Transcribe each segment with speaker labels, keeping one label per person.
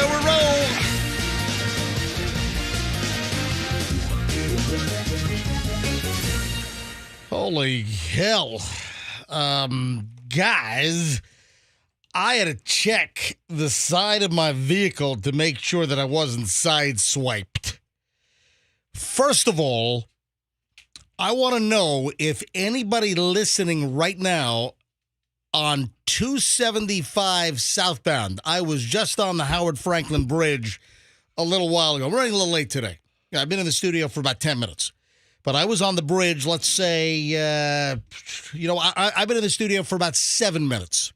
Speaker 1: go, we roll. Holy hell. Guys, I had to check the side of my vehicle to make sure that I wasn't sideswiped. First of all, I want to know if anybody listening right now on 275 southbound. I was just on the Howard Franklin Bridge a little while ago. I'm running a little late today. I've been in the studio for about 10 minutes. But I was on the bridge, let's say, I've been in the studio for about 7 minutes.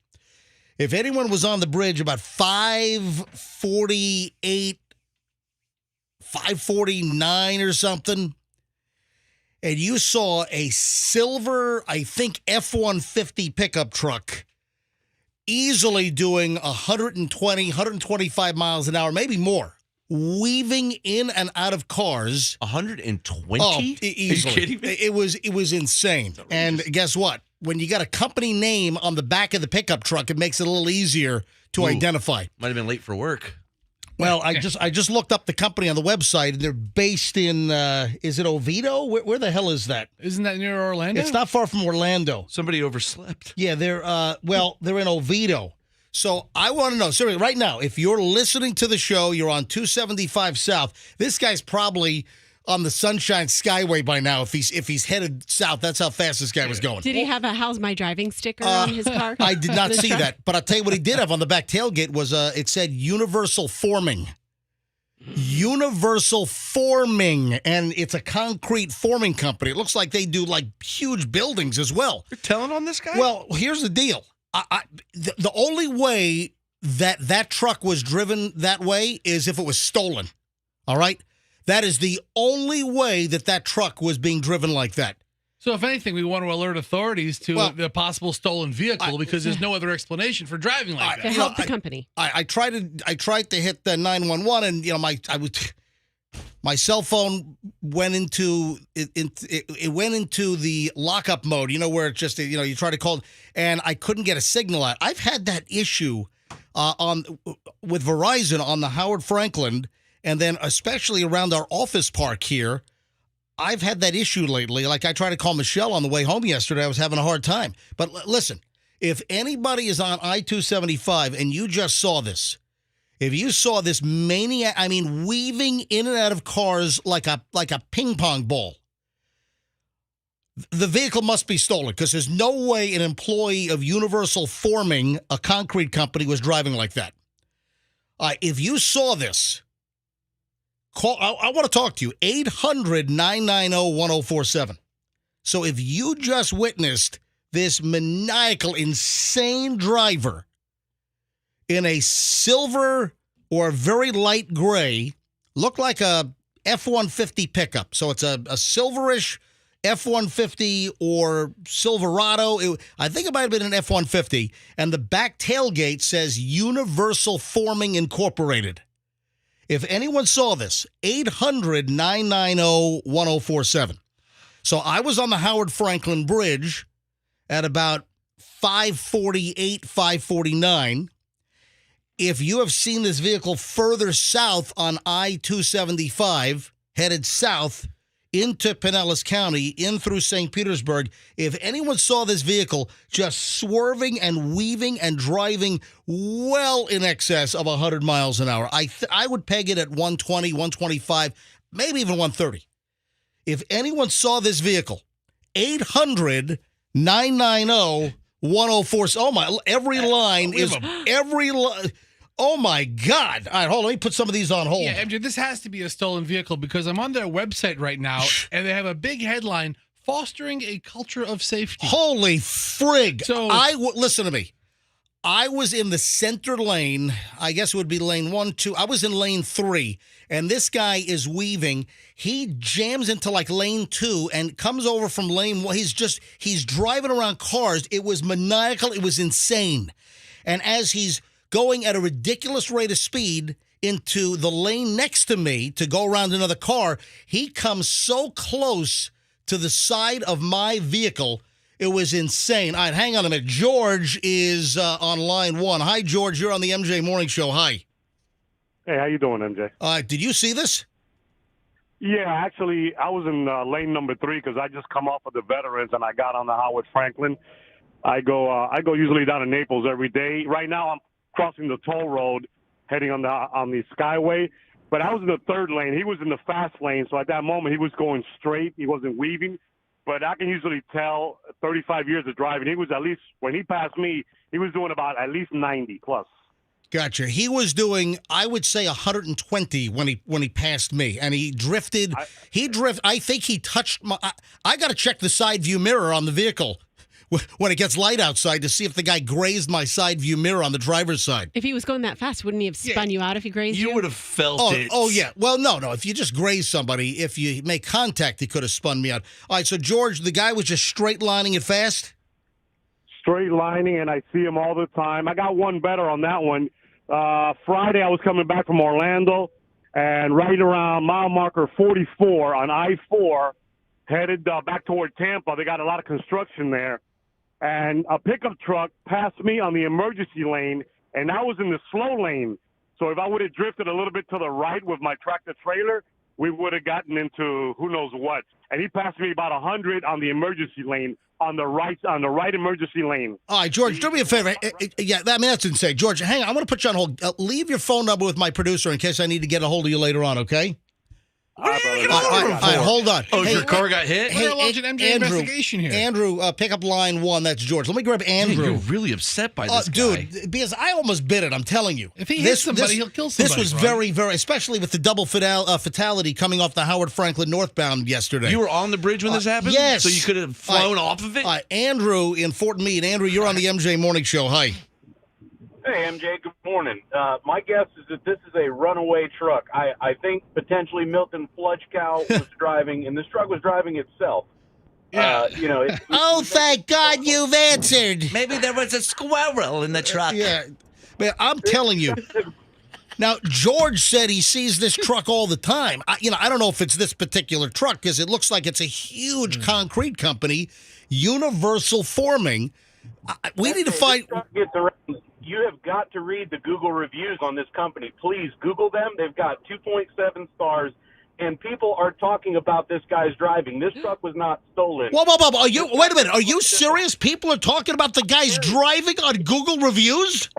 Speaker 1: If anyone was on the bridge about 5:48, 5:49 or something, and you saw a silver, I think, F-150 pickup truck easily doing 120, 125 miles an hour, maybe more, weaving in and out of cars.
Speaker 2: 120?
Speaker 1: Oh, easily.
Speaker 2: Are you kidding me?
Speaker 1: It was insane. And guess what? When you got a company name on the back of the pickup truck, it makes it a little easier to identify.
Speaker 2: Might have been late for work.
Speaker 1: Well, I just looked up the company on the website, and they're based in, is it Oviedo? Where the hell is that?
Speaker 3: Isn't that near Orlando?
Speaker 1: It's not far from Orlando.
Speaker 2: Somebody overslept.
Speaker 1: Yeah, they're in Oviedo. So I want to know, seriously, right now, if you're listening to the show, you're on 275 South. This guy's probably on the Sunshine Skyway by now. If he's headed south, that's how fast this guy was going.
Speaker 4: Did he have a "How's my driving" sticker on his car?
Speaker 1: I did not see that, but I'll tell you what he did have on the back tailgate was it said Universal Forming. Universal Forming, and it's a concrete forming company. It looks like they do like huge buildings as well.
Speaker 2: You're telling on this guy?
Speaker 1: Well, here's the deal. The only way that truck was driven that way is if it was stolen. All right? That is the only way that truck was being driven like that.
Speaker 3: So if anything, we want to alert authorities to the possible stolen vehicle because there's no other explanation for driving like that.
Speaker 4: To help the company.
Speaker 1: I tried to hit the 911, and my cell phone went into it went into the lockup mode. You know where it just you try to call, and I couldn't get a signal out. I've had that issue with Verizon on the Howard Franklin, and then especially around our office park here. I've had that issue lately. Like I tried to call Michelle on the way home yesterday. I was having a hard time. But listen, if anybody is on I-275 and you just saw this, if you saw this maniac, weaving in and out of cars like a ping pong ball, the vehicle must be stolen because there's no way an employee of Universal Forming, a concrete company, was driving like that. If you saw this, call. I want to talk to you. 800-990-1047. So if you just witnessed this maniacal, insane driver in a silver or very light gray, looked like a F-150 pickup. So it's a silverish F-150 or Silverado. I think it might have been an F-150. And the back tailgate says Universal Forming Incorporated. If anyone saw this, 800-990-1047. So I was on the Howard Franklin Bridge at about 5:48, 5:49. If you have seen this vehicle further south on I-275, headed south into Pinellas County, in through St. Petersburg, if anyone saw this vehicle just swerving and weaving and driving well in excess of 100 miles an hour, I would peg it at 120, 125, maybe even 130. If anyone saw this vehicle, 800-990-1047. Oh, my, every line is, every line. Oh, my God. All right, hold on. Let me put some of these on hold.
Speaker 3: Yeah, MJ, this has to be a stolen vehicle because I'm on their website right now, and they have a big headline, Fostering a Culture of Safety.
Speaker 1: Holy frig.
Speaker 3: So,
Speaker 1: listen to me. I was in the center lane. I guess it would be lane 1, 2. I was in lane 3, and this guy is weaving. He jams into like lane 2 and comes over from lane 1. He's driving around cars. It was maniacal. It was insane. And as he's going at a ridiculous rate of speed into the lane next to me to go around another car, he comes so close to the side of my vehicle. It was insane. All right, hang on a minute. George is on line 1. Hi, George. You're on the MJ Morning Show. Hi.
Speaker 5: Hey, how you doing, MJ?
Speaker 1: Did you see this?
Speaker 5: Yeah, actually, I was in lane number 3 because I just come off of the Veterans and I got on the Howard Franklin. I go usually down to Naples every day. Right now, I'm crossing the toll road, heading on the Skyway. But I was in the 3rd lane. He was in the fast lane, so at that moment he was going straight. He wasn't weaving. But I can usually tell 35 years of driving. He was at least when he passed me, he was doing about at least 90 plus.
Speaker 1: Gotcha. He was doing, I would say, 120 when he passed me, and he drifted. I think he touched my. I got to check the side view mirror on the vehicle when it gets light outside to see if the guy grazed my side view mirror on the driver's side.
Speaker 4: If he was going that fast, wouldn't he have spun you out if he grazed you?
Speaker 2: You would have felt it.
Speaker 1: Oh, yeah. Well, no. If you just graze somebody, if you make contact, he could have spun me out. All right, so, George, the guy was just straight lining it fast?
Speaker 5: Straight lining, and I see him all the time. I got one better on that one. Friday, I was coming back from Orlando, and right around mile marker 44 on I-4, headed back toward Tampa. They got a lot of construction there. And a pickup truck passed me on the emergency lane, and I was in the slow lane. So if I would have drifted a little bit to the right with my tractor trailer, we would have gotten into who knows what. And he passed me about 100 on the emergency lane, on the right emergency lane.
Speaker 1: All right, George, do me a favor. Yeah, that's insane. George, hang on. I'm going to put you on hold. Leave your phone number with my producer in case I need to get a hold of you later on, okay?
Speaker 2: What are you
Speaker 1: All
Speaker 2: gonna order
Speaker 1: right,
Speaker 2: for?
Speaker 1: hold on.
Speaker 2: Oh, your car got hit?
Speaker 3: We're launching MJ investigation here.
Speaker 1: Andrew, pick up line 1. That's George. Let me grab Andrew.
Speaker 2: You're really upset by this guy.
Speaker 1: Dude, because I almost bit it, I'm telling you.
Speaker 3: If he hits somebody, he'll kill somebody.
Speaker 1: This was
Speaker 3: right?
Speaker 1: very, especially with the double fatality coming off the Howard Franklin northbound yesterday.
Speaker 2: You were on the bridge when this happened?
Speaker 1: Yes.
Speaker 2: So you could have flown off of it?
Speaker 1: Andrew in Fort Meade. Andrew, you're on the MJ Morning Show. Hi.
Speaker 6: Hey, MJ, good morning. My guess is that this is a runaway truck. I think potentially Milton Fludgecow was driving, and this truck was driving itself.
Speaker 3: Yeah.
Speaker 1: Oh, thank God you've answered.
Speaker 2: Maybe there was a squirrel in the truck.
Speaker 1: Yeah. Man, I'm telling you. Now, George said he sees this truck all the time. I don't know if it's this particular truck because it looks like it's a huge concrete company, Universal Forming. We need to find...
Speaker 6: You have got to read the Google reviews on this company. Please Google them. They've got 2.7 stars, and people are talking about this guy's driving. This truck was not stolen.
Speaker 1: Whoa. Wait a minute. Are you serious? People are talking about the guy's driving on Google reviews?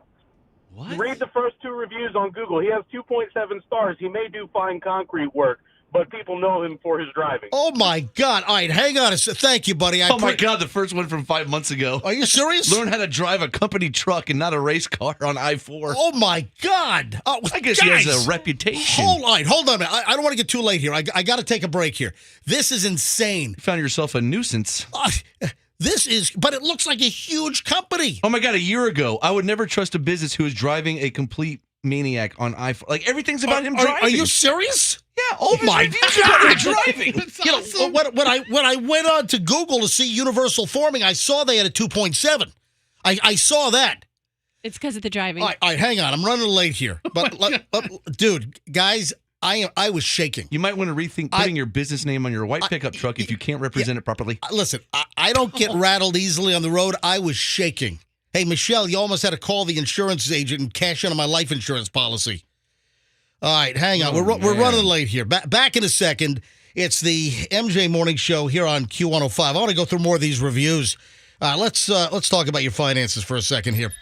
Speaker 2: What?
Speaker 6: Read the first 2 reviews on Google. He has 2.7 stars. He may do fine concrete work, but people know him for his driving.
Speaker 1: Oh, my God. All right, hang on a second. Thank you, buddy.
Speaker 2: Oh, my God, the first one from 5 months ago.
Speaker 1: Are you serious?
Speaker 2: Learn how to drive a company truck and not a race car on I-4.
Speaker 1: Oh, my God. Oh,
Speaker 2: I guess
Speaker 1: guys,
Speaker 2: he has a reputation.
Speaker 1: Hold on a minute. I don't want to get too late here. I got to take a break here. This is insane.
Speaker 2: You found yourself a nuisance.
Speaker 1: But it looks like a huge company.
Speaker 2: Oh, my God, a year ago, I would never trust a business who is driving a complete maniac on I-4. Like, everything's about him driving.
Speaker 1: Are you serious?
Speaker 2: Yeah, all of his
Speaker 1: my
Speaker 2: reviews are about him driving.
Speaker 3: It's awesome.
Speaker 1: When I went on to Google to see Universal Forming, I saw they had a 2.7. I saw that.
Speaker 4: It's because of the driving.
Speaker 1: All right, hang on. I'm running late here. But, dude, guys, I was shaking.
Speaker 2: You might want to rethink putting your business name on your white pickup truck if you can't represent it properly.
Speaker 1: Listen, I don't get rattled easily on the road. I was shaking. Hey, Michelle, you almost had to call the insurance agent and cash in on my life insurance policy. All right, hang on. We're running late here. Back in a second. It's the MJ Morning Show here on Q105. I want to go through more of these reviews. Let's talk about your finances for a second here.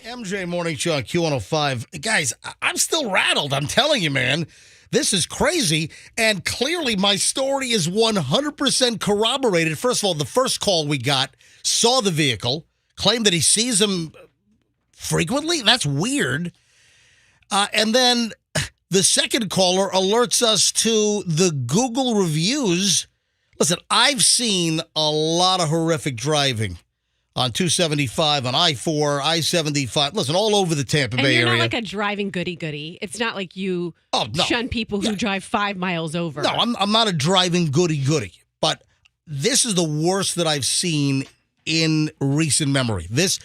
Speaker 1: MJ Morning Show on Q105. Guys, I'm still rattled. I'm telling you, man. This is crazy. And clearly my story is 100% corroborated. First of all, the first call we got saw the vehicle, claimed that he sees him frequently. That's weird. And then the second caller alerts us to the Google reviews. Listen, I've seen a lot of horrific driving on 275, on I-4, I-75. Listen, all over the Tampa Bay
Speaker 4: you're
Speaker 1: area.
Speaker 4: not like a driving goody-goody. It's not like you
Speaker 1: no.
Speaker 4: shun people who drive 5 miles over.
Speaker 1: No, I'm not a driving goody-goody. But this is the worst that I've seen in recent memory. This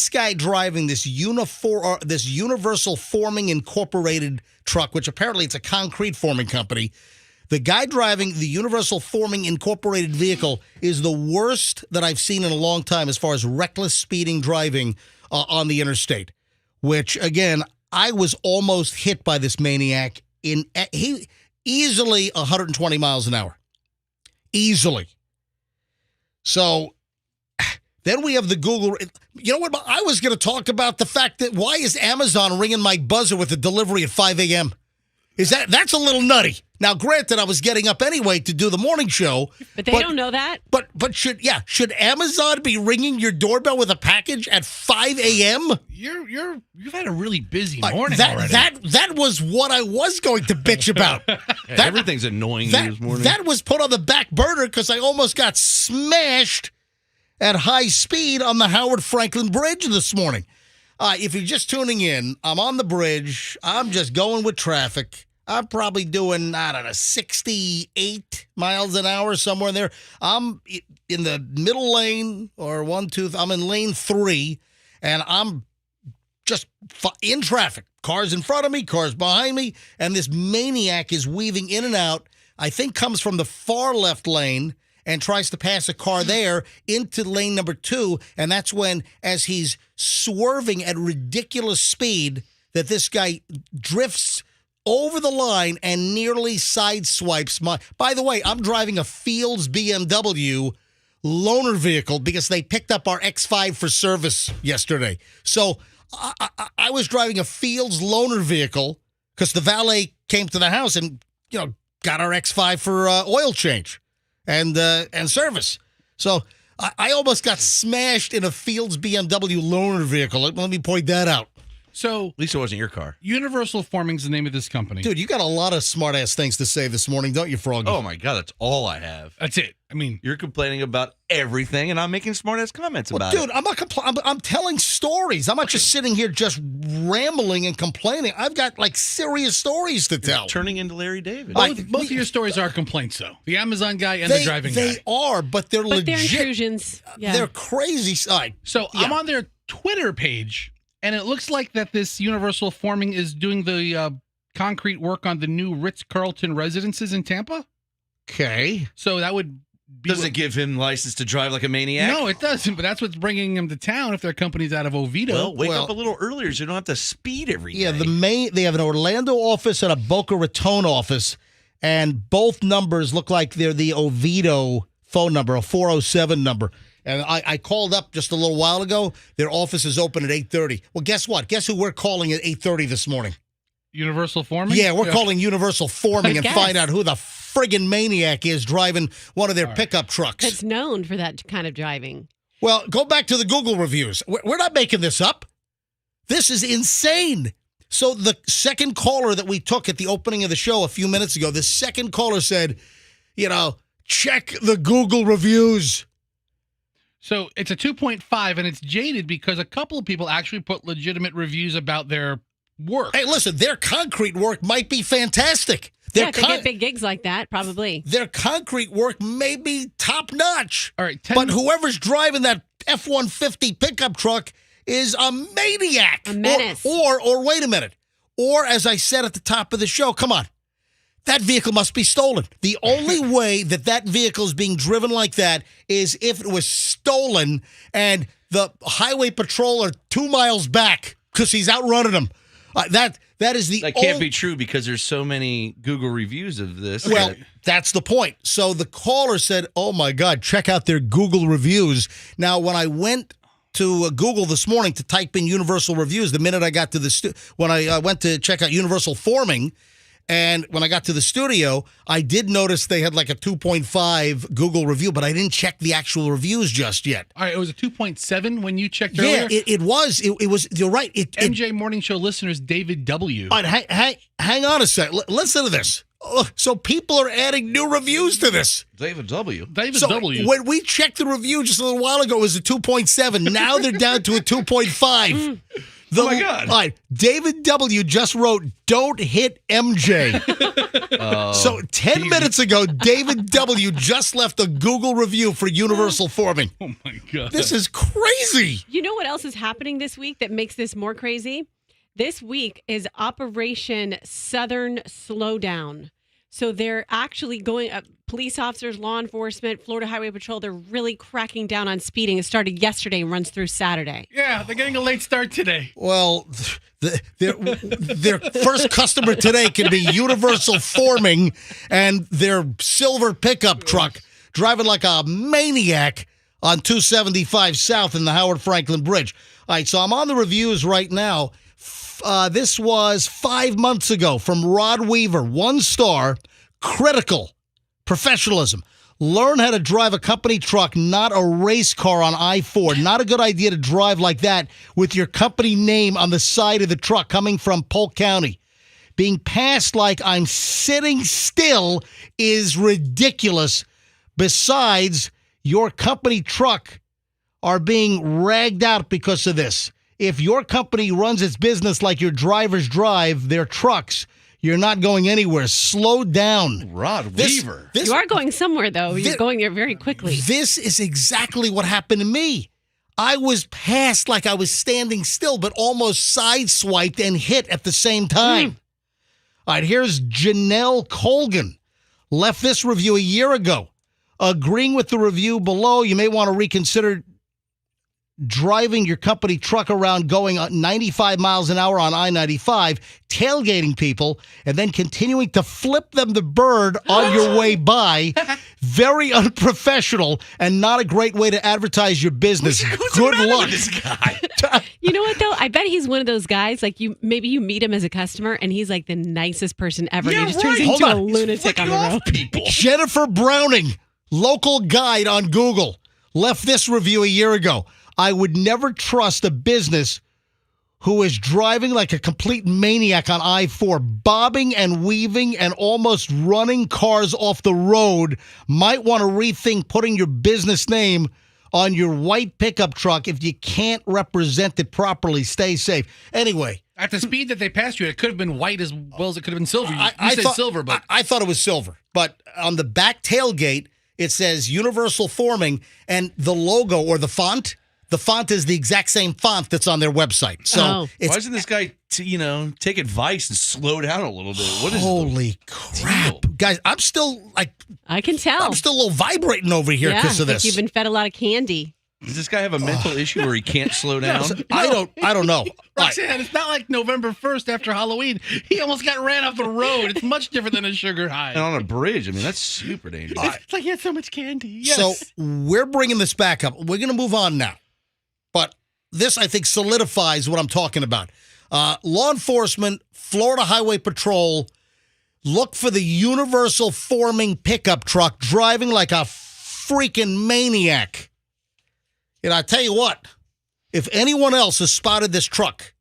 Speaker 1: guy driving this Universal Forming Incorporated truck, which apparently it's a concrete forming company. The guy driving the Universal Forming Incorporated vehicle is the worst that I've seen in a long time as far as reckless speeding driving on the interstate, which, again, I was almost hit by this maniac he easily 120 miles an hour. Easily. So then we have the Google. You know what? I was going to talk about the fact that why is Amazon ringing my buzzer with a delivery at 5 a.m.? That's a little nutty. Now, granted, I was getting up anyway to do the morning show.
Speaker 4: But they don't know that.
Speaker 1: But should Amazon be ringing your doorbell with a package at 5 a.m.?
Speaker 3: You've had a really busy morning already.
Speaker 1: That was what I was going to bitch about.
Speaker 2: Everything's annoying you this morning.
Speaker 1: That was put on the back burner because I almost got smashed at high speed on the Howard Franklin Bridge this morning. If you're just tuning in, I'm on the bridge. I'm just going with traffic. I'm probably doing, 68 miles an hour, somewhere in there. I'm in the middle lane I'm in lane 3, and I'm just in traffic. Cars in front of me, cars behind me, and this maniac is weaving in and out, I think comes from the far left lane, and tries to pass a car there into lane number 2. And that's when, as he's swerving at ridiculous speed, that this guy drifts over the line and nearly sideswipes my... By the way, I'm driving a Fields BMW loaner vehicle because they picked up our X5 for service yesterday. So I was driving a Fields loaner vehicle because the valet came to the house and, got our X5 for oil change and service. So I almost got smashed in a Fields BMW loaner vehicle. Let me point that out.
Speaker 3: So
Speaker 2: at least it wasn't your car.
Speaker 3: Universal Forming's the name of this company.
Speaker 1: Dude, you got a lot of smart-ass things to say this morning, don't you, Froggy?
Speaker 2: Oh, my God. That's all I have.
Speaker 3: That's it. I mean,
Speaker 2: You're complaining about everything, and I'm making smart-ass comments about
Speaker 1: dude,
Speaker 2: it.
Speaker 1: I'm not I'm telling stories. I'm not just sitting here just rambling and complaining. I've got, serious stories to tell.
Speaker 2: Turning into Larry David.
Speaker 3: both of your stories are complaints, though. The Amazon guy and the driving guy.
Speaker 1: They are, but they're legit.
Speaker 4: They're intrusions. Yeah.
Speaker 1: They're crazy.
Speaker 3: So I'm on their Twitter page, and it looks like that this Universal Forming is doing the concrete work on the new Ritz-Carlton residences in Tampa.
Speaker 1: Okay.
Speaker 3: So that would be...
Speaker 2: Does it give him license to drive like a maniac?
Speaker 3: No, it doesn't, but that's what's bringing him to town if their company's out of Oviedo.
Speaker 2: Well, wake up a little earlier so you don't have to speed every day.
Speaker 1: Yeah, they have an Orlando office and a Boca Raton office, and both numbers look like they're the Oviedo phone number, a 407 number. And I called up just a little while ago. Their office is open at 8:30. Well, guess what? Guess who we're calling at 8:30 this morning?
Speaker 3: Universal Forming?
Speaker 1: Yeah, we're calling Universal Forming and
Speaker 4: guess.
Speaker 1: find out who the friggin' maniac is driving one of their pickup trucks.
Speaker 4: That's known for that kind of driving.
Speaker 1: Well, go back to the Google reviews. We're not making this up. This is insane. So the second caller that we took at the opening of the show a few minutes ago, the second caller said, check the Google reviews.
Speaker 3: So it's a 2.5, and it's jaded because a couple of people actually put legitimate reviews about their work.
Speaker 1: Hey, listen, their concrete work might be fantastic.
Speaker 4: Yeah, if they get big gigs like that, probably.
Speaker 1: Their concrete work may be top-notch.
Speaker 3: All right,
Speaker 1: but whoever's driving that F-150 pickup truck is a maniac.
Speaker 4: A menace.
Speaker 1: Or wait a minute. Or, as I said at the top of the show, come on. That vehicle must be stolen. The only way that vehicle is being driven like that is if it was stolen and the highway patrol are 2 miles back because he's outrunning them. That is the
Speaker 2: That can't be true because there's so many Google reviews of this.
Speaker 1: Well, that's the point. So the caller said, oh, my God, check out their Google reviews. Now, when I went to Google this morning to type in Universal Reviews the minute I got to when I went to check out Universal Forming. And when I got to the studio, I did notice they had like a 2.5 Google review, but I didn't check the actual reviews just yet.
Speaker 3: All right, it was a 2.7 when you checked earlier?
Speaker 1: Yeah, it was. It was. You're right.
Speaker 3: MJ Morning Show listeners, David W.
Speaker 1: All right, hang on a sec. Listen to this. So people are adding new reviews to this.
Speaker 2: David W.
Speaker 3: David
Speaker 1: So
Speaker 3: W.
Speaker 1: when we checked the review just a little while ago, it was a 2.7. Now they're down to a 2.5.
Speaker 2: Oh, my God.
Speaker 1: All right, David W. just wrote, "Don't hit MJ." So 10 minutes ago, David W. just left a Google review for Universal Forming.
Speaker 3: Oh, my God.
Speaker 1: This is crazy.
Speaker 4: You know what else is happening this week that makes this more crazy? This week is Operation Southern Slowdown. So they're actually going up. Police officers, law enforcement, Florida Highway Patrol, they're really cracking down on speeding. It started yesterday and runs through Saturday.
Speaker 3: Yeah, they're getting a late start today.
Speaker 1: Well, their first customer today can be Universal Forming and their silver pickup truck driving like a maniac on 275 South in the Howard Franklin Bridge. All right, so I'm on the reviews right now. This was 5 months ago from Rod Weaver, 1 star, critical professionalism. Learn how to drive a company truck, not a race car on I-4. Not a good idea to drive like that with your company name on the side of the truck coming from Polk County. Being passed like I'm sitting still is ridiculous. Besides, your company truck are being ragged out because of this. If your company runs its business like your drivers drive their trucks, you're not going anywhere. Slow down.
Speaker 2: Rod Weaver.
Speaker 4: You are going somewhere, though. You're going there very quickly.
Speaker 1: This is exactly what happened to me. I was passed like I was standing still, but almost sideswiped and hit at the same time. All right, here's Janelle Colgan. Left this review a year ago. Agreeing with the review below, you may want to reconsider driving your company truck around going 95 miles an hour on I-95, tailgating people, and then continuing to flip them the bird on your way by. Very unprofessional and not a great way to advertise your business. Good luck.
Speaker 2: This guy.
Speaker 4: You know what, though? I bet he's one of those guys, like maybe you meet him as a customer, and he's like the nicest person ever.
Speaker 2: Yeah,
Speaker 4: and he just turns
Speaker 2: right.
Speaker 4: into a lunatic on the road.
Speaker 2: People.
Speaker 1: Jennifer Browning, local guide on Google, left this review a year ago. I would never trust a business who is driving like a complete maniac on I-4, bobbing and weaving and almost running cars off the road. Might want to rethink putting your business name on your white pickup truck if you can't represent it properly. Stay safe. Anyway.
Speaker 3: At the speed that they passed you, it could have been white as well as it could have been silver. You said silver, but
Speaker 1: I thought it was silver. But on the back tailgate, it says Universal Forming, and the logo or the font is the exact same font that's on their website. So
Speaker 4: Oh.
Speaker 2: Why doesn't this guy, take advice and slow down a little bit? What is
Speaker 1: holy crap,
Speaker 2: deal?
Speaker 1: guys! I'm still
Speaker 4: I can tell.
Speaker 1: I'm still a little vibrating over here because of
Speaker 4: I think
Speaker 1: this.
Speaker 4: you've been fed a lot of candy.
Speaker 2: Does this guy have a mental issue where he can't slow down?
Speaker 1: I don't know.
Speaker 3: Roxanne, it's not like November 1st after Halloween. He almost got ran off the road. It's much different than a sugar high.
Speaker 2: And on a bridge, I mean, that's super dangerous.
Speaker 3: It's like he had so much candy. Yes.
Speaker 1: So we're bringing this back up. We're going to move on now, but this I think solidifies what I'm talking about. Law enforcement, Florida Highway Patrol, look for the Universal Forming pickup truck driving like a freaking maniac. And I tell you what, if anyone else has spotted this truck,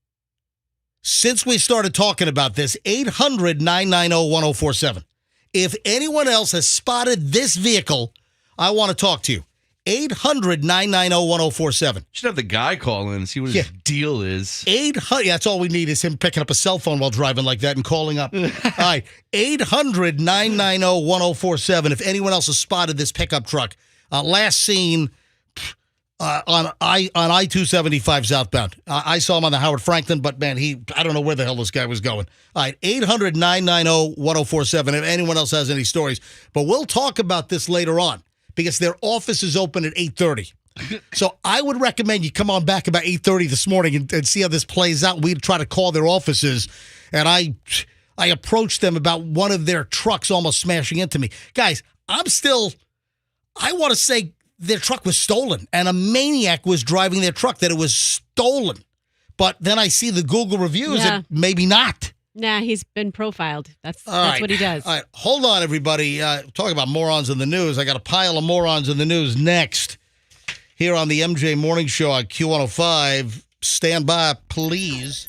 Speaker 1: since we started talking about this, 800-990-1047. If anyone else has spotted this vehicle, I want to talk to you. 800-990-1047.
Speaker 2: Should have the guy call in and see what his deal is.
Speaker 1: 800. That's all we need is him picking up a cell phone while driving like that and calling up. All right. 800-990-1047. If anyone else has spotted this pickup truck, last seen on I-275 southbound. I saw him on the Howard Franklin, but man, I don't know where the hell this guy was going. All right. 800-990-1047. If anyone else has any stories, but we'll talk about this later on, because their office is open at 8:30. So I would recommend you come on back about 8:30 this morning and see how this plays out. We'd try to call their offices, and I approached them about one of their trucks almost smashing into me. Guys, I want to say their truck was stolen and a maniac was driving their truck, that it was stolen. But then I see the Google reviews and maybe not.
Speaker 4: Nah, he's been profiled. That's
Speaker 1: right.
Speaker 4: what he does.
Speaker 1: All right, hold on, everybody. Talking about morons in the news. I got a pile of morons in the news next here on the MJ Morning Show on Q105. Stand by, please.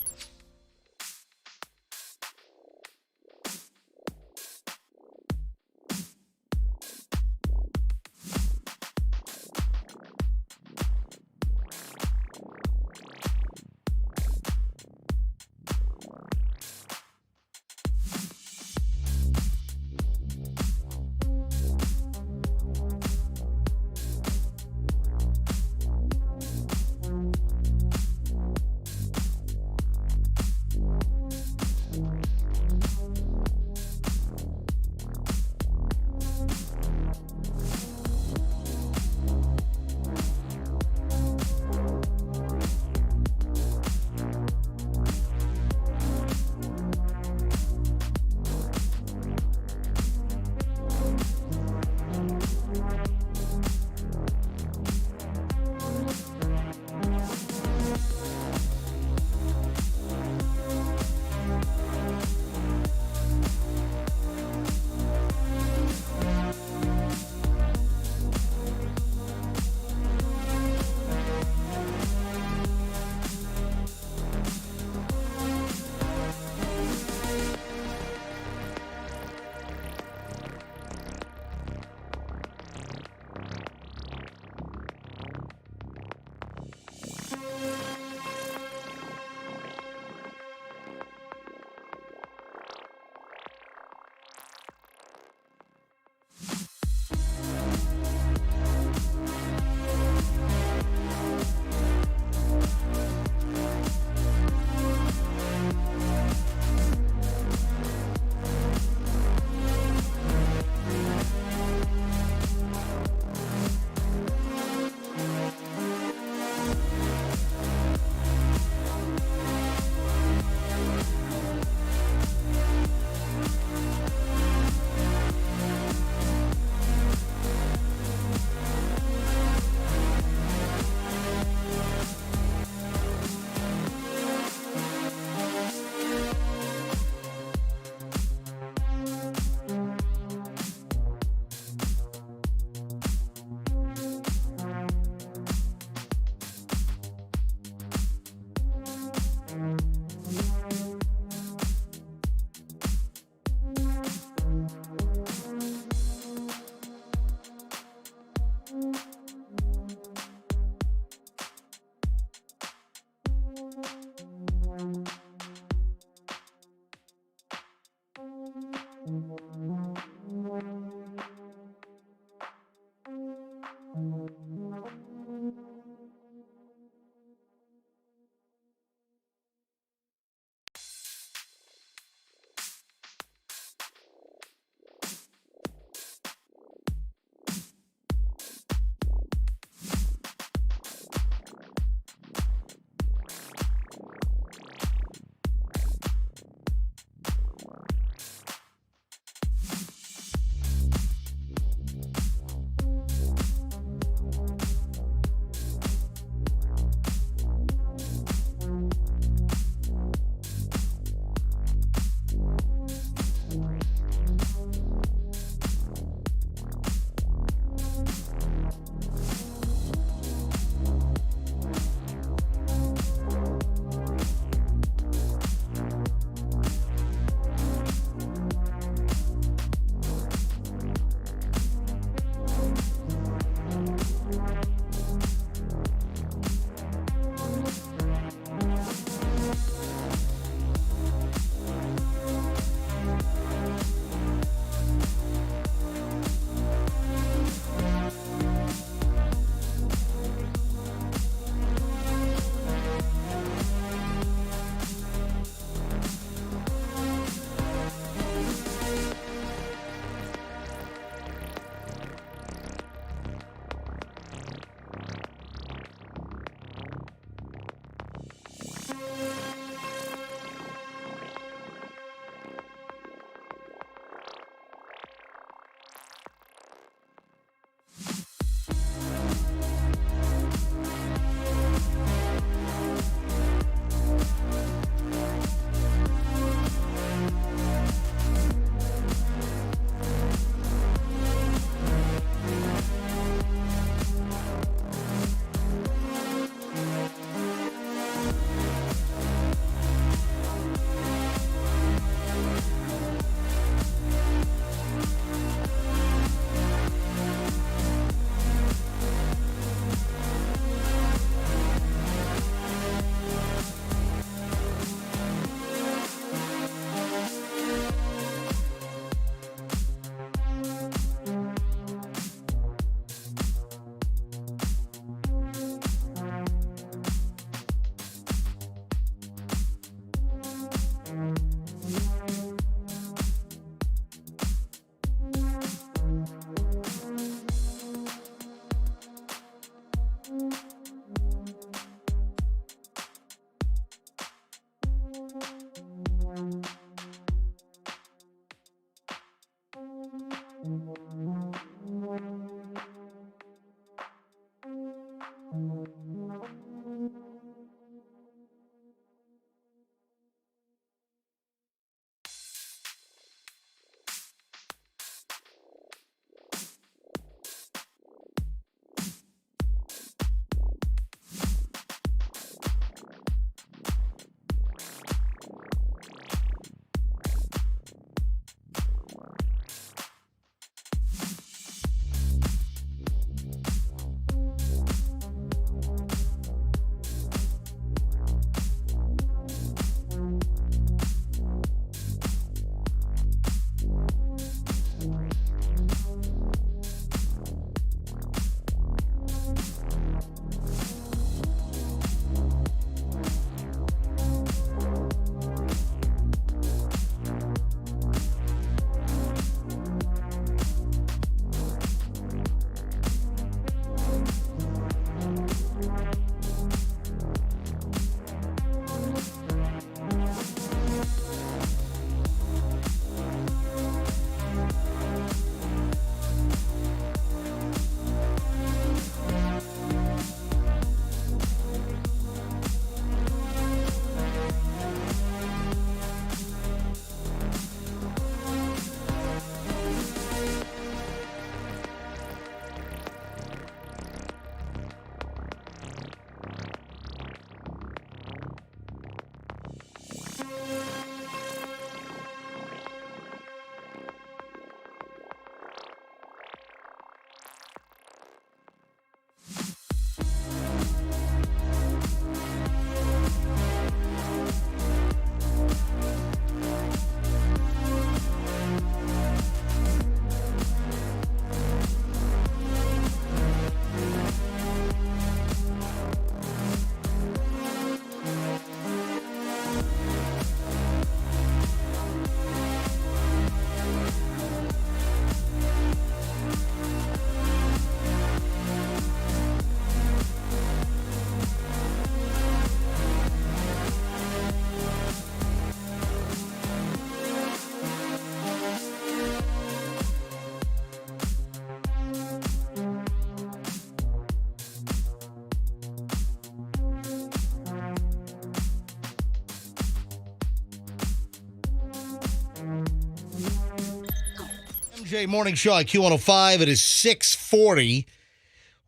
Speaker 1: MJ Morning Show on Q105. It is 6:40.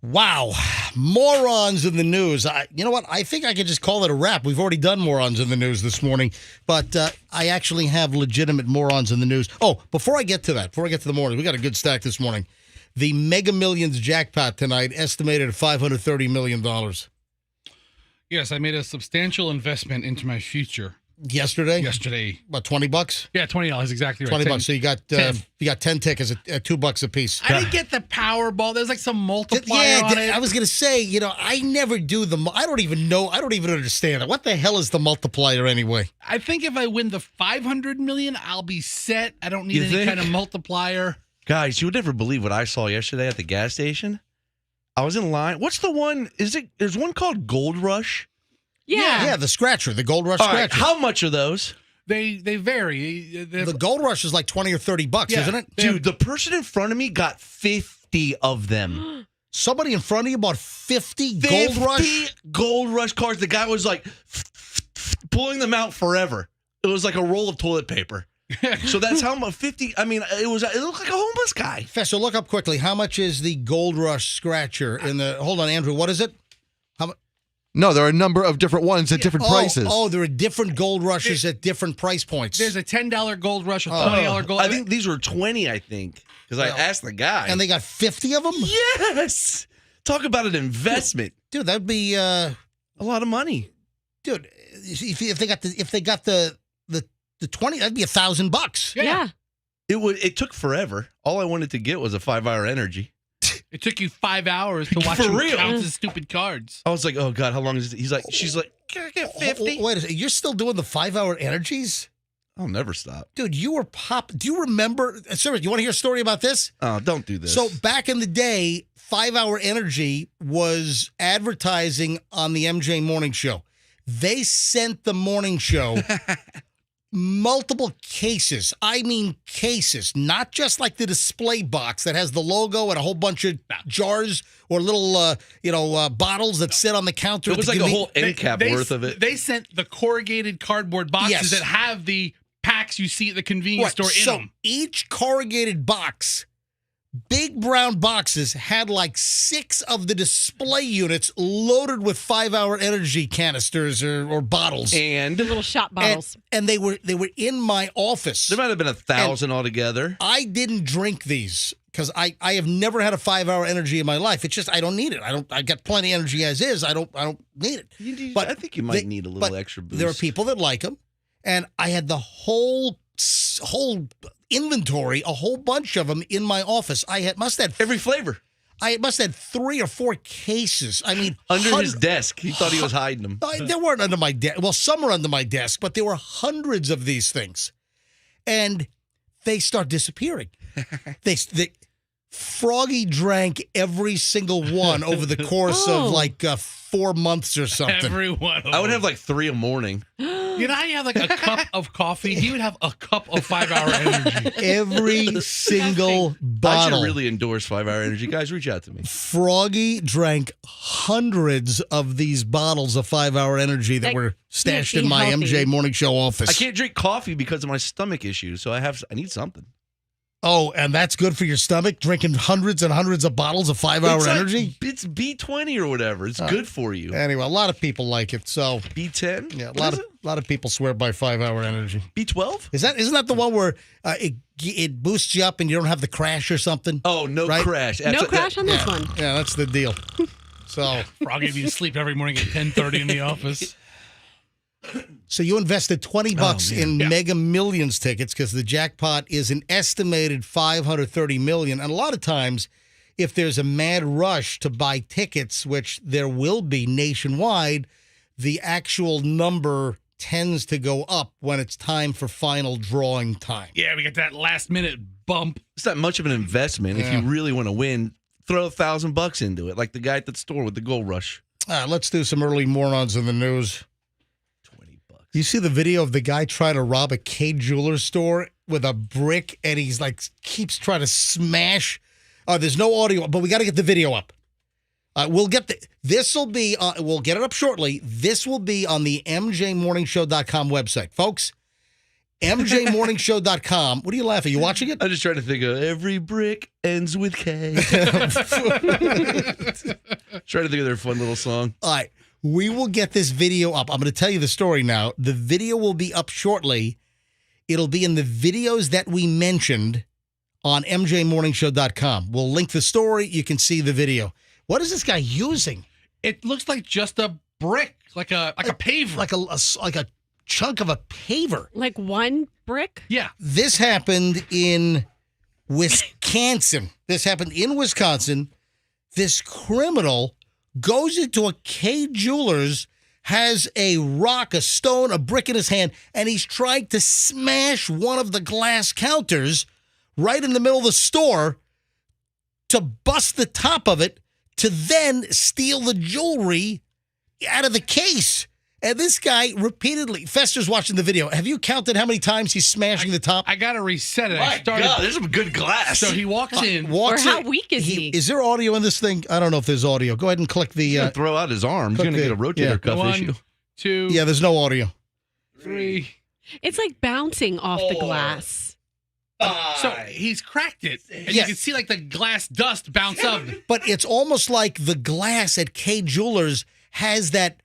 Speaker 1: Wow. Morons in the news. You know what? I think I could just call it a wrap. We've already done morons in the news this morning, but I actually have legitimate morons in the news. Oh, before I get to the morning, we got a good stack this morning. The Mega Millions jackpot tonight, estimated at $530 million.
Speaker 3: Yes, I made a substantial investment into my future
Speaker 1: Yesterday? About $20?
Speaker 3: Yeah, $20, exactly right.
Speaker 1: $20. So you got 10 tickets at $2 a piece.
Speaker 3: I didn't get the Powerball. There's like some multiplier on it.
Speaker 1: I was gonna say, I never do I don't even know. I don't even understand it. What the hell is the multiplier anyway?
Speaker 3: I think if I win the $500 million, I'll be set. I don't need any kind of multiplier.
Speaker 2: Guys, you would never believe what I saw yesterday at the gas station. I was in line. What's the one? There's one called Gold Rush.
Speaker 1: Yeah, the scratcher, the Gold Rush
Speaker 2: All right,
Speaker 1: scratcher.
Speaker 2: how much are those?
Speaker 3: They vary.
Speaker 1: The Gold Rush is like $20 or $30, isn't it?
Speaker 2: Dude, the person in front of me got 50 of them.
Speaker 1: Somebody in front of you bought 50 Gold Rush?
Speaker 2: 50 Gold Rush cards. The guy was like pulling them out forever. It was like a roll of toilet paper. So that's how much 50. I mean, it looked like a homeless guy.
Speaker 1: Fester, look up quickly. How much is the Gold Rush scratcher in the? Hold on, Andrew. What is it?
Speaker 7: No, there are a number of different ones at different prices.
Speaker 1: Oh, there are different Gold Rushes at different price points.
Speaker 3: There's a $10 Gold Rush, a $20 Gold.
Speaker 2: I think these were 20. I think because I asked the guy,
Speaker 1: and they got 50 of them.
Speaker 2: Yes. Talk about an investment,
Speaker 1: dude. That'd be
Speaker 2: a lot of money,
Speaker 1: dude. If they got the 20, that'd be $1,000.
Speaker 3: Yeah.
Speaker 2: It took forever. All I wanted to get was a 5-hour energy.
Speaker 3: It took you 5 hours to watch him count his stupid cards.
Speaker 2: I was like, oh God, how long is it? She's like, can I get 50?
Speaker 1: Wait a second. You're still doing the 5-hour energies?
Speaker 2: I'll never stop.
Speaker 1: Dude, you were do you remember? Seriously, you want to hear a story about this?
Speaker 2: Oh, don't do this.
Speaker 1: So back in the day, 5-hour energy was advertising on the MJ Morning Show. They sent the morning show multiple cases. I mean cases, not just like the display box that has the logo and a whole bunch of jars or little, bottles that sit on the counter.
Speaker 2: It was like a whole end cap worth of it.
Speaker 3: They sent the corrugated cardboard boxes that have the packs you see at the convenience store in them.
Speaker 1: Each corrugated box, big brown boxes, had like 6 of the display units loaded with 5-hour energy canisters or bottles.
Speaker 2: And
Speaker 4: the little shot bottles.
Speaker 1: And they were in my office.
Speaker 2: There might have been 1,000 altogether.
Speaker 1: I didn't drink these because I have never had a 5-hour energy in my life. It's just I don't need it. I got plenty of energy as is. I don't need it.
Speaker 2: But I think you might need a little extra boost.
Speaker 1: There are people that like them, and I had the whole inventory, a whole bunch of them in my office. Must have
Speaker 2: every flavor.
Speaker 1: I must have 3 or 4 cases. I mean,
Speaker 2: under his desk. He thought he was hiding them.
Speaker 1: They weren't under my desk. Well, some are under my desk, but there were hundreds of these things, and they start disappearing. They Froggy drank every single one over the course of like 4 months or something.
Speaker 3: Every one.
Speaker 2: I would have like 3 a morning.
Speaker 3: You know how you have like a cup of coffee? He would have a cup of 5-hour energy.
Speaker 1: Every single bottle.
Speaker 2: I should really endorse 5-hour energy. Guys, reach out to me.
Speaker 1: Froggy drank hundreds of these bottles of 5-hour energy that were stashed in my MJ Morning Show office.
Speaker 2: I can't drink coffee because of my stomach issues, so I need something.
Speaker 1: Oh, and that's good for your stomach, drinking hundreds and hundreds of bottles of 5-hour energy?
Speaker 2: It's B20 or whatever. It's good for you.
Speaker 1: Anyway, a lot of people like it. So
Speaker 2: B10?
Speaker 1: Yeah, a lot of people swear by 5-hour energy.
Speaker 2: B12?
Speaker 1: Isn't that the one where it boosts you up and you don't have the crash or something?
Speaker 2: Oh, no crash.
Speaker 4: No crash on this one.
Speaker 1: Yeah, that's the deal. So
Speaker 3: Froggy be asleep every morning at 10:30 in the office.
Speaker 1: So you invested $20 in Mega Millions tickets because the jackpot is an estimated $530 million. And a lot of times, if there's a mad rush to buy tickets, which there will be nationwide, the actual number tends to go up when it's time for final drawing time.
Speaker 3: Yeah, we get that last minute bump.
Speaker 2: It's not much of an investment. If you really want to win, throw $1,000 into it, like the guy at the store with the Gold Rush.
Speaker 1: Let's do some early morons in the news. You see the video of the guy trying to rob a K Jeweler store with a brick, and he's like keeps trying to smash. There's no audio, but we got to get the video up. We'll get we'll get it up shortly. This will be on the MJMorningshow.com website, folks. MJMorningShow.com. What are you laughing? You watching it?
Speaker 2: I'm just trying to think of every brick ends with K. Trying to think of their fun little song.
Speaker 1: All right. We will get this video up. I'm going to tell you the story now. The video will be up shortly. It'll be in the videos that we mentioned on MJMorningShow.com. We'll link the story. You can see the video. What is this guy using?
Speaker 3: It looks like just a brick, like a paver.
Speaker 1: Like a chunk of a paver.
Speaker 4: Like one brick?
Speaker 3: Yeah.
Speaker 1: This happened in Wisconsin. This criminal goes into a K Jewelers, has a rock, a stone, a brick in his hand, and he's trying to smash one of the glass counters right in the middle of the store to bust the top of it to then steal the jewelry out of the case. And this guy repeatedly, Fester's watching the video. Have you counted how many times he's smashing the top?
Speaker 3: I got to reset it.
Speaker 2: My God, there's some good glass.
Speaker 3: So he walks in.
Speaker 4: Or how weak is he?
Speaker 1: Is there audio in this thing? I don't know if there's audio. Go ahead and click the...
Speaker 2: He's gonna throw out his arm. He's
Speaker 1: click
Speaker 2: going to get a rotator cuff
Speaker 3: 1,
Speaker 2: issue.
Speaker 3: 2,
Speaker 1: Yeah, there's no audio.
Speaker 3: 3.
Speaker 4: It's like bouncing off the glass.
Speaker 3: So he's cracked it. And
Speaker 1: Yeah.
Speaker 3: you can see like the glass dust bounce up.
Speaker 1: But it's almost like the glass at K Jewelers has that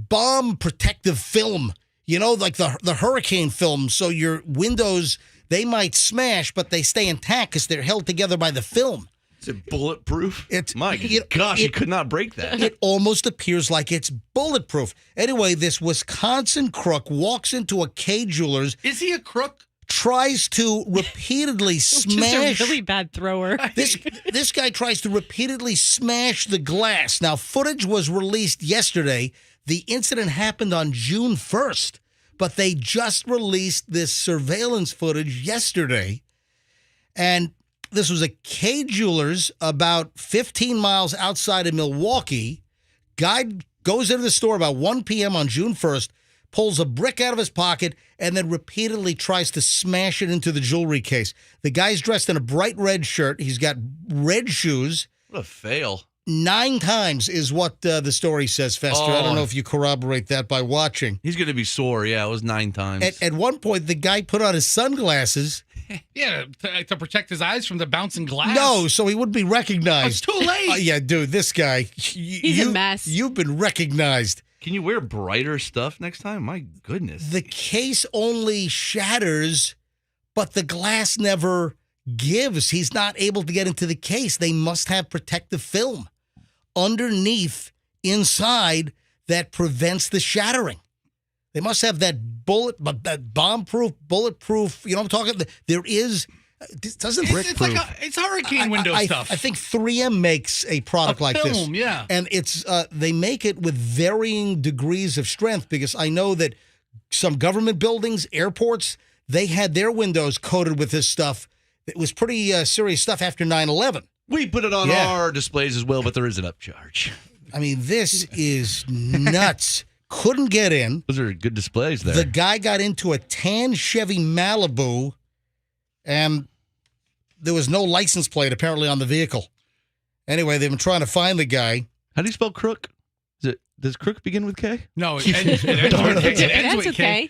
Speaker 1: bomb protective film, you know, like the hurricane film. So your windows, they might smash, but they stay intact because they're held together by the film.
Speaker 2: Is it bulletproof?
Speaker 1: My
Speaker 2: gosh, you could not break that.
Speaker 1: It almost appears like it's bulletproof. Anyway, this Wisconsin crook walks into a K Jewelers,
Speaker 3: Is he a crook?
Speaker 1: tries to repeatedly smash.
Speaker 4: Just a really bad thrower.
Speaker 1: This guy tries to repeatedly smash the glass. Now, footage was released yesterday. The incident happened on June 1st, but they just released this surveillance footage yesterday. And this was a K Jewelers about 15 miles outside of Milwaukee. Guy goes into the store about 1 p.m. on June 1st, pulls a brick out of his pocket, and then repeatedly tries to smash it into the jewelry case. The guy's dressed in a bright red shirt. He's got red shoes.
Speaker 2: What a fail.
Speaker 1: 9 times is what the story says, Fester. I don't know if you corroborate that by watching.
Speaker 2: He's going to be sore. Yeah, it was 9 times.
Speaker 1: At one point, the guy put on his sunglasses.
Speaker 3: Yeah, to protect his eyes from the bouncing glass.
Speaker 1: No, so he wouldn't be recognized.
Speaker 3: It's too late.
Speaker 1: Yeah, dude, this guy.
Speaker 4: He's a mess.
Speaker 1: You've been recognized.
Speaker 2: Can you wear brighter stuff next time? My goodness.
Speaker 1: The case only shatters, but the glass never gives. He's not able to get into the case. They must have protective film underneath, inside, that prevents the shattering. They must have that that bomb-proof, bulletproof. You know what I'm talking? There is. Doesn't
Speaker 3: It's like it's hurricane window stuff.
Speaker 1: I think 3M makes a product like this.
Speaker 3: Film, yeah.
Speaker 1: And it's they make it with varying degrees of strength, because I know that some government buildings, airports, they had their windows coated with this stuff. It was pretty serious stuff after 9/11.
Speaker 2: We put it on our displays as well, but there is an upcharge.
Speaker 1: I mean, this is nuts. Couldn't get in.
Speaker 2: Those are good displays there.
Speaker 1: The guy got into a tan Chevy Malibu, and there was no license plate apparently on the vehicle. Anyway, they've been trying to find the guy.
Speaker 2: How do you spell crook? Does crook begin with K?
Speaker 3: No, it ends with K.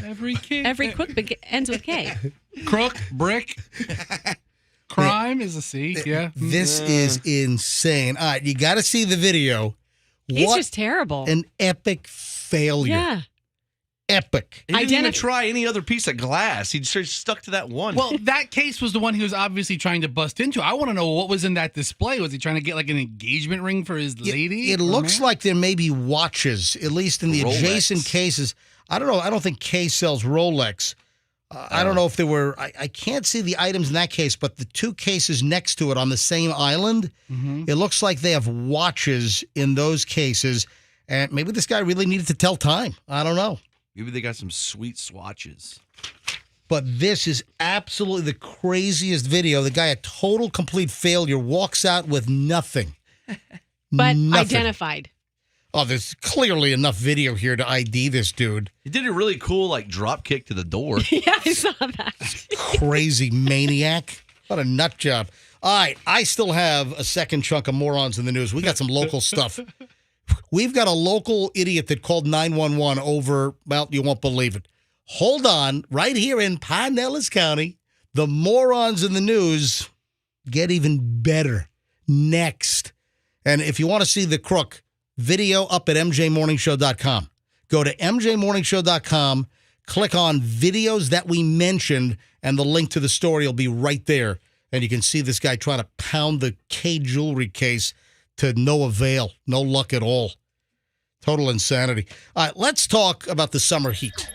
Speaker 4: Every quick ends with K.
Speaker 3: Crook, brick. Crime is a C. Yeah.
Speaker 1: This is insane. All right, you got to see the video.
Speaker 4: He's just terrible.
Speaker 1: An epic failure.
Speaker 4: Yeah.
Speaker 1: Epic.
Speaker 2: He didn't even try any other piece of glass. He just stuck to that one.
Speaker 3: Well, that case was the one he was obviously trying to bust into. I want to know what was in that display. Was he trying to get like an engagement ring for his lady?
Speaker 1: It looks like there may be watches, at least in the
Speaker 2: Rolex.
Speaker 1: adjacent cases. I don't know. I don't think K sells Rolex. I don't know if there were. I can't see the items in that case, but the 2 cases next to it on the same island, it looks like they have watches in those cases. And maybe this guy really needed to tell time. I don't know.
Speaker 2: Maybe they got some sweet swatches.
Speaker 1: But this is absolutely the craziest video. The guy, a total complete failure, walks out with nothing.
Speaker 4: But
Speaker 1: Nothing.
Speaker 4: identified.
Speaker 1: Oh, there's clearly enough video here to ID this dude.
Speaker 2: He did a really cool like drop kick to the door.
Speaker 4: Yeah, I saw that.
Speaker 1: Crazy maniac. What a nut job. All right, I still have a second chunk of morons in the news. We got some local stuff. We've got a local idiot that called 911 over, well, you won't believe it, hold on, right here in Pinellas County, the morons in the news get even better next. And if you want to see the crook, video up at mjmorningshow.com. Go to mjmorningshow.com, click on videos that we mentioned, and the link to the story will be right there. And you can see this guy trying to pound the K jewelry case to no avail, no luck at all. Total insanity. All right, let's talk about the summer heat.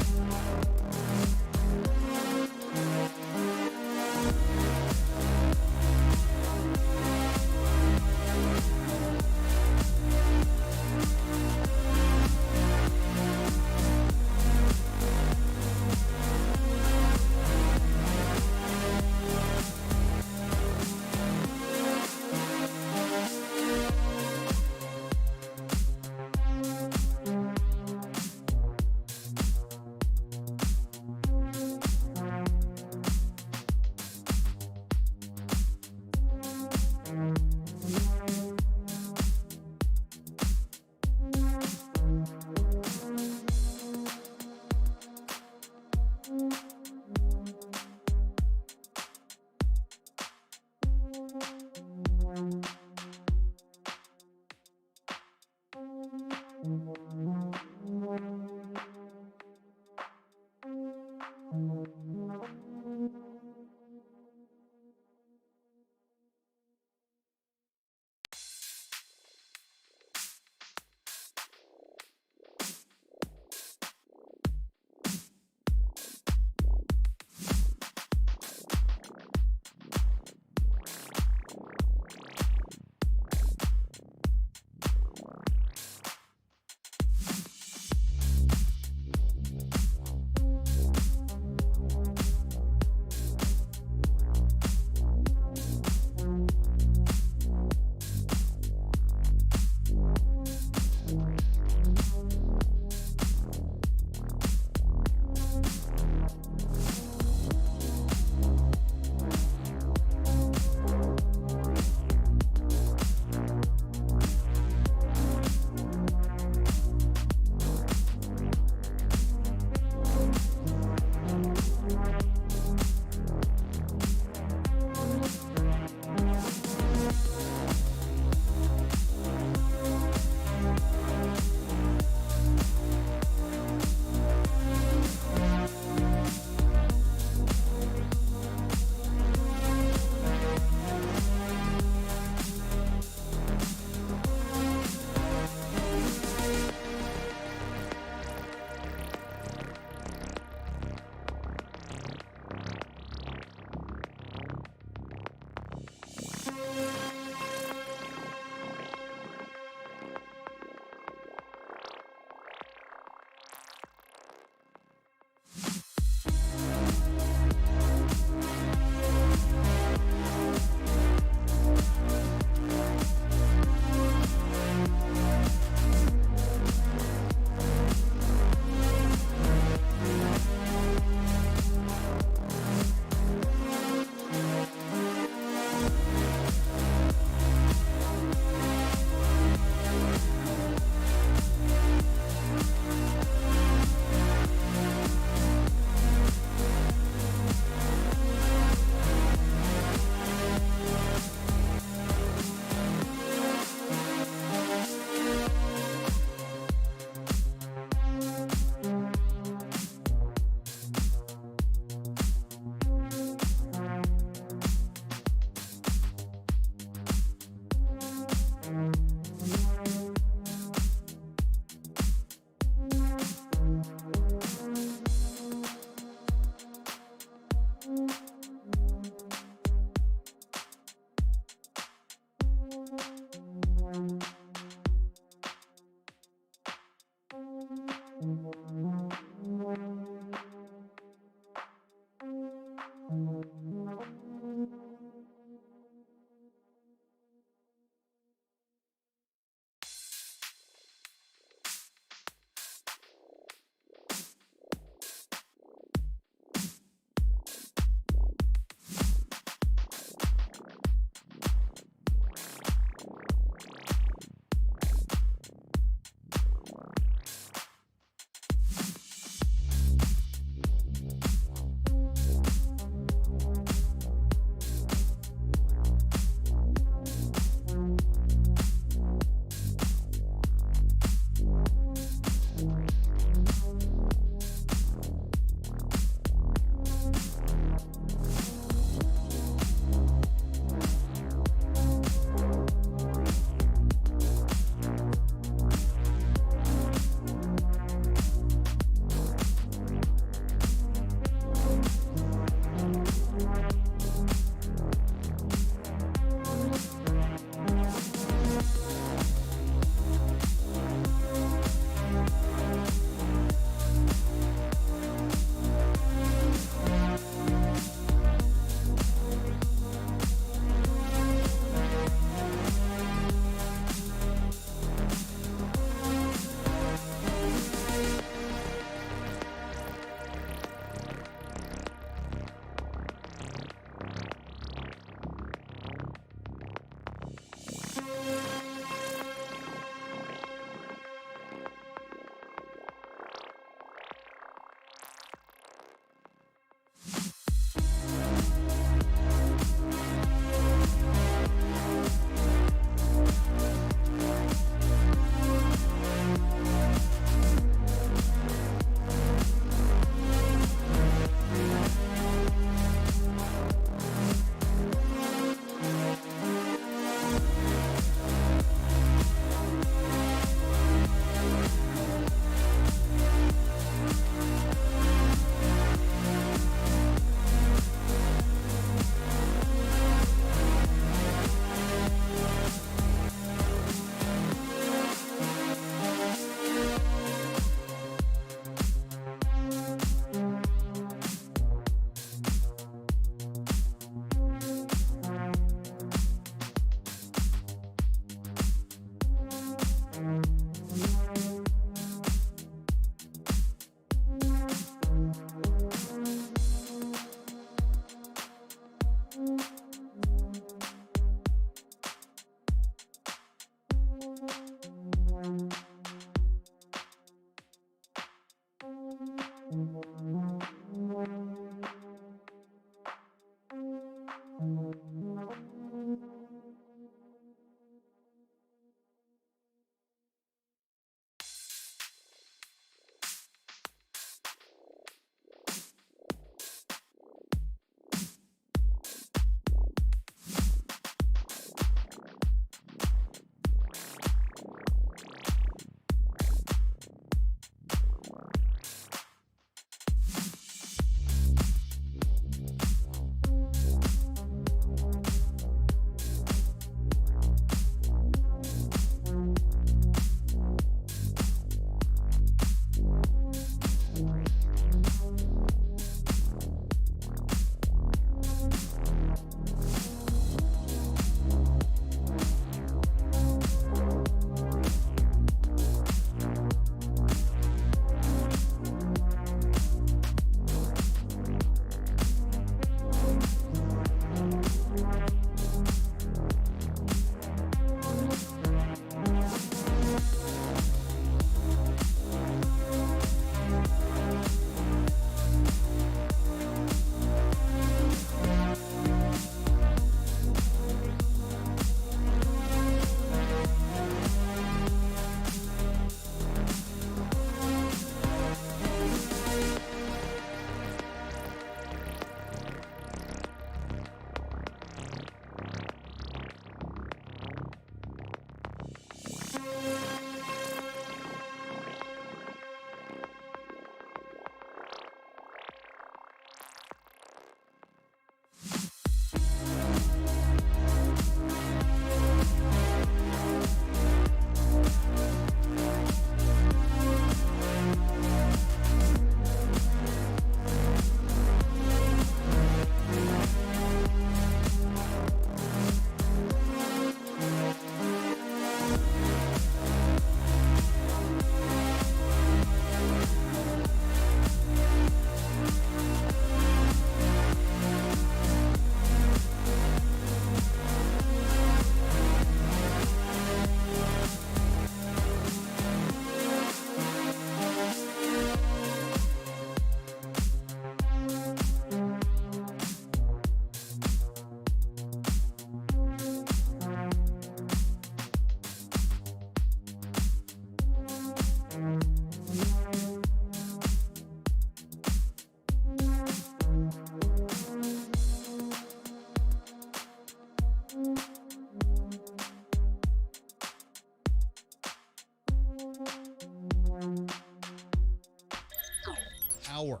Speaker 1: Hour.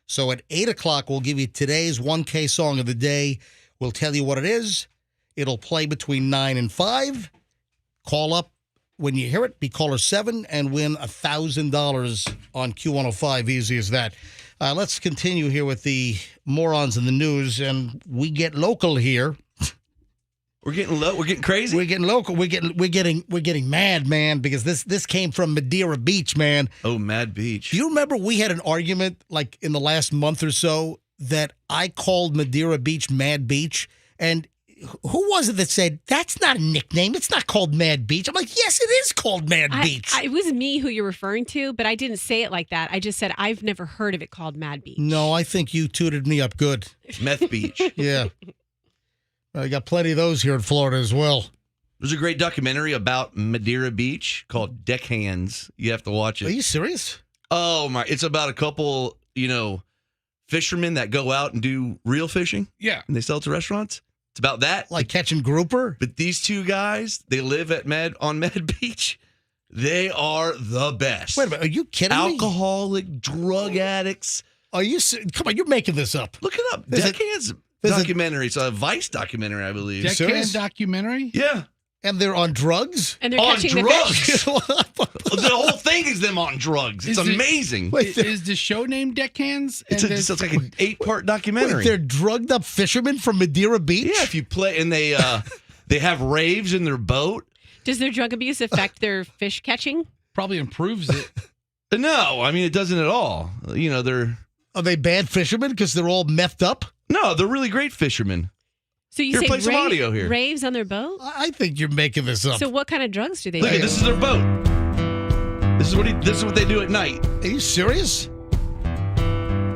Speaker 1: So at 8 o'clock, we'll give you today's 1K song of the day. We'll tell you what it is. It'll play between 9 and 5. Call up when you hear it. Be caller 7 and win $1,000 on Q105. Easy as that. Let's continue here with the morons in the news, and we get local here.
Speaker 2: We're getting low. We're getting crazy.
Speaker 1: We're getting local. We're getting mad, man, because this came from Madeira Beach, man.
Speaker 2: Oh, Mad Beach.
Speaker 1: Do you remember we had an argument like in the last month or so that I called Madeira Beach Mad Beach, and who was it that said that's not a nickname? It's not called Mad Beach. I'm like, yes, it is called Mad Beach.
Speaker 4: It was me who you're referring to, but I didn't say it like that. I just said I've never heard of it called Mad Beach.
Speaker 1: No, I think you tooted me up good.
Speaker 2: Meth Beach.
Speaker 1: Yeah. I got plenty of those here in Florida as well.
Speaker 2: There's a great documentary about Madeira Beach called Deckhands. You have to watch it.
Speaker 1: Are you serious?
Speaker 2: Oh my! It's about a couple, fishermen that go out and do real fishing.
Speaker 3: Yeah.
Speaker 2: And they sell it to restaurants. It's about that.
Speaker 1: Like catching grouper?
Speaker 2: But these two guys, they live on Mad Beach. They are the best.
Speaker 1: Wait a minute, are you kidding me?
Speaker 2: Alcoholic, drug addicts.
Speaker 1: Are you? Come on, you're making this up.
Speaker 2: Look it up.
Speaker 1: Is it-
Speaker 2: Deckhands
Speaker 1: is it-
Speaker 2: documentary. It's a Vice documentary, I believe.
Speaker 1: serious?
Speaker 3: Deckhand documentary?
Speaker 2: Yeah.
Speaker 1: And they're on drugs?
Speaker 4: And they're
Speaker 2: On
Speaker 4: catching the
Speaker 2: drugs.
Speaker 4: fish.
Speaker 2: The whole thing is them on drugs. It's
Speaker 3: Is it-
Speaker 2: amazing.
Speaker 1: Wait,
Speaker 3: Is the show named Deckhands?
Speaker 2: It's like an 8-part documentary.
Speaker 1: they're drugged up fishermen from Madeira Beach?
Speaker 2: Yeah, if you play and they have raves in their boat.
Speaker 4: Does their drug abuse affect their fish catching?
Speaker 3: Probably improves it.
Speaker 2: No, I mean it doesn't at all. They're
Speaker 1: Are they bad fishermen because they're all methed up?
Speaker 2: they're really great fishermen.
Speaker 4: So you
Speaker 2: Here,
Speaker 4: say
Speaker 2: play some audio here.
Speaker 4: raves on their boat?
Speaker 1: I think you're making this up.
Speaker 4: So what kind of drugs do they
Speaker 2: Look
Speaker 4: do?
Speaker 2: at this is their boat. This is what they do at night.
Speaker 1: Are you serious?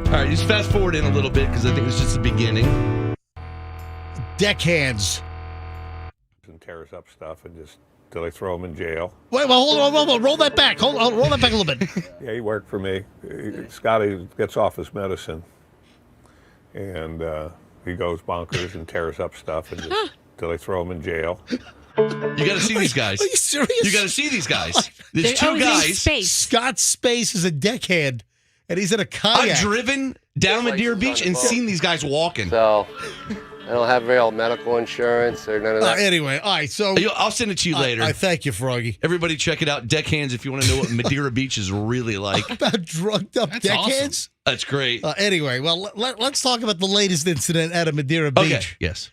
Speaker 2: All right, just fast forward in a little bit because I think it's just the beginning.
Speaker 1: Deckhands.
Speaker 8: And tears up stuff and just till they throw him in jail.
Speaker 1: Wait, well, hold on. Roll that back. Roll that back a little bit.
Speaker 8: Yeah, he worked for me. Scotty gets off his medicine, and he goes bonkers and tears up stuff and just till they throw him in jail.
Speaker 2: You got to see these guys.
Speaker 1: Are you serious?
Speaker 2: You got to see these guys. There's
Speaker 4: They're
Speaker 2: two
Speaker 4: in
Speaker 2: guys.
Speaker 4: space.
Speaker 1: Scott Space is a deckhand, and he's in a kayak.
Speaker 2: I've driven down Madeira Beach and seen these guys walking.
Speaker 9: So I don't have real medical insurance or none of that.
Speaker 1: Anyway, all right. So
Speaker 2: I'll send it to you later.
Speaker 1: I thank you, Froggy.
Speaker 2: Everybody check it out. Deckhands if you want to know what Madeira Beach is really like.
Speaker 1: About drugged up
Speaker 3: That's
Speaker 1: deckhands.
Speaker 2: That's great.
Speaker 1: Anyway, well, let's talk about the latest incident at a Madeira Beach.
Speaker 2: Okay. Yes.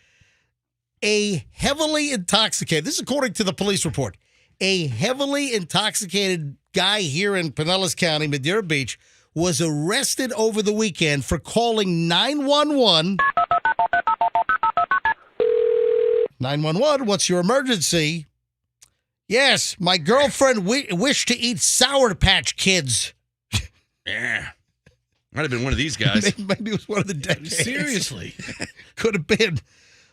Speaker 1: A heavily intoxicated, this is according to the police report, a heavily intoxicated guy here in Pinellas County, Madeira Beach, was arrested over the weekend for calling 911. 911, what's your emergency? Yes, my girlfriend wished to eat Sour Patch Kids.
Speaker 2: Yeah. Might have been one of these guys.
Speaker 1: Maybe it was one of the deckhands.
Speaker 3: Seriously.
Speaker 1: Could have been.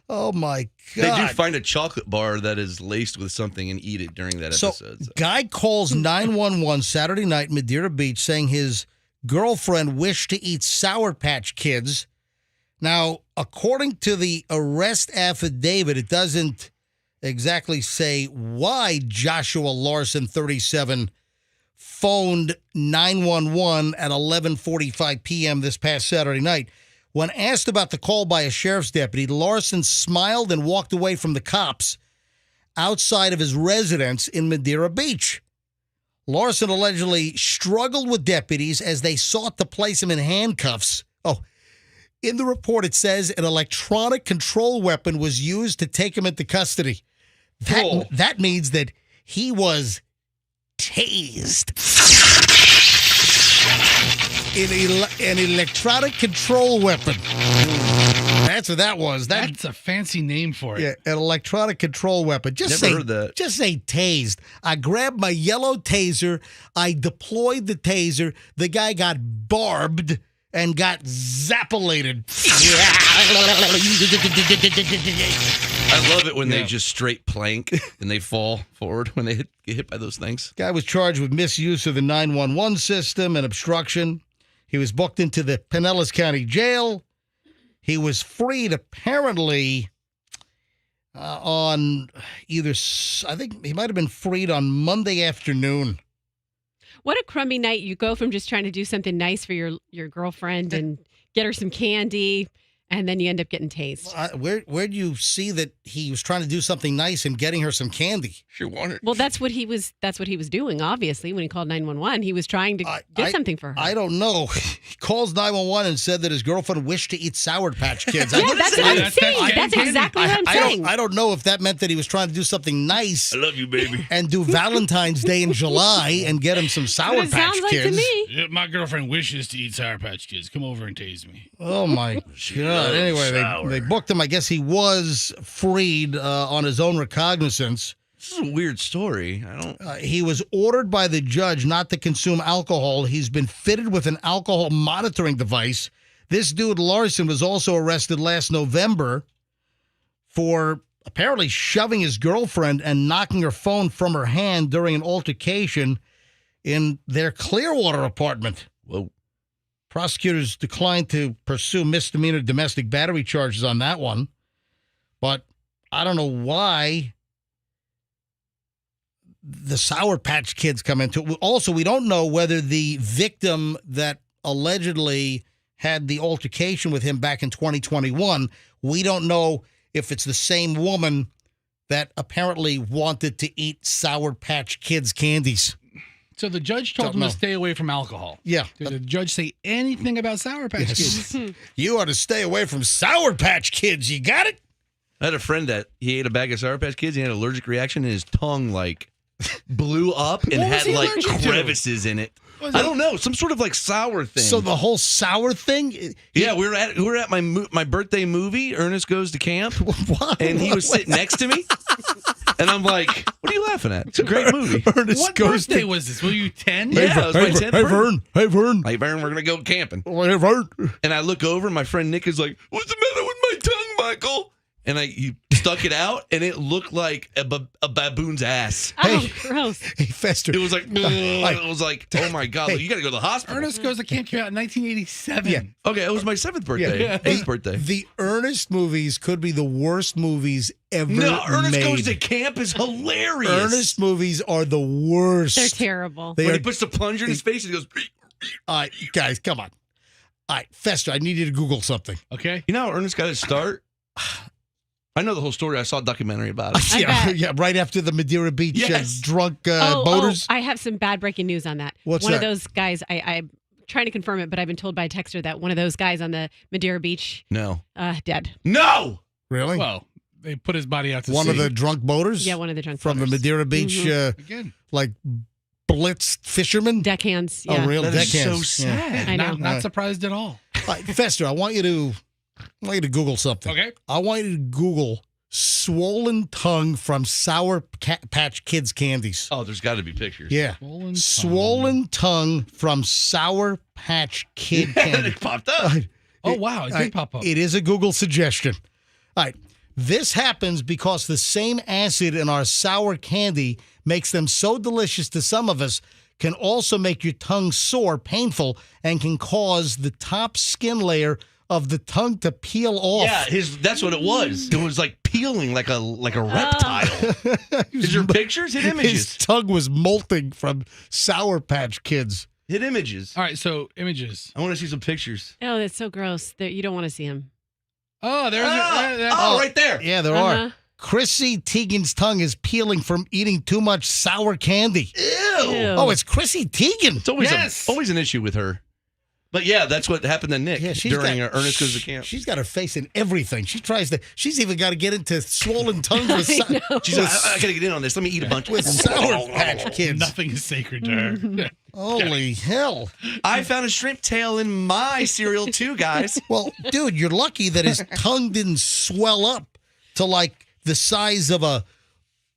Speaker 1: Oh, my God.
Speaker 2: They do find a chocolate bar that is laced with something and eat it during that episode. So.
Speaker 1: Guy calls 911 Saturday night in Madeira Beach saying his girlfriend wished to eat Sour Patch Kids. Now, according to the arrest affidavit, it doesn't exactly say why Joshua Larson, 37, phoned 911 at 11:45 p.m. this past Saturday night. When asked about the call by a sheriff's deputy, Larson smiled and walked away from the cops outside of his residence in Madeira Beach. Larson allegedly struggled with deputies as they sought to place him in handcuffs. Oh, in the report, it says an electronic control weapon was used to take him into custody. That means that he was tased. An electronic control weapon. That's what that was.
Speaker 3: That's a fancy name for it.
Speaker 1: Yeah, an electronic control weapon. Just
Speaker 2: Never heard that.
Speaker 1: Just say tased. I grabbed my yellow taser. I deployed the taser. The guy got barbed and got zappilated.
Speaker 2: I love it when they just straight plank and they fall forward when they get hit by those things.
Speaker 1: Guy was charged with misuse of the 911 system and obstruction. He was booked into the Pinellas County Jail. He was freed apparently on I think he might have been freed on Monday afternoon.
Speaker 4: What a crummy night. You go from just trying to do something nice for your girlfriend and get her some candy, and then you end up getting tased.
Speaker 1: Where do you see that he was trying to do something nice and getting her some candy?
Speaker 2: She wanted.
Speaker 4: Well, that's what he was doing, obviously, when he called 911. He was trying to get something for her.
Speaker 1: I don't know. He calls 911 and said that his girlfriend wished to eat Sour Patch Kids.
Speaker 4: Yeah, that's what I'm saying. That's exactly what I'm saying.
Speaker 1: I don't know if that meant that he was trying to do something nice.
Speaker 2: I love you, baby.
Speaker 1: And do Valentine's Day in July and get him some Sour
Speaker 4: But it
Speaker 1: Patch
Speaker 4: sounds like
Speaker 1: Kids.
Speaker 4: to me.
Speaker 3: Yeah, my girlfriend wishes to eat Sour Patch Kids. Come over and tase me.
Speaker 1: Oh, my God. Anyway, they booked him. I guess he was freed on his own recognizance.
Speaker 2: This is a weird story.
Speaker 1: He was ordered by the judge not to consume alcohol. He's been fitted with an alcohol monitoring device. This dude, Larson, was also arrested last November for apparently shoving his girlfriend and knocking her phone from her hand during an altercation in their Clearwater apartment.
Speaker 2: Whoa.
Speaker 1: Prosecutors declined to pursue misdemeanor domestic battery charges on that one. But I don't know why the Sour Patch Kids come into it. Also, we don't know whether the victim that allegedly had the altercation with him back in 2021, we don't know if it's the same woman that apparently wanted to eat Sour Patch Kids candies.
Speaker 3: So the judge told him to stay away from alcohol.
Speaker 1: Yeah.
Speaker 3: Did the judge say anything about Sour Patch Kids?
Speaker 1: You ought to stay away from Sour Patch Kids. You got it?
Speaker 2: I had a friend that he ate a bag of Sour Patch Kids. He had an allergic reaction and his tongue blew up and had crevices in it. I don't know, some sort of sour thing.
Speaker 1: So the whole sour thing?
Speaker 2: Yeah, we were at my birthday movie. Ernest Goes to Camp.
Speaker 1: What?
Speaker 2: And he was sitting next to me. And I'm like, what are you laughing at? It's a great movie.
Speaker 7: Ernest
Speaker 3: What
Speaker 7: goes
Speaker 3: birthday
Speaker 7: to.
Speaker 3: was this? Were you 10?
Speaker 2: Yeah, it was my 10th
Speaker 7: Hey,
Speaker 2: birthday.
Speaker 7: Vern. Hey, Vern.
Speaker 2: Hey, Vern, we're going to go camping.
Speaker 7: Hey, Vern.
Speaker 2: And I look over, and my friend Nick is like, what's the matter with my tongue, Michael? And he stuck it out, and it looked like a baboon's ass.
Speaker 4: Oh, gross.
Speaker 7: Hey, Fester.
Speaker 2: It was like, it was like, oh my God, look, you got to go to the hospital.
Speaker 3: Ernest Goes to Camp came out in 1987.
Speaker 7: Yeah.
Speaker 2: Okay, it was my 7th birthday,
Speaker 3: Yeah.
Speaker 2: 8th birthday.
Speaker 7: The Ernest movies could be the worst movies ever
Speaker 2: No, Ernest
Speaker 7: made.
Speaker 2: Goes to Camp is hilarious.
Speaker 7: Ernest movies are the worst.
Speaker 4: They're terrible.
Speaker 7: They
Speaker 2: when
Speaker 7: are,
Speaker 2: he puts the plunger in his face and he goes,
Speaker 7: all right, guys, come on. All right, Fester, I need you to Google something.
Speaker 3: Okay.
Speaker 2: you know how Ernest got his start? I know the whole story. I saw a documentary about it.
Speaker 4: I
Speaker 7: Yeah,
Speaker 4: bet.
Speaker 7: yeah, right after the Madeira Beach
Speaker 2: Yes.
Speaker 7: drunk boaters.
Speaker 4: I have some bad breaking news on that.
Speaker 7: What's
Speaker 4: one
Speaker 7: that?
Speaker 4: of those guys, I'm trying to confirm it, but I've been told by a texter that one of those guys on the Madeira Beach,
Speaker 2: No.
Speaker 4: dead.
Speaker 2: No!
Speaker 7: Really?
Speaker 3: Well, they put his body out to
Speaker 7: One
Speaker 3: sea.
Speaker 7: of the drunk boaters?
Speaker 4: Yeah, one of the drunk
Speaker 7: From the
Speaker 4: boaters.
Speaker 7: Madeira Beach,
Speaker 3: Again.
Speaker 7: like blitzed fishermen?
Speaker 4: Deckhands. Yeah.
Speaker 7: Oh, real
Speaker 2: That is
Speaker 7: deckhands.
Speaker 2: so
Speaker 7: Yeah.
Speaker 2: sad.
Speaker 4: I know.
Speaker 3: Not surprised at all.
Speaker 7: All right, Fester, I want you to Google something.
Speaker 3: Okay.
Speaker 7: I want you to Google swollen tongue from Sour Patch Kids candies.
Speaker 2: Oh, there's got to be pictures.
Speaker 7: Yeah. Swollen tongue from Sour Patch Kid candy.
Speaker 2: It popped up.
Speaker 3: Oh, wow. It did pop up.
Speaker 7: It is a Google suggestion. All right. This happens because the same acid in our sour candy makes them so delicious to some of us can also make your tongue sore, painful, and can cause the top skin layer of the tongue to peel off.
Speaker 2: Yeah, that's what it was. It was like peeling like a reptile. Is there pictures? Hit images.
Speaker 7: His tongue was molting from Sour Patch Kids.
Speaker 2: Hit images.
Speaker 3: All right. So, images.
Speaker 2: I want to see some pictures.
Speaker 4: Oh, that's so gross. You don't want to see him.
Speaker 3: Oh, there's
Speaker 2: right there.
Speaker 7: Yeah, there
Speaker 4: Uh-huh.
Speaker 7: are. Chrissy Teigen's tongue is peeling from eating too much sour candy.
Speaker 2: Ew.
Speaker 4: Ew.
Speaker 7: Oh, it's Chrissy Teigen.
Speaker 2: It's always,
Speaker 3: Yes.
Speaker 2: always an issue with her. But yeah, that's what happened to Nick during Ernest Goes to Camp.
Speaker 7: She's got her face in everything. She's even got to get into swollen tongues with,
Speaker 2: She's like, I got to get in on this. Let me eat a bunch.
Speaker 7: with Sour Patch Kids.
Speaker 3: Nothing is sacred to her.
Speaker 7: Holy hell.
Speaker 2: I found a shrimp tail in my cereal too, guys.
Speaker 7: Well, dude, you're lucky that his tongue didn't swell up to like the size of a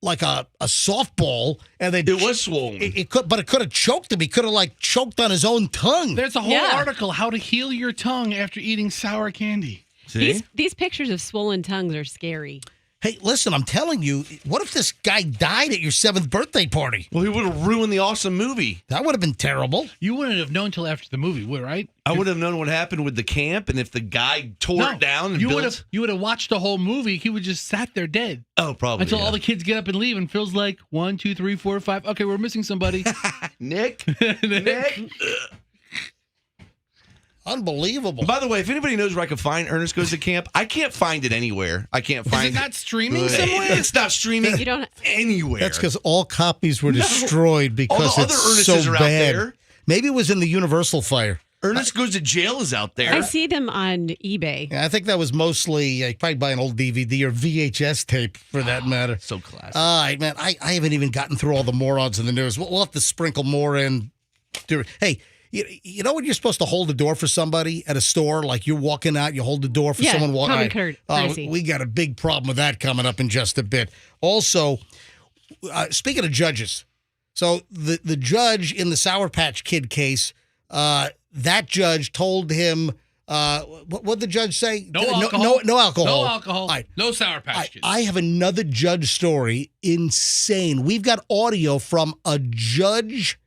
Speaker 7: softball, and then
Speaker 2: It was swollen.
Speaker 7: it could have choked him. He could have like choked on his own tongue.
Speaker 3: There's a whole
Speaker 4: Yeah.
Speaker 3: article, How to Heal Your Tongue After Eating Sour Candy.
Speaker 2: See?
Speaker 4: These pictures of swollen tongues are scary.
Speaker 7: Hey, listen, I'm telling you, what if this guy died at your 7th birthday party?
Speaker 2: Well, he would have ruined the awesome movie.
Speaker 7: That would have been terrible.
Speaker 3: You wouldn't have known till after the movie, right?
Speaker 2: I would have known what happened with the camp, and if the guy tore it down and
Speaker 3: you
Speaker 2: built.
Speaker 3: would have watched the whole movie. He would just sat there dead
Speaker 2: Oh, probably.
Speaker 3: until
Speaker 2: yeah.
Speaker 3: all the kids get up and leave, and Phil's like 1, 2, 3, 4, 5. Okay, we're missing somebody.
Speaker 2: Nick. Nick.
Speaker 7: Unbelievable.
Speaker 2: By the way, if anybody knows where I can find Ernest Goes to Camp, I can't find it anywhere. I can't find
Speaker 3: Is it not streaming
Speaker 2: it.
Speaker 3: somewhere?
Speaker 2: It's not streaming
Speaker 4: You don't.
Speaker 2: anywhere.
Speaker 7: That's because all copies were destroyed because
Speaker 2: All the other
Speaker 7: it's
Speaker 2: Ernests
Speaker 7: so
Speaker 2: are out
Speaker 7: bad.
Speaker 2: there.
Speaker 7: Maybe it was in the Universal fire.
Speaker 2: Ernest Goes to Jail is out there.
Speaker 4: I see them on eBay.
Speaker 7: Yeah, I think that was mostly probably buy an old DVD or VHS tape for that matter.
Speaker 2: So classic.
Speaker 7: All right, man. I haven't even gotten through all the morons in the news. We'll have to sprinkle more in. Hey, you know when you're supposed to hold the door for somebody at a store? Like you're walking out, you hold the door for
Speaker 4: Yeah,
Speaker 7: someone walking
Speaker 4: common
Speaker 7: out.
Speaker 4: courtesy.
Speaker 7: We got a big problem with that coming up in just a bit. Also, speaking of judges, so the judge in the Sour Patch Kid case, that judge told him, what did the judge say?
Speaker 3: No alcohol.
Speaker 7: No alcohol.
Speaker 3: No alcohol.
Speaker 7: All right.
Speaker 3: No Sour Patch Kids.
Speaker 7: I have another judge story. Insane. We've got audio from a judge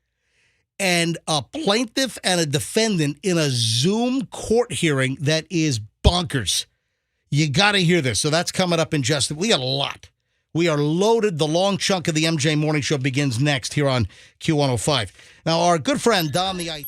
Speaker 7: and a plaintiff and a defendant in a Zoom court hearing that is bonkers. You got to hear this. So that's coming up in just, we got a lot. We are loaded. The long chunk of the MJ Morning Show begins next here on Q105. Now, our good friend, Don the IT.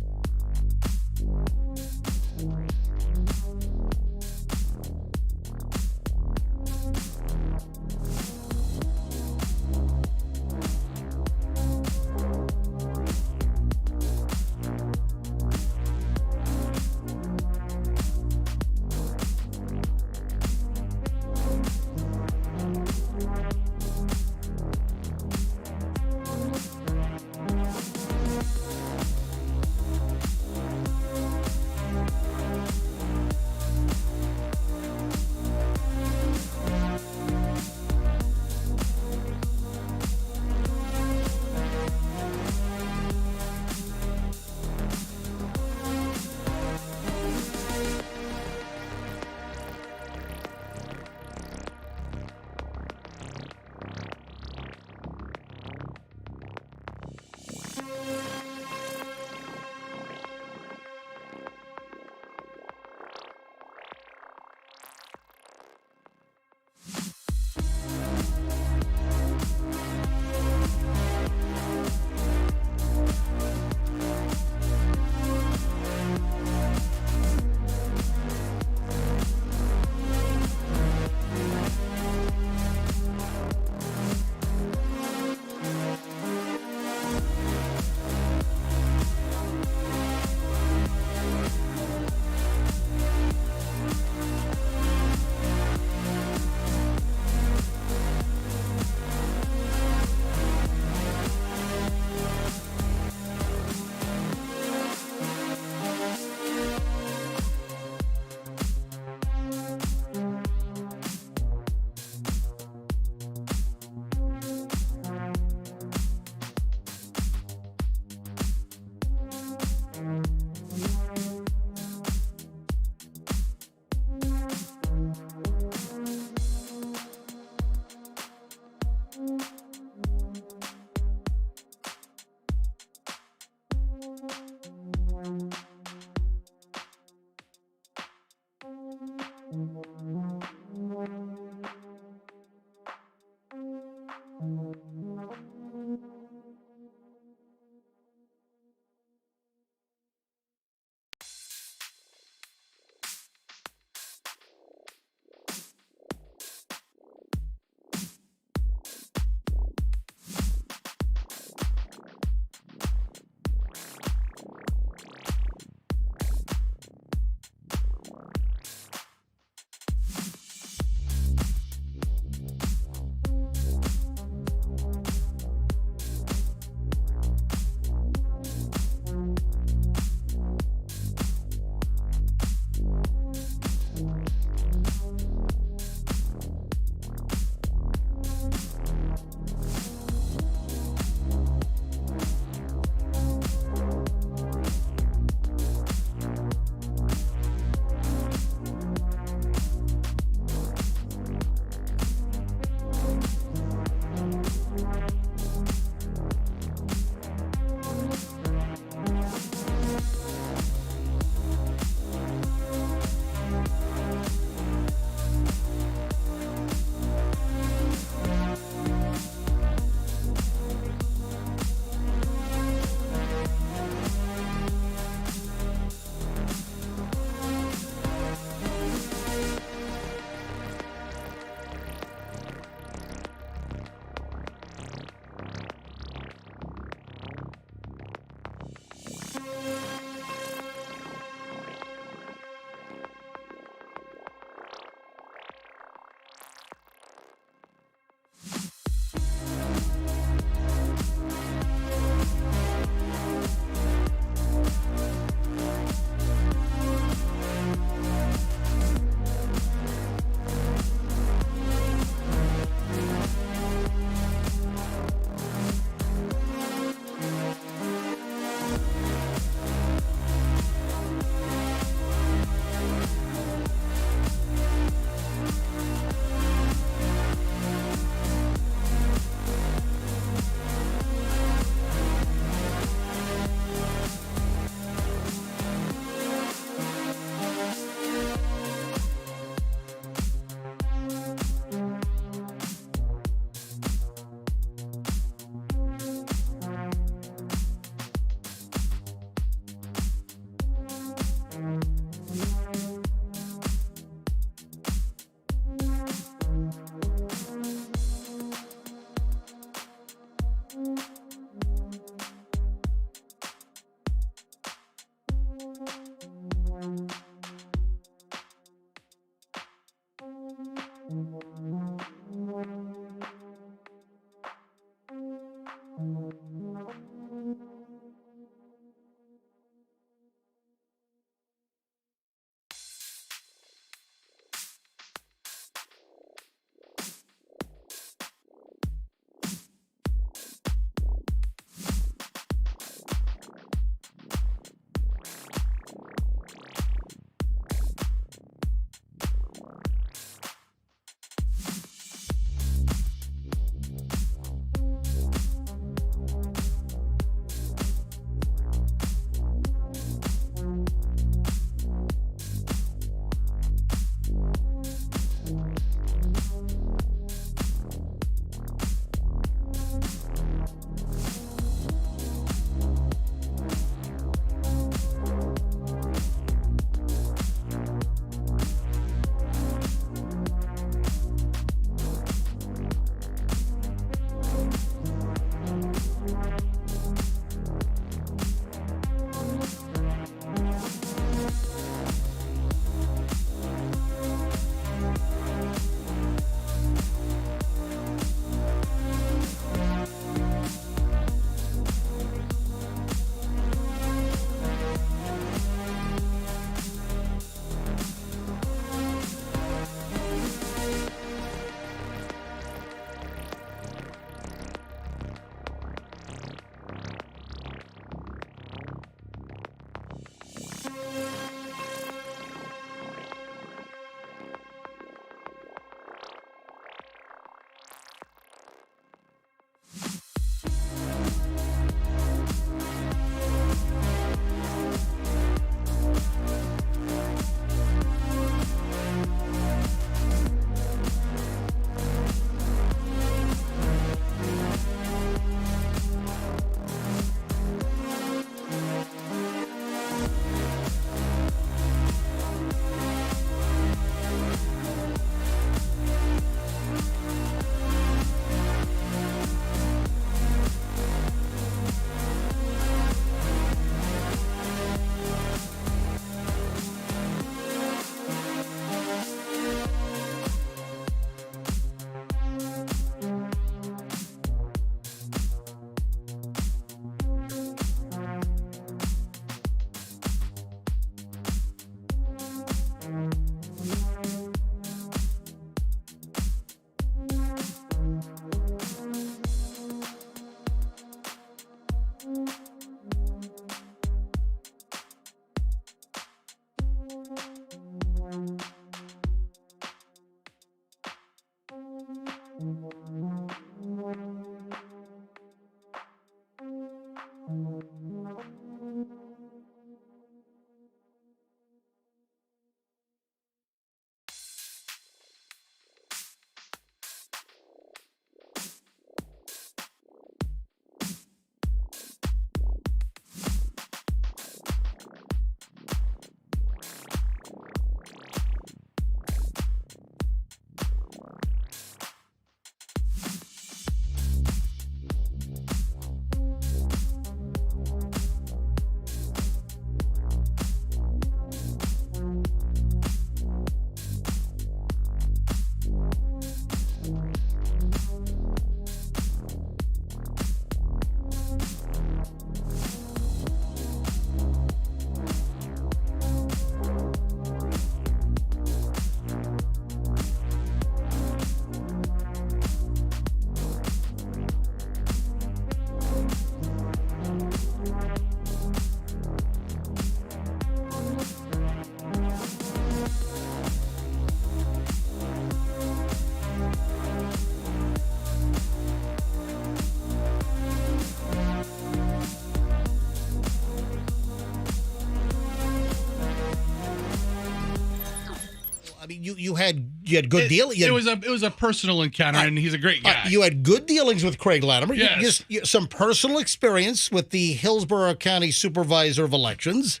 Speaker 7: mean, you had good deal.
Speaker 3: It was a personal encounter, and he's a great guy.
Speaker 7: You had good dealings with Craig Latimer.
Speaker 3: Yes.
Speaker 7: Some personal experience with the Hillsborough County Supervisor of Elections.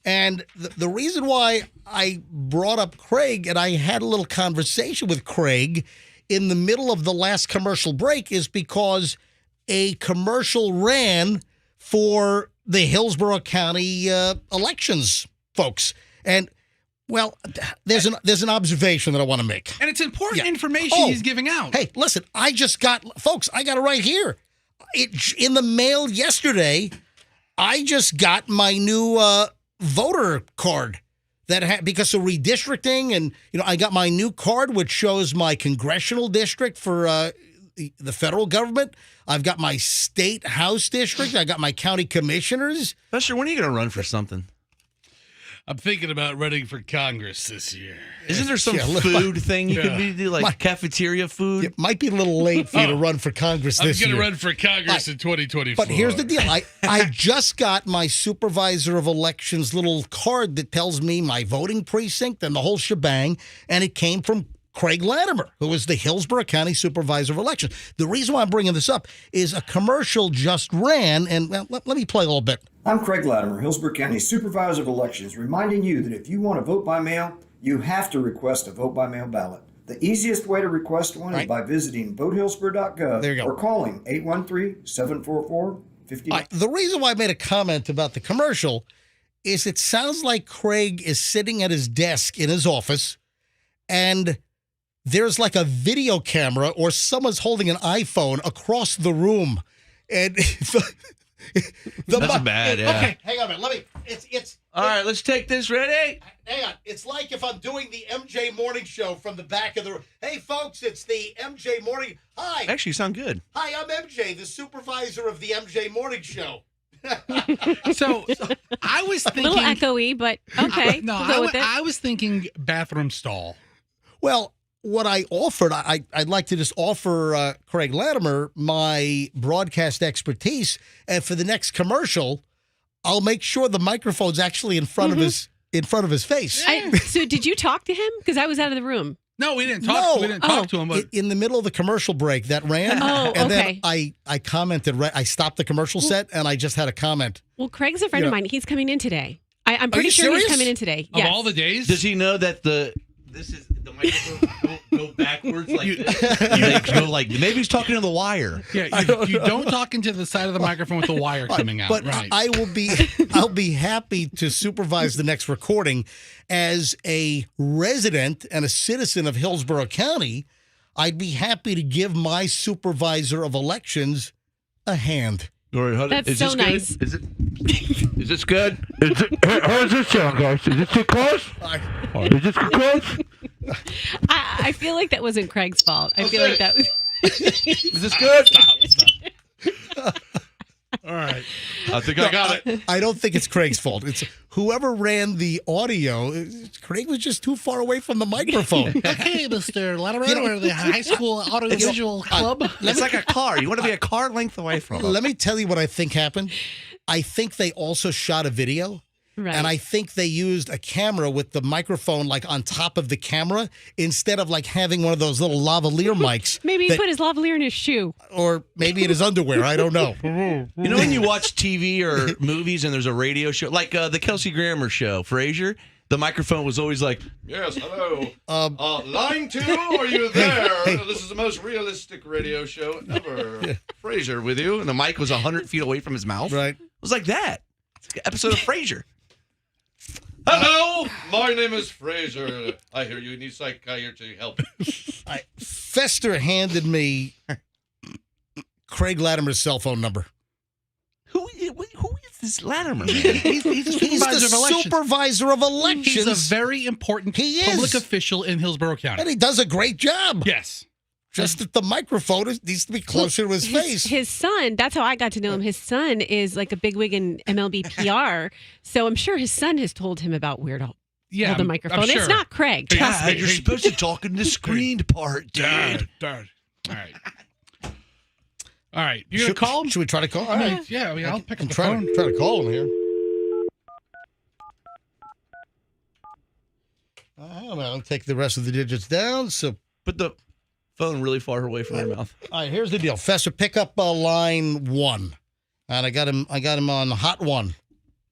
Speaker 7: And the reason why I brought up Craig and I had a little conversation with Craig in the middle of the last commercial break is because a commercial ran for the Hillsborough County elections, folks. And, well, there's an observation that I want to make.
Speaker 3: And it's important information he's giving out.
Speaker 7: Hey, listen, I got it right here. In the mail yesterday, I just got my new voter card because of redistricting, and I got my new card which shows my congressional district for the federal government. I've got my state house district. I got my county commissioners.
Speaker 2: Buster, when are you going to run for something?
Speaker 3: I'm thinking about running for Congress this year.
Speaker 2: Isn't there some food thing you could do, like cafeteria food?
Speaker 7: It might be a little late for you to run for Congress this year.
Speaker 3: I'm going to run for Congress in 2024.
Speaker 7: But here's the deal. I just got my Supervisor of Elections little card that tells me my voting precinct and the whole shebang, and it came from Craig Latimer, who is the Hillsborough County Supervisor of Elections. The reason why I'm bringing this up is a commercial just ran, and let me play a little bit.
Speaker 10: I'm Craig Latimer, Hillsborough County Supervisor of Elections, reminding you that if you want to vote by mail, you have to request a vote-by-mail ballot. The easiest way to request one is by visiting votehillsborough.gov or calling 813-744-50.
Speaker 7: The reason why I made a comment about the commercial is it sounds like Craig is sitting at his desk in his office, and there's like a video camera or someone's holding an iPhone across the room. And
Speaker 2: that's bad, yeah.
Speaker 7: Okay, hang on a minute. It's
Speaker 2: all right, let's take this. Ready?
Speaker 7: Hang on. It's like if I'm doing the MJ Morning Show from the back of the room. Hey, folks, it's the MJ Morning. Hi.
Speaker 2: Actually, you sound good.
Speaker 7: Hi, I'm MJ, the supervisor of the MJ Morning Show.
Speaker 3: So I was thinking...
Speaker 4: A little echoey, but okay.
Speaker 3: I was thinking bathroom stall.
Speaker 7: Well, what I offered, I'd like to just offer Craig Latimer my broadcast expertise, and for the next commercial, I'll make sure the microphone's actually in front of his face.
Speaker 4: So did you talk to him? Because I was out of the room.
Speaker 3: No, we didn't talk. We didn't talk to him. But
Speaker 7: in the middle of the commercial break that ran, and then I commented. I stopped the commercial set, and I just had a comment.
Speaker 4: Well, Craig's a friend of mine. He's coming in today. I'm pretty sure
Speaker 7: serious?
Speaker 4: he's coming in today.
Speaker 3: Of all the days,
Speaker 2: does he know that the microphone go backwards like this? Go like maybe he's talking to the wire.
Speaker 3: Yeah, you don't talk into the side of the microphone with the wire coming out.
Speaker 7: But
Speaker 3: right.
Speaker 7: I'll be happy to supervise the next recording as a resident and a citizen of Hillsborough County. I'd be happy to give my supervisor of elections a hand.
Speaker 4: That's so nice.
Speaker 2: Is this good?
Speaker 11: How does this sound, guys? Is this too close? Is this too close?
Speaker 4: I feel like that wasn't Craig's fault. I feel like that was...
Speaker 2: Is this good?
Speaker 3: Stop. All right.
Speaker 2: I think I got it.
Speaker 7: I don't think it's Craig's fault. It's whoever ran the audio. Craig was just too far away from the microphone.
Speaker 3: Okay, Mr. Latimer, we're the high school audiovisual club.
Speaker 2: It's like a car. You want to be a car length away from it.
Speaker 7: Let me tell you what I think happened. I think they also shot a video.
Speaker 4: Right.
Speaker 7: And I think they used a camera with the microphone like on top of the camera instead of like having one of those little lavalier mics.
Speaker 4: Maybe he put his lavalier in his shoe.
Speaker 7: Or maybe in his underwear. I don't know.
Speaker 2: You know when you watch TV or movies and there's a radio show, like the Kelsey Grammer show, Frasier, the microphone was always like, yes, hello. Line 2, are you there? This is the most realistic radio show ever. Frasier with you. And the mic was 100 feet away from his mouth.
Speaker 7: Right.
Speaker 2: It was like that. It's an episode of Frasier. Hello, my name is Fraser. I hear you need psychiatry help.
Speaker 7: Fester handed me Craig Latimer's cell phone number.
Speaker 2: Who is this Latimer, man?
Speaker 3: He's the
Speaker 7: supervisor of elections.
Speaker 3: He's a very important public official in Hillsborough County.
Speaker 7: And he does a great job.
Speaker 3: Yes.
Speaker 7: Just that the microphone needs to be closer to his face.
Speaker 4: His son, that's how I got to know him. His son is like a bigwig in MLB PR. So I'm sure his son has told him about where to hold the microphone.
Speaker 3: I'm sure.
Speaker 4: It's not Craig.
Speaker 2: Trust me. You're supposed to talk in the screened part, dude.
Speaker 3: Darn. All right. You're going to call him?
Speaker 7: Should we try to call him?
Speaker 3: I'll pick up the phone.
Speaker 7: Try to call him here.
Speaker 1: I don't know. I'll take the rest of the digits down. So
Speaker 2: Put the phone really far away from your mouth.
Speaker 1: all right, here's the deal. Fester, pick up line 1. And I got him on hot 1.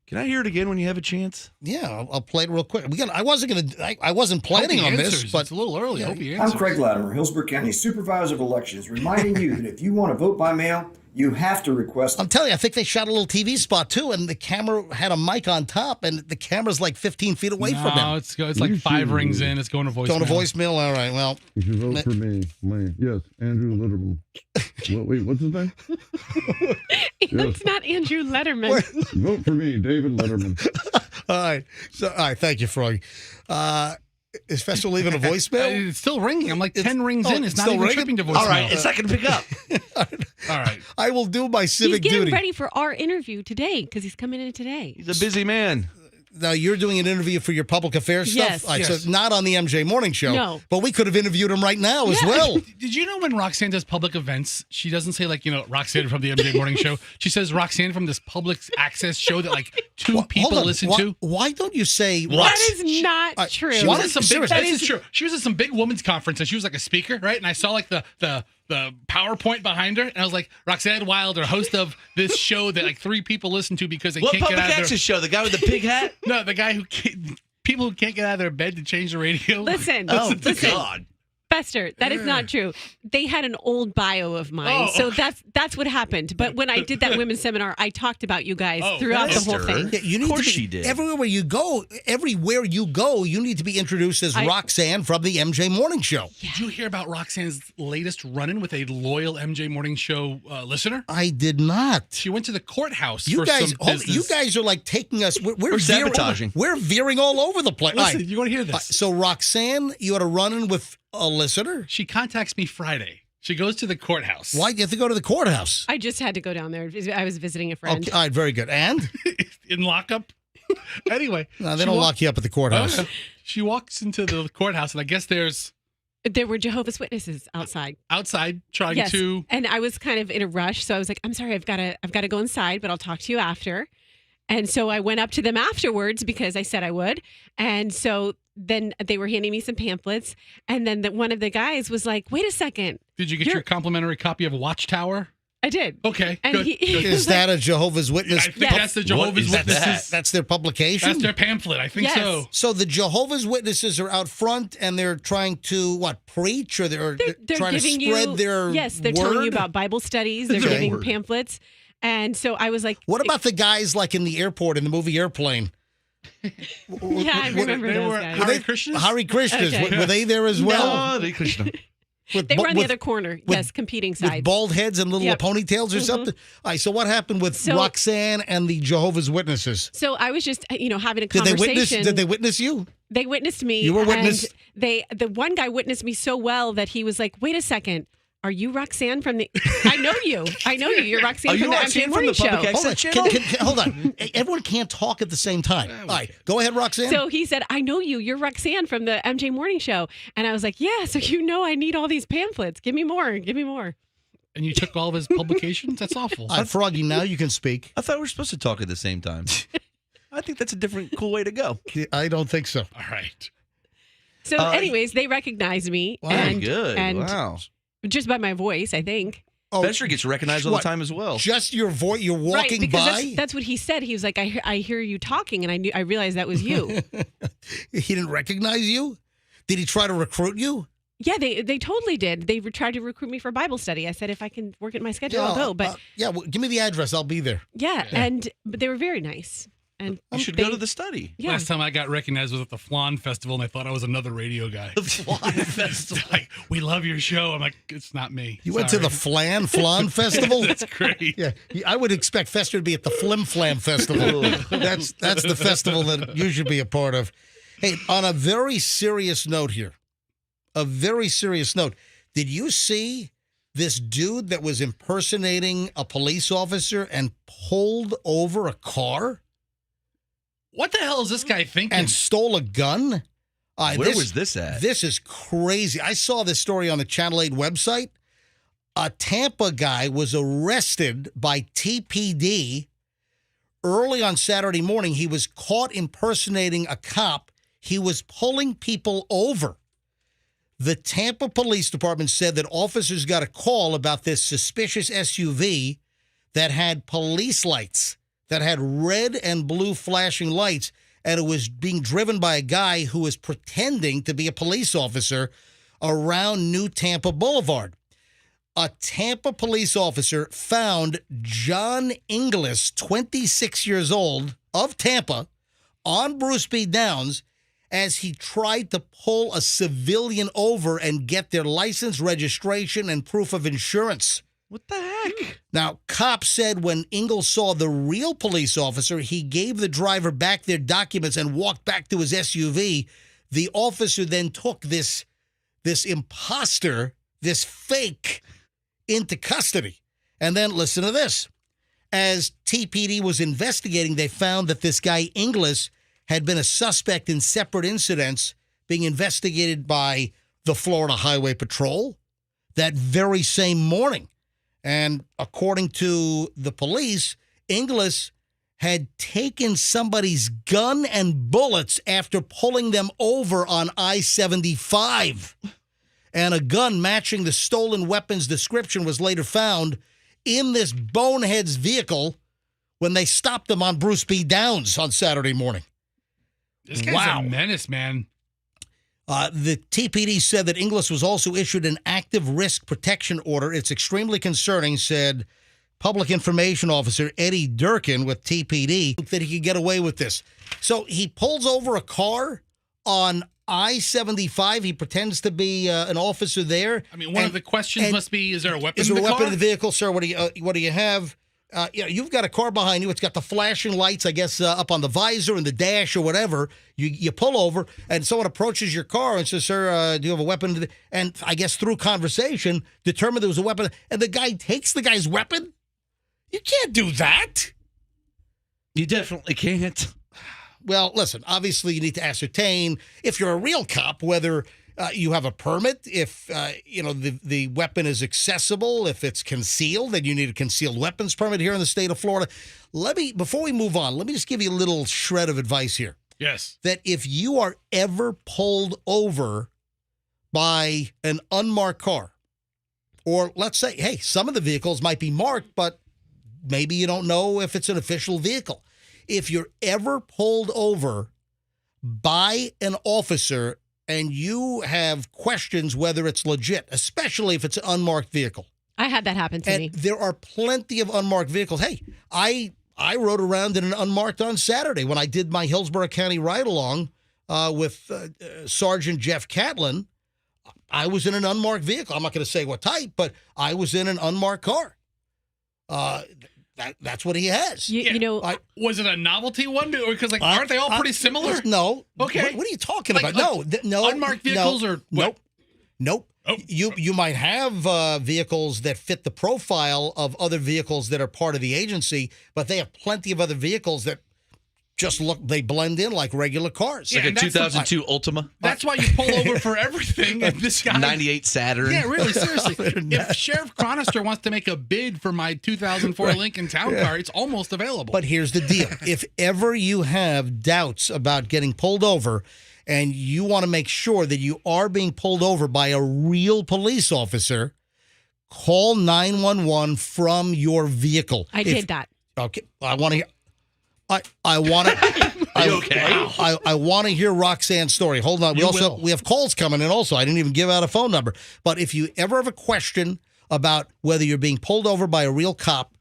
Speaker 2: Can I hear it again when you have a chance?
Speaker 1: Yeah, I'll play it real quick. I wasn't planning on this, but
Speaker 3: it's a little early. I hope he
Speaker 10: I'm
Speaker 3: answers.
Speaker 10: Craig Latimer, Hillsborough County Supervisor of Elections, reminding you that if you want to vote by mail, you have to request.
Speaker 1: I'm telling you, I think they shot a little TV spot too, and the camera had a mic on top, and the camera's like 15 feet away from him.
Speaker 3: No, it's like 5 rings in. It's going to voicemail.
Speaker 1: Going to voicemail? All right, well.
Speaker 11: You should vote for me. Yes, Andrew Litterman. Wait, what's his name?
Speaker 4: It's not Andrew Letterman.
Speaker 11: Vote for me, David Letterman.
Speaker 1: All right, thank you, Froggy. Is Fester leaving a voicemail?
Speaker 3: It's still ringing. I'm like 10 rings in. It's not
Speaker 1: still
Speaker 3: even
Speaker 1: ringing?
Speaker 3: tripping to voicemail.
Speaker 2: All right, it's not going to pick up.
Speaker 3: All right.
Speaker 1: I will do my
Speaker 4: He's
Speaker 1: civic
Speaker 4: getting
Speaker 1: duty.
Speaker 4: ready for our interview today because he's coming in today.
Speaker 2: He's a busy man.
Speaker 1: Now, you're doing an interview for your public affairs
Speaker 4: Yes.
Speaker 1: stuff? All right,
Speaker 3: Yes.
Speaker 1: so not on the MJ Morning Show.
Speaker 4: No.
Speaker 1: But we could have interviewed him right now as well.
Speaker 3: Did you know when Roxanne does public events, she doesn't say Roxanne from the MJ Morning Show. She says Roxanne from this public access show that like 2 people
Speaker 1: Hold on.
Speaker 3: listen
Speaker 1: why,
Speaker 3: to.
Speaker 1: Why don't you say
Speaker 4: That is not true.
Speaker 3: She was at some big.
Speaker 1: Seriously.
Speaker 3: This is true. She was at some big women's conference and she was like a speaker, right? And I saw like the PowerPoint behind her, and I was like, Roxanne Wilder, host of this show that like 3 people listen to because they
Speaker 2: What
Speaker 3: can't
Speaker 2: public
Speaker 3: get out of their
Speaker 2: access show? The guy with the pig hat?
Speaker 3: no, the guy who people who can't get out of their bed to change the radio.
Speaker 4: Listen,
Speaker 2: Oh,
Speaker 4: listen.
Speaker 2: God.
Speaker 4: Fester, that is not true. They had an old bio of mine,
Speaker 3: Oh,
Speaker 4: so
Speaker 3: okay.
Speaker 4: that's what happened. But when I did that women's seminar, I talked about you guys throughout the whole
Speaker 2: Fester.
Speaker 4: thing.
Speaker 1: Yeah, you need
Speaker 2: Of course
Speaker 1: to be,
Speaker 2: she did.
Speaker 1: Everywhere you go, you need to be introduced as Roxanne from the MJ Morning Show.
Speaker 3: Did you hear about Roxanne's latest run-in with a loyal MJ Morning Show listener?
Speaker 1: I did not.
Speaker 3: She went to the courthouse
Speaker 1: You
Speaker 3: for
Speaker 1: guys,
Speaker 3: some business.
Speaker 1: you guys are like taking us. We're
Speaker 2: sabotaging.
Speaker 1: We're veering all over the place.
Speaker 3: Listen,
Speaker 1: All right.
Speaker 3: you want to hear this?
Speaker 1: So Roxanne, you had a run-in with a listener.
Speaker 3: She contacts me Friday. She goes to the courthouse.
Speaker 1: Why do you have to go to the courthouse?
Speaker 4: I just had to go down there. I was visiting a friend.
Speaker 1: Okay, all right, very good. And
Speaker 3: In lockup? Anyway.
Speaker 1: no, they
Speaker 3: she
Speaker 1: don't
Speaker 3: wa-
Speaker 1: lock you up at the courthouse.
Speaker 3: She walks into the courthouse, and I guess there's
Speaker 4: There were Jehovah's Witnesses outside.
Speaker 3: outside trying
Speaker 4: Yes,
Speaker 3: to.
Speaker 4: and I was kind of in a rush, so I was like, "I'm sorry, I've got to go inside, but I'll talk to you after." And so I went up to them afterwards because I said I would. And so then they were handing me some pamphlets, and then one of the guys was like, "Wait a second,
Speaker 3: Did you get your complimentary copy of Watchtower?
Speaker 4: I did."
Speaker 3: Okay,
Speaker 4: And
Speaker 3: good.
Speaker 4: he
Speaker 3: good.
Speaker 1: Is that a Jehovah's Witness?
Speaker 3: I think that's the Jehovah's
Speaker 2: is that?
Speaker 3: Witnesses.
Speaker 1: That's their publication.
Speaker 3: That's their pamphlet. I think
Speaker 4: Yes.
Speaker 3: so.
Speaker 1: So the Jehovah's Witnesses are out front and they're trying to preach, or they're trying to
Speaker 4: giving
Speaker 1: spread
Speaker 4: you,
Speaker 1: their
Speaker 4: yes, they're
Speaker 1: word?
Speaker 4: telling you about Bible studies. They're
Speaker 1: Okay.
Speaker 4: giving pamphlets. And so I was like,
Speaker 1: What about the guys like in the airport in the movie Airplane?
Speaker 4: yeah, I remember
Speaker 3: They
Speaker 4: those
Speaker 3: were
Speaker 4: guys.
Speaker 3: Hare Krishnas?
Speaker 1: Hare Krishnas.
Speaker 4: Okay.
Speaker 1: Were they there as well?
Speaker 2: No, Hare Krishna.
Speaker 4: They were on the other corner. Yes, competing
Speaker 1: with
Speaker 4: sides.
Speaker 1: bald heads and little
Speaker 4: Yep.
Speaker 1: ponytails or something. All right, so what happened with
Speaker 4: So-
Speaker 1: Roxanne and the Jehovah's Witnesses?
Speaker 4: So I was just, having a
Speaker 1: Did they
Speaker 4: conversation.
Speaker 1: witness you?
Speaker 4: They witnessed me.
Speaker 1: You were witness?
Speaker 4: And the one guy witnessed me so well that he was like, "Wait a second, are you Roxanne from the? I know you. I know you. You're Roxanne
Speaker 2: Are
Speaker 4: from
Speaker 2: you
Speaker 4: the
Speaker 2: Roxanne
Speaker 4: MJ
Speaker 2: from
Speaker 4: Morning
Speaker 2: the public
Speaker 4: Show."
Speaker 2: access
Speaker 1: Hold on.
Speaker 2: channel?
Speaker 1: Hold on. Everyone can't talk at the same time. All right, go ahead, Roxanne.
Speaker 4: So he said, "I know you. You're Roxanne from the MJ Morning Show." And I was like, "Yeah. So I need all these pamphlets. Give me more. Give me more."
Speaker 3: And you took all of his publications? That's awful.
Speaker 1: All right, Froggy, now you can speak.
Speaker 2: I thought we were supposed to talk at the same time. I think that's a different, cool way to go.
Speaker 1: I don't think so.
Speaker 3: All right.
Speaker 4: So, anyways, they recognized me, and
Speaker 2: Good.
Speaker 4: and
Speaker 2: Wow.
Speaker 4: just by my voice, I think.
Speaker 1: Oh,
Speaker 2: Fester gets recognized all the time as well.
Speaker 1: Just your voice. You're
Speaker 4: Right,
Speaker 1: walking
Speaker 4: because
Speaker 1: by.
Speaker 4: that's what he said. He was like, I hear you talking, and I realized that was you.
Speaker 1: He didn't recognize you. Did he try to recruit you?
Speaker 4: Yeah, they totally did. They tried to recruit me for Bible study. I said if I can work at my schedule, I'll go. But
Speaker 1: well, give me the address. I'll be there.
Speaker 4: but they were very nice. And
Speaker 2: You should go to the study.
Speaker 4: Yeah.
Speaker 3: Last time I got recognized was at the Flan Festival, and I thought I was another radio guy.
Speaker 2: The Flan Festival.
Speaker 3: Like, we love your show. I'm like, it's not me.
Speaker 1: You went to the Flan Festival?
Speaker 3: That's great.
Speaker 1: Yeah, I would expect Fester to be at the Flim Flam Festival. That's the festival that you should be a part of. Hey, on a very serious note here, did you see this dude that was impersonating a police officer and pulled over a car?
Speaker 3: What the hell is this guy thinking?
Speaker 1: And stole a gun?
Speaker 2: Where was this at?
Speaker 1: This is crazy. I saw this story on the Channel 8 website. A Tampa guy was arrested by TPD early on Saturday morning. He was caught impersonating a cop. He was pulling people over. The Tampa Police Department said that officers got a call about this suspicious SUV that had police lights, that had red and blue flashing lights, and it was being driven by a guy who was pretending to be a police officer around New Tampa Boulevard. A Tampa police officer found John Inglis, 26 years old, of Tampa, on Bruce B. Downs as he tried to pull a civilian over and get their license, registration, and proof of insurance.
Speaker 2: What the heck?
Speaker 1: Now, cops said when Ingles saw the real police officer, he gave the driver back their documents and walked back to his SUV. The officer then took this imposter, this fake, into custody. And then listen to this. As TPD was investigating, they found that this guy Inglis had been a suspect in separate incidents being investigated by the Florida Highway Patrol that very same morning. And according to the police, Inglis had taken somebody's gun and bullets after pulling them over on I-75. And a gun matching the stolen weapon's description was later found in this bonehead's vehicle when they stopped them on Bruce B. Downs on Saturday morning.
Speaker 3: This guy's a menace, man.
Speaker 1: The TPD said that Inglis was also issued an active risk protection order. It's extremely concerning, said Public Information Officer Eddie Durkin with TPD, that he could get away with this. So he pulls over a car on I-75. He pretends to be an officer there.
Speaker 3: I mean, one of the questions must be, is there a weapon in the car?
Speaker 1: Is there a weapon in the vehicle, sir? What do you have? You've got a car behind you. It's got the flashing lights, I guess, up on the visor and the dash or whatever. You pull over, and someone approaches your car and says, sir, do you have a weapon? And I guess through conversation, determined there was a weapon. And the guy takes the guy's weapon? You can't do that.
Speaker 2: You definitely can't.
Speaker 1: Well, listen, obviously you need to ascertain, if you're a real cop, whether you have a permit, if the weapon is accessible, if it's concealed, then you need a concealed weapons permit here in the state of Florida. Before we move on, let me just give you a little shred of advice here.
Speaker 3: Yes.
Speaker 1: That if you are ever pulled over by an unmarked car, or let's say, hey, some of the vehicles might be marked, but maybe you don't know if it's an official vehicle. If you're ever pulled over by an officer and you have questions whether it's legit, especially if it's an unmarked vehicle.
Speaker 4: I had that happen to me.
Speaker 1: There are plenty of unmarked vehicles. Hey, I rode around in an unmarked on Saturday when I did my Hillsborough County ride-along with Sergeant Jeff Catlin. I was in an unmarked vehicle. I'm not going to say what type, but I was in an unmarked car. That's what he has.
Speaker 3: Was it a novelty one? Because aren't they all pretty similar?
Speaker 1: No.
Speaker 3: Okay.
Speaker 1: What are you talking about? No.
Speaker 3: Unmarked vehicles or what?
Speaker 1: Nope. Oh. You might have vehicles that fit the profile of other vehicles that are part of the agency, but they have plenty of other vehicles that they blend in like regular cars.
Speaker 2: Like a 2002 Ultima.
Speaker 3: That's why you pull over for everything. And this guy,
Speaker 2: 98 Saturn.
Speaker 3: Yeah, really, seriously. If Sheriff Chronister wants to make a bid for my 2004 Lincoln Town Car, it's almost available.
Speaker 1: But here's the deal. If ever you have doubts about getting pulled over and you want to make sure that you are being pulled over by a real police officer, call 911 from your vehicle.
Speaker 4: I did that.
Speaker 1: Okay. I want to hear. I want to. I want to hear Roxanne's story. Hold on. We have calls coming in. Also, I didn't even give out a phone number. But if you ever have a question about whether you're being pulled over by a real cop,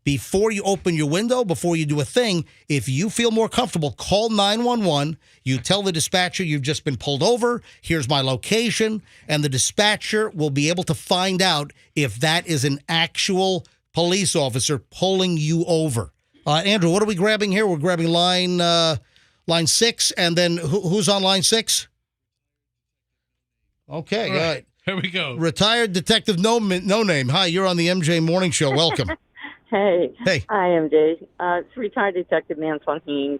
Speaker 1: before you open your window, before you do a thing, if you feel more comfortable, call 911. You tell the dispatcher you've just been pulled over. Here's my location, and the dispatcher will be able to find out if that is an actual police officer pulling you over. Andrew, what are we grabbing here? We're grabbing line 6, and then who's on line 6? Okay,
Speaker 3: all right. Here we go.
Speaker 1: Retired Detective No Name. Hi, you're on the MJ Morning Show. Welcome.
Speaker 12: Hey. Hi, MJ. It's Retired Detective Manfontaine.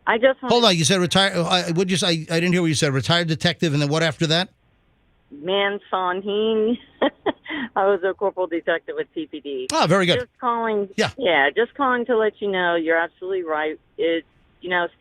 Speaker 12: I just
Speaker 1: hold on. You said retired. I didn't hear what you said. Retired detective, and then what after that?
Speaker 12: Manfontaine. I was a corporal detective with TPD.
Speaker 1: Oh, very good.
Speaker 12: Just calling.
Speaker 1: Yeah,
Speaker 12: just calling to let you know you're absolutely right. Stay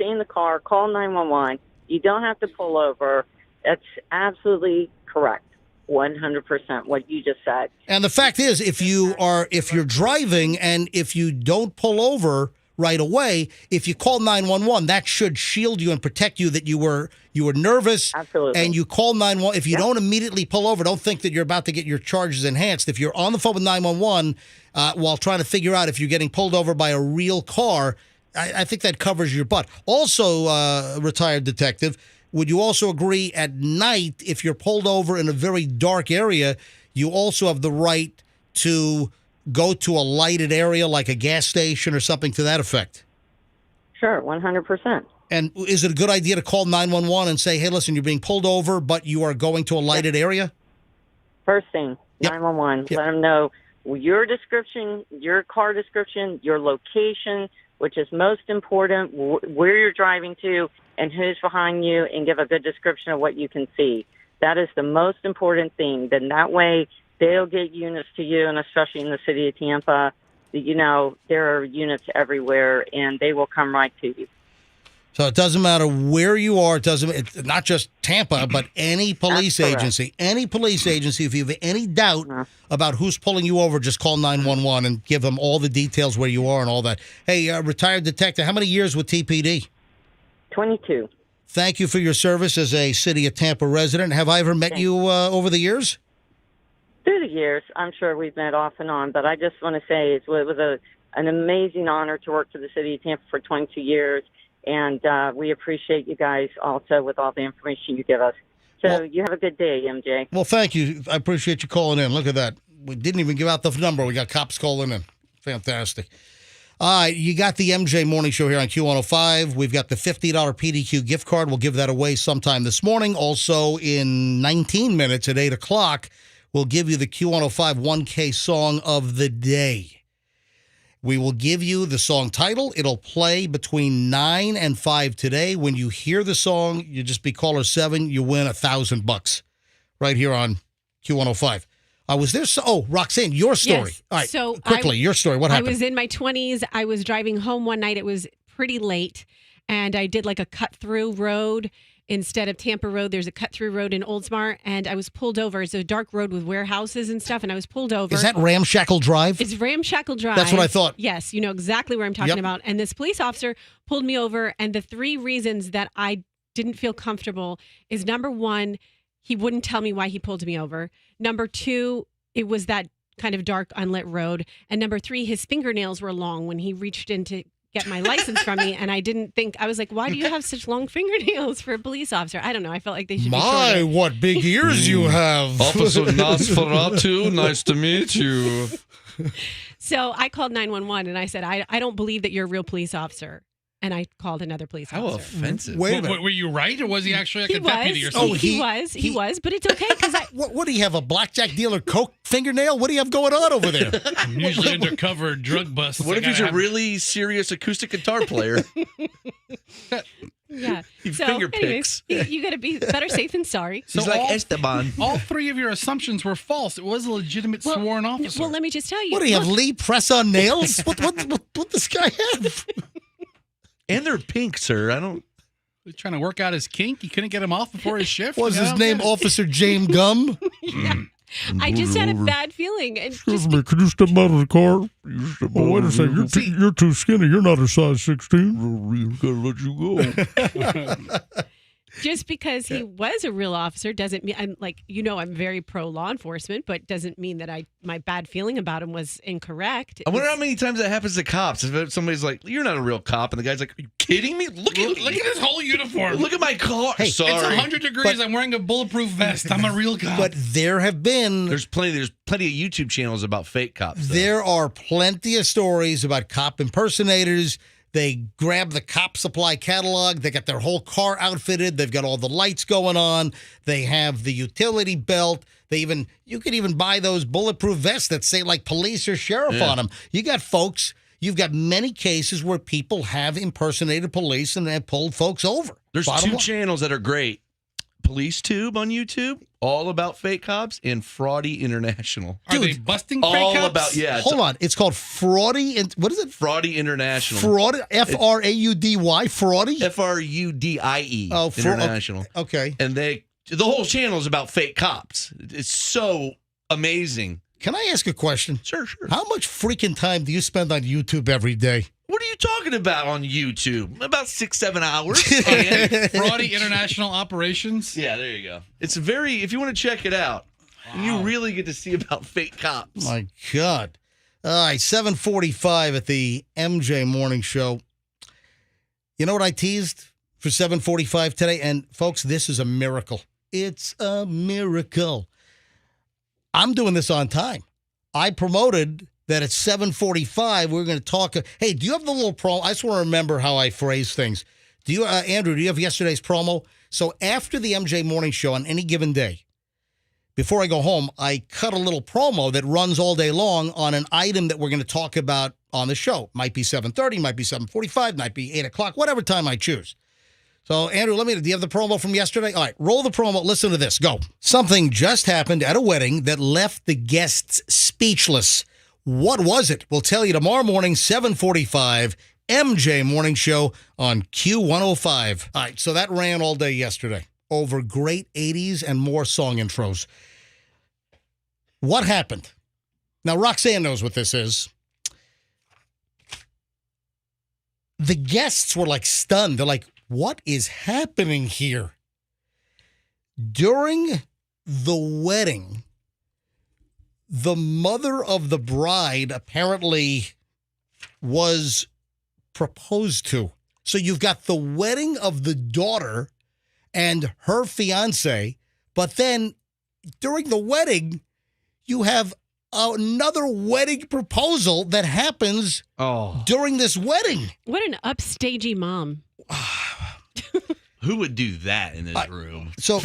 Speaker 12: in the car. Call 911. You don't have to pull over. That's absolutely correct. 100% what you just said.
Speaker 1: And the fact is, if you're driving and if you don't pull over right away, if you call 911, that should shield you and protect you that you were nervous.
Speaker 12: Absolutely.
Speaker 1: And you call 911. If you don't immediately pull over, don't think that you're about to get your charges enhanced. If you're on the phone with 911 while trying to figure out if you're getting pulled over by a real car, I think that covers your butt. Also, retired detective, would you also agree at night, if you're pulled over in a very dark area, you also have the right to go to a lighted area like a gas station or something to that effect?
Speaker 12: Sure, 100%.
Speaker 1: And is it a good idea to call 911 and say, hey, listen, you're being pulled over, but you are going to a lighted area?
Speaker 12: First thing, 911, let them know your description, your car description, your location, which is most important, where you're driving to, and who's behind you, and give a good description of what you can see. That is the most important thing. Then that way they'll get units to you, and especially in the city of Tampa, you know, there are units everywhere, and they will come right to you.
Speaker 1: So it doesn't matter where you are. It's not just Tampa, but any police agency. Any police agency, if you have any doubt about who's pulling you over, just call 911 and give them all the details where you are and all that. Hey, retired detective, how many years with TPD?
Speaker 12: 22.
Speaker 1: Thank you for your service as a City of Tampa resident. Have I ever met you over the years?
Speaker 12: Through the years, I'm sure we've met off and on, but I just want to say it was an amazing honor to work for the City of Tampa for 22 years. And we appreciate you guys also with all the information you give us. So you have a good day, MJ.
Speaker 1: Well, thank you. I appreciate you calling in. Look at that. We didn't even give out the number. We got cops calling in. Fantastic. All right, you got the MJ Morning Show here on Q105. We've got the $50 PDQ gift card. We'll give that away sometime this morning. Also, in 19 minutes at 8 o'clock, we'll give you the Q105 1K Song of the Day. We will give you the song title. It'll play between 9 and 5 today. When you hear the song, you just be caller 7. You win $1,000 right here on Q105. Was there? Roxanne, your story.
Speaker 4: Yes.
Speaker 1: All right,
Speaker 4: so
Speaker 1: quickly, your story. What happened?
Speaker 4: I was in my 20s. I was driving home one night. It was pretty late, and I did like a cut-through road. Instead of Tampa Road, there's a cut-through road in Oldsmar, and I was pulled over. It's a dark road with warehouses and stuff, and I was pulled over.
Speaker 1: Is that Ramshackle Drive?
Speaker 4: It's Ramshackle Drive.
Speaker 1: That's what I thought.
Speaker 4: Yes, you know exactly where I'm talking about. And this police officer pulled me over, and the 3 reasons that I didn't feel comfortable is, number 1, he wouldn't tell me why he pulled me over. Number 2, it was that kind of dark, unlit road. And number 3, his fingernails were long when he reached in to get my license from me, and I didn't think, I was like, why do you have such long fingernails for a police officer? I don't know. I felt like they should be shorter.
Speaker 1: What big ears you have.
Speaker 2: Officer Nosferatu, nice to meet you.
Speaker 4: So I called 911 and I said, I don't believe that you're a real police officer. And I called another police officer.
Speaker 2: How offensive.
Speaker 3: Wait, were you right, or was he actually like a deputy or something?
Speaker 4: He was, but it's okay because
Speaker 1: What do you have, a blackjack dealer coke fingernail? What do you have going on over there?
Speaker 3: I'm usually undercover drug busts.
Speaker 2: What if he's a really serious acoustic guitar player?
Speaker 4: Yeah.
Speaker 2: He finger picks.
Speaker 4: You got to be better safe than sorry.
Speaker 2: He's like Esteban.
Speaker 3: All 3 of your assumptions were false. It was a legitimate sworn officer.
Speaker 4: Well, let me just tell you.
Speaker 1: What do you have, Lee press-on nails? What this guy have?
Speaker 2: And they're pink, sir. I don't.
Speaker 3: He's trying to work out his kink. You couldn't get him off before his shift.
Speaker 1: Was his name Officer James Gum?
Speaker 4: Yeah. I just had a bad feeling.
Speaker 11: Excuse me, could you step out of the car? Wait a second. You're too skinny. You're not a size 16. We're going to let you go.
Speaker 4: Just because he was a real officer doesn't mean I'm very pro law enforcement, but doesn't mean that my bad feeling about him was incorrect.
Speaker 2: I wonder how many times that happens to cops. If somebody's like, "You're not a real cop," and the guy's like, "Are you kidding me? Look at
Speaker 3: his whole uniform.
Speaker 2: Look at my car."
Speaker 1: Hey,
Speaker 2: sorry,
Speaker 3: it's 100 degrees. I'm wearing a bulletproof vest. I'm a real cop.
Speaker 1: But there's
Speaker 2: plenty of YouTube channels about fake cops. Though.
Speaker 1: There are plenty of stories about cop impersonators. They grab the cop supply catalog. They got their whole car outfitted. They've got all the lights going on. They have the utility belt. You could even buy those bulletproof vests that say like police or sheriff on them. You've got many cases where people have impersonated police and have pulled folks over.
Speaker 2: There's 2 channels that are great. Police Tube on YouTube, all about fake cops, and Froggy International.
Speaker 3: Are they busting
Speaker 2: all
Speaker 3: fake cops?
Speaker 2: about
Speaker 7: Hold on. It's called Froggy. What is it?
Speaker 2: Froggy International.
Speaker 7: Fraudy. Fraudy. Fraudy.
Speaker 2: Frudie.
Speaker 7: Oh,
Speaker 2: International.
Speaker 7: Okay.
Speaker 2: And the whole channel is about fake cops. It's so amazing.
Speaker 7: Can I ask a question?
Speaker 2: Sure.
Speaker 7: How much freaking time do you spend on YouTube every day?
Speaker 2: What are you talking about on YouTube? About 6-7 hours.
Speaker 3: Froggy International Operations?
Speaker 2: Yeah, there you go. It's if you want to check it out, you really get to see about fake cops.
Speaker 7: My God. All right, 7:45 at the MJ Morning Show. You know what I teased for 7:45 today? And folks, this is a miracle. It's a miracle. I'm doing this on time. I promoted that at 7:45 we're going to talk. Hey, do you have the little promo? I just want to remember how I phrase things. Do you, Andrew? Do you have yesterday's promo? So after the MJ Morning Show on any given day, before I go home, I cut a little promo that runs all day long on an item that we're going to talk about on the show. Might be 7:30, might be 7:45, might be 8 o'clock, whatever time I choose. So, Andrew, do you have the promo from yesterday? All right, roll the promo. Listen to this. Go. Something just happened at a wedding that left the guests speechless. What was it? We'll tell you tomorrow morning, 7:45, MJ Morning Show on Q105. All right, so that ran all day yesterday over great 80s and more song intros. What happened? Now, Roxanne knows what this is. The guests were like stunned. They're like, what is happening here? During the wedding, the mother of the bride apparently was proposed to. So you've got the wedding of the daughter and her fiance, but then during the wedding, you have another wedding proposal that happens during this wedding.
Speaker 4: What an upstagey mom.
Speaker 2: Who would do that in this room?
Speaker 7: So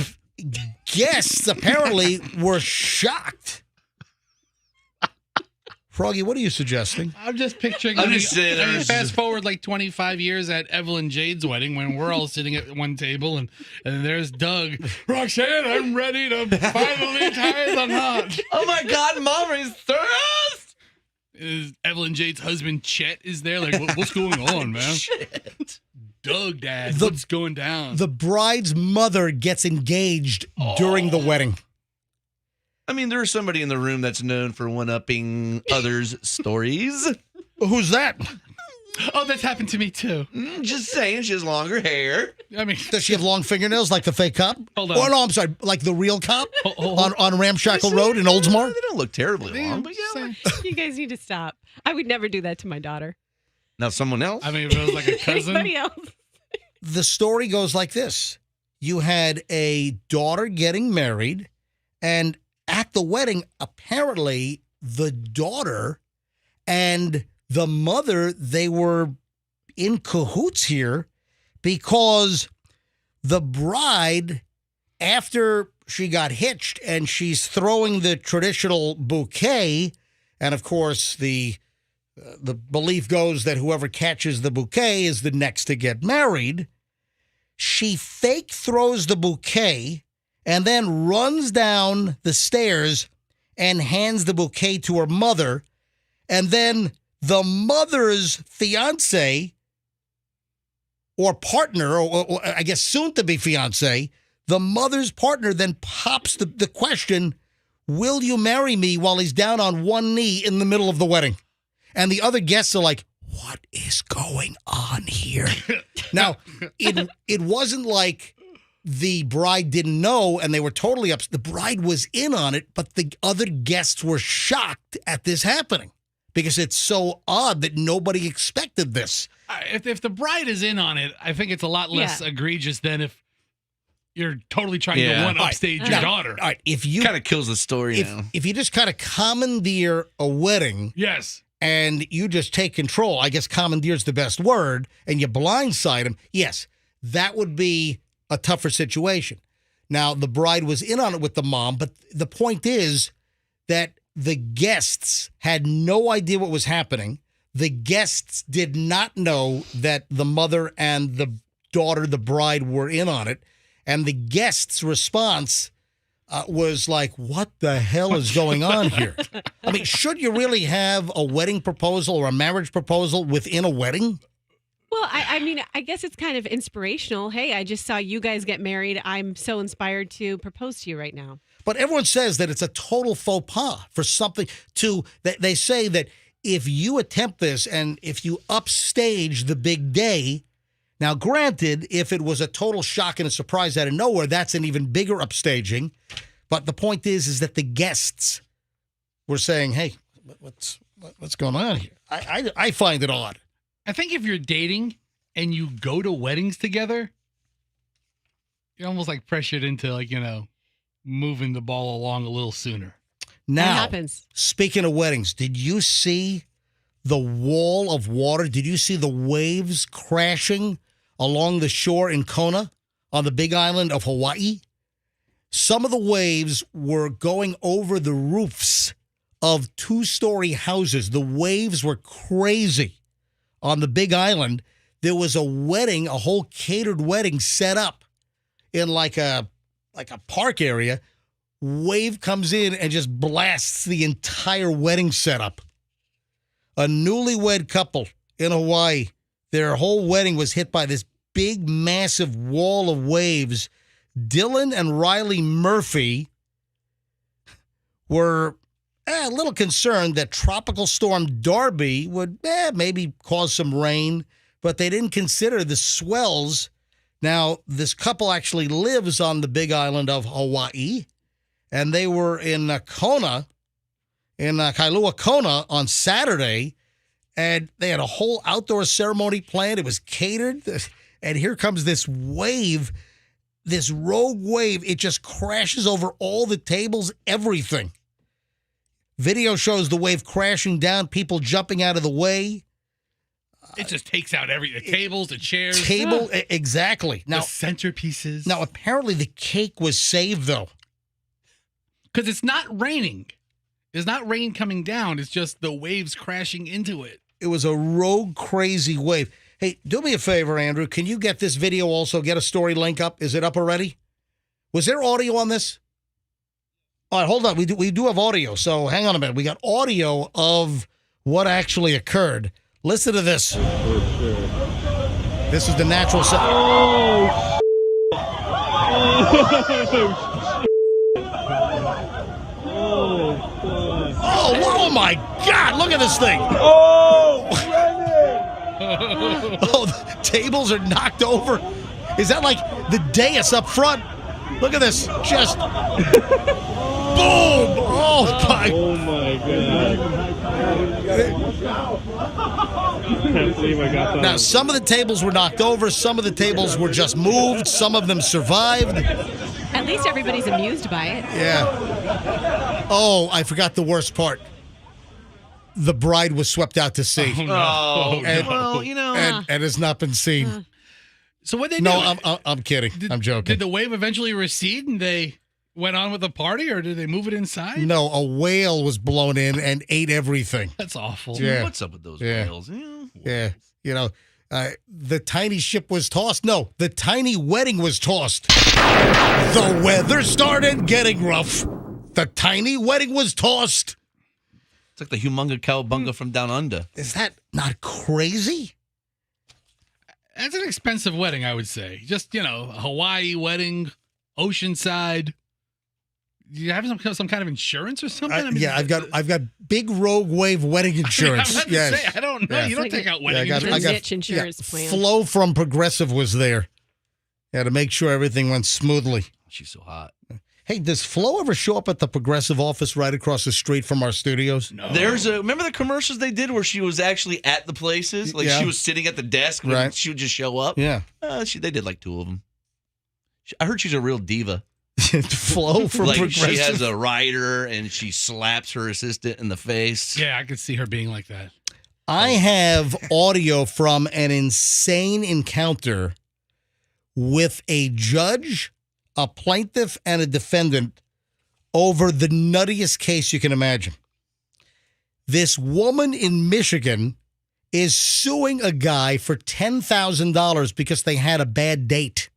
Speaker 7: guests apparently were shocked. Froggy, what are you suggesting?
Speaker 3: I'm just picturing.
Speaker 2: I'm just saying.
Speaker 3: Fast forward like 25 years at Evelyn Jade's wedding when we're all sitting at one table and there's Doug. Roxanne, I'm ready to finally tie the knot.
Speaker 2: Oh my God, Mommy's thirst.
Speaker 3: Evelyn Jade's husband Chet is there. Like, what's going on, man?
Speaker 2: Shit.
Speaker 3: Doug, Dad, what's going down?
Speaker 7: The bride's mother gets engaged during the wedding.
Speaker 2: I mean, there's somebody in the room that's known for one-upping others' stories.
Speaker 7: Who's that?
Speaker 3: Oh, that's happened to me, too.
Speaker 2: Just saying, she has longer hair.
Speaker 3: I mean,
Speaker 7: does she have long fingernails like the fake cop?
Speaker 3: Hold on.
Speaker 7: Oh, no, I'm sorry, like the real cop on Ramshackle Road in Oldsmar?
Speaker 2: They don't look terribly long, but yeah.
Speaker 4: You guys need to stop. I would never do that to my daughter.
Speaker 2: Now someone else?
Speaker 3: I mean, if it was like a cousin.
Speaker 4: Anybody else?
Speaker 7: The story goes like this. You had a daughter getting married, and at the wedding, apparently the daughter and the mother, they were in cahoots here because the bride, after she got hitched and she's throwing the traditional bouquet, and of course the belief goes that whoever catches the bouquet is the next to get married, she fake throws the bouquet and then runs down the stairs and hands the bouquet to her mother. And then the mother's fiance or partner, or I guess soon-to-be fiance, the mother's partner then pops the question, will you marry me, while he's down on one knee in the middle of the wedding? And the other guests are like, what is going on here? Now, it wasn't like the bride didn't know and they were totally upset. The bride was in on it, but the other guests were shocked at this happening because it's so odd that nobody expected this.
Speaker 3: If the bride is in on it, I think it's a lot less egregious than if you're totally trying to one upstage your daughter.
Speaker 7: All right, if you
Speaker 2: kind of kills the story now.
Speaker 7: If you just kind of commandeer a wedding,
Speaker 3: yes,
Speaker 7: and you just take control, I guess commandeer is the best word, and you blindside them, yes, that would be a tougher situation. Now, the bride was in on it with the mom, but the point is that the guests had no idea what was happening. The guests did not know that the mother and the daughter, the bride, were in on it. And the guest's response was like, what the hell is going on here? I mean, should you really have a wedding proposal or a marriage proposal within a wedding?
Speaker 4: Well, I mean, I guess it's kind of inspirational. Hey, I just saw you guys get married. I'm so inspired to propose to you right now.
Speaker 7: But everyone says that it's a total faux pas for something they say that if you attempt this and if you upstage the big day, now granted, if it was a total shock and a surprise out of nowhere, that's an even bigger upstaging. But the point is that the guests were saying, hey, what's going on here? I find it odd.
Speaker 3: I think if you're dating and you go to weddings together, you're almost like pressured into moving the ball along a little sooner.
Speaker 7: Now,
Speaker 4: that happens.
Speaker 7: Speaking of weddings, did you see the wall of water? Did you see the waves crashing along the shore in Kona on the big island of Hawaii? Some of the waves were going over the roofs of 2-story houses. The waves were crazy. On the big island, there was a wedding, a whole catered wedding set up in like a park area. Wave comes in and just blasts the entire wedding setup. A newlywed couple in Hawaii, their whole wedding was hit by this big, massive wall of waves. Dylan and Riley Murphy were a little concerned that Tropical Storm Darby would maybe cause some rain, but they didn't consider the swells. Now, this couple actually lives on the big island of Hawaii, and they were in Kona, in Kailua Kona on Saturday, and they had a whole outdoor ceremony planned. It was catered, and here comes this wave, this rogue wave. It just crashes over all the tables, everything. Video shows the wave crashing down, people jumping out of the way.
Speaker 3: It just takes out the tables, the chairs.
Speaker 7: Exactly. Now,
Speaker 3: the centerpieces.
Speaker 7: Now, apparently the cake was saved, though.
Speaker 3: Because it's not raining. It's not rain coming down. It's just the waves crashing into it.
Speaker 7: It was a rogue, crazy wave. Hey, do me a favor, Andrew. Can you get this video also? Get a story link up. Is it up already? Was there audio on this? All right, hold on. We do have audio, so hang on a minute. We got audio of what actually occurred. Listen to this. This is the natural sound. Oh my God, look at this thing. Oh, the tables are knocked over. Is that like the dais up front? Look at this. Just boom. Oh my God. Now, some of the tables were knocked over. Some of the tables were just moved. Some of them survived.
Speaker 4: At least everybody's amused by it.
Speaker 7: Yeah. Oh, I forgot the worst part. The bride was swept out to sea.
Speaker 2: Oh,
Speaker 7: and,
Speaker 2: well,
Speaker 7: and has not been seen.
Speaker 3: So what they do?
Speaker 7: No, I'm kidding. I'm joking.
Speaker 3: Did the wave eventually recede and they went on with the party, or did they move it inside?
Speaker 7: No, a whale was blown in and ate everything.
Speaker 3: That's awful.
Speaker 7: Yeah.
Speaker 2: What's up with those whales?
Speaker 7: Yeah. The tiny ship was tossed. No, the tiny wedding was tossed. The weather started getting rough. The tiny wedding was tossed.
Speaker 2: It's like the humongous cowabunga from down under.
Speaker 7: Is that not crazy?
Speaker 3: That's an expensive wedding, I would say. Just, a Hawaii wedding, oceanside. Do you have some kind of insurance or something?
Speaker 7: I've got big rogue wave wedding insurance.
Speaker 3: I don't know. Yeah. You don't take out wedding insurance.
Speaker 4: I got niche insurance plan.
Speaker 7: Flo from Progressive was there. Yeah, to make sure everything went smoothly.
Speaker 2: She's so hot.
Speaker 7: Hey, does Flo ever show up at the Progressive office right across the street from our studios?
Speaker 2: No. Remember the commercials they did where she was actually at the places? Like she was sitting at the desk when she would just show up?
Speaker 7: Yeah.
Speaker 2: They did like 2 of them. I heard she's a real diva.
Speaker 7: Flo from
Speaker 2: like
Speaker 7: Progressive.
Speaker 2: She has a rider and she slaps her assistant in the face.
Speaker 3: Yeah, I could see her being like that.
Speaker 7: I have audio from an insane encounter with a judge, a plaintiff, and a defendant over the nuttiest case you can imagine. This woman in Michigan is suing a guy for $10,000 because they had a bad date.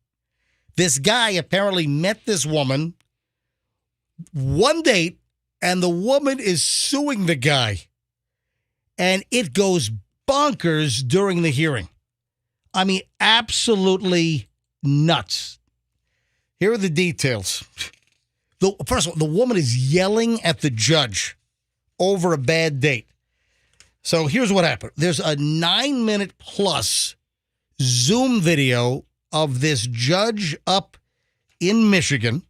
Speaker 7: This guy apparently met this woman, one date, and the woman is suing the guy. And it goes bonkers during the hearing. I mean, absolutely nuts. Here are the details. First of all, the woman is yelling at the judge over a bad date. So here's what happened. There's a 9-minute plus Zoom video of this judge up in Michigan.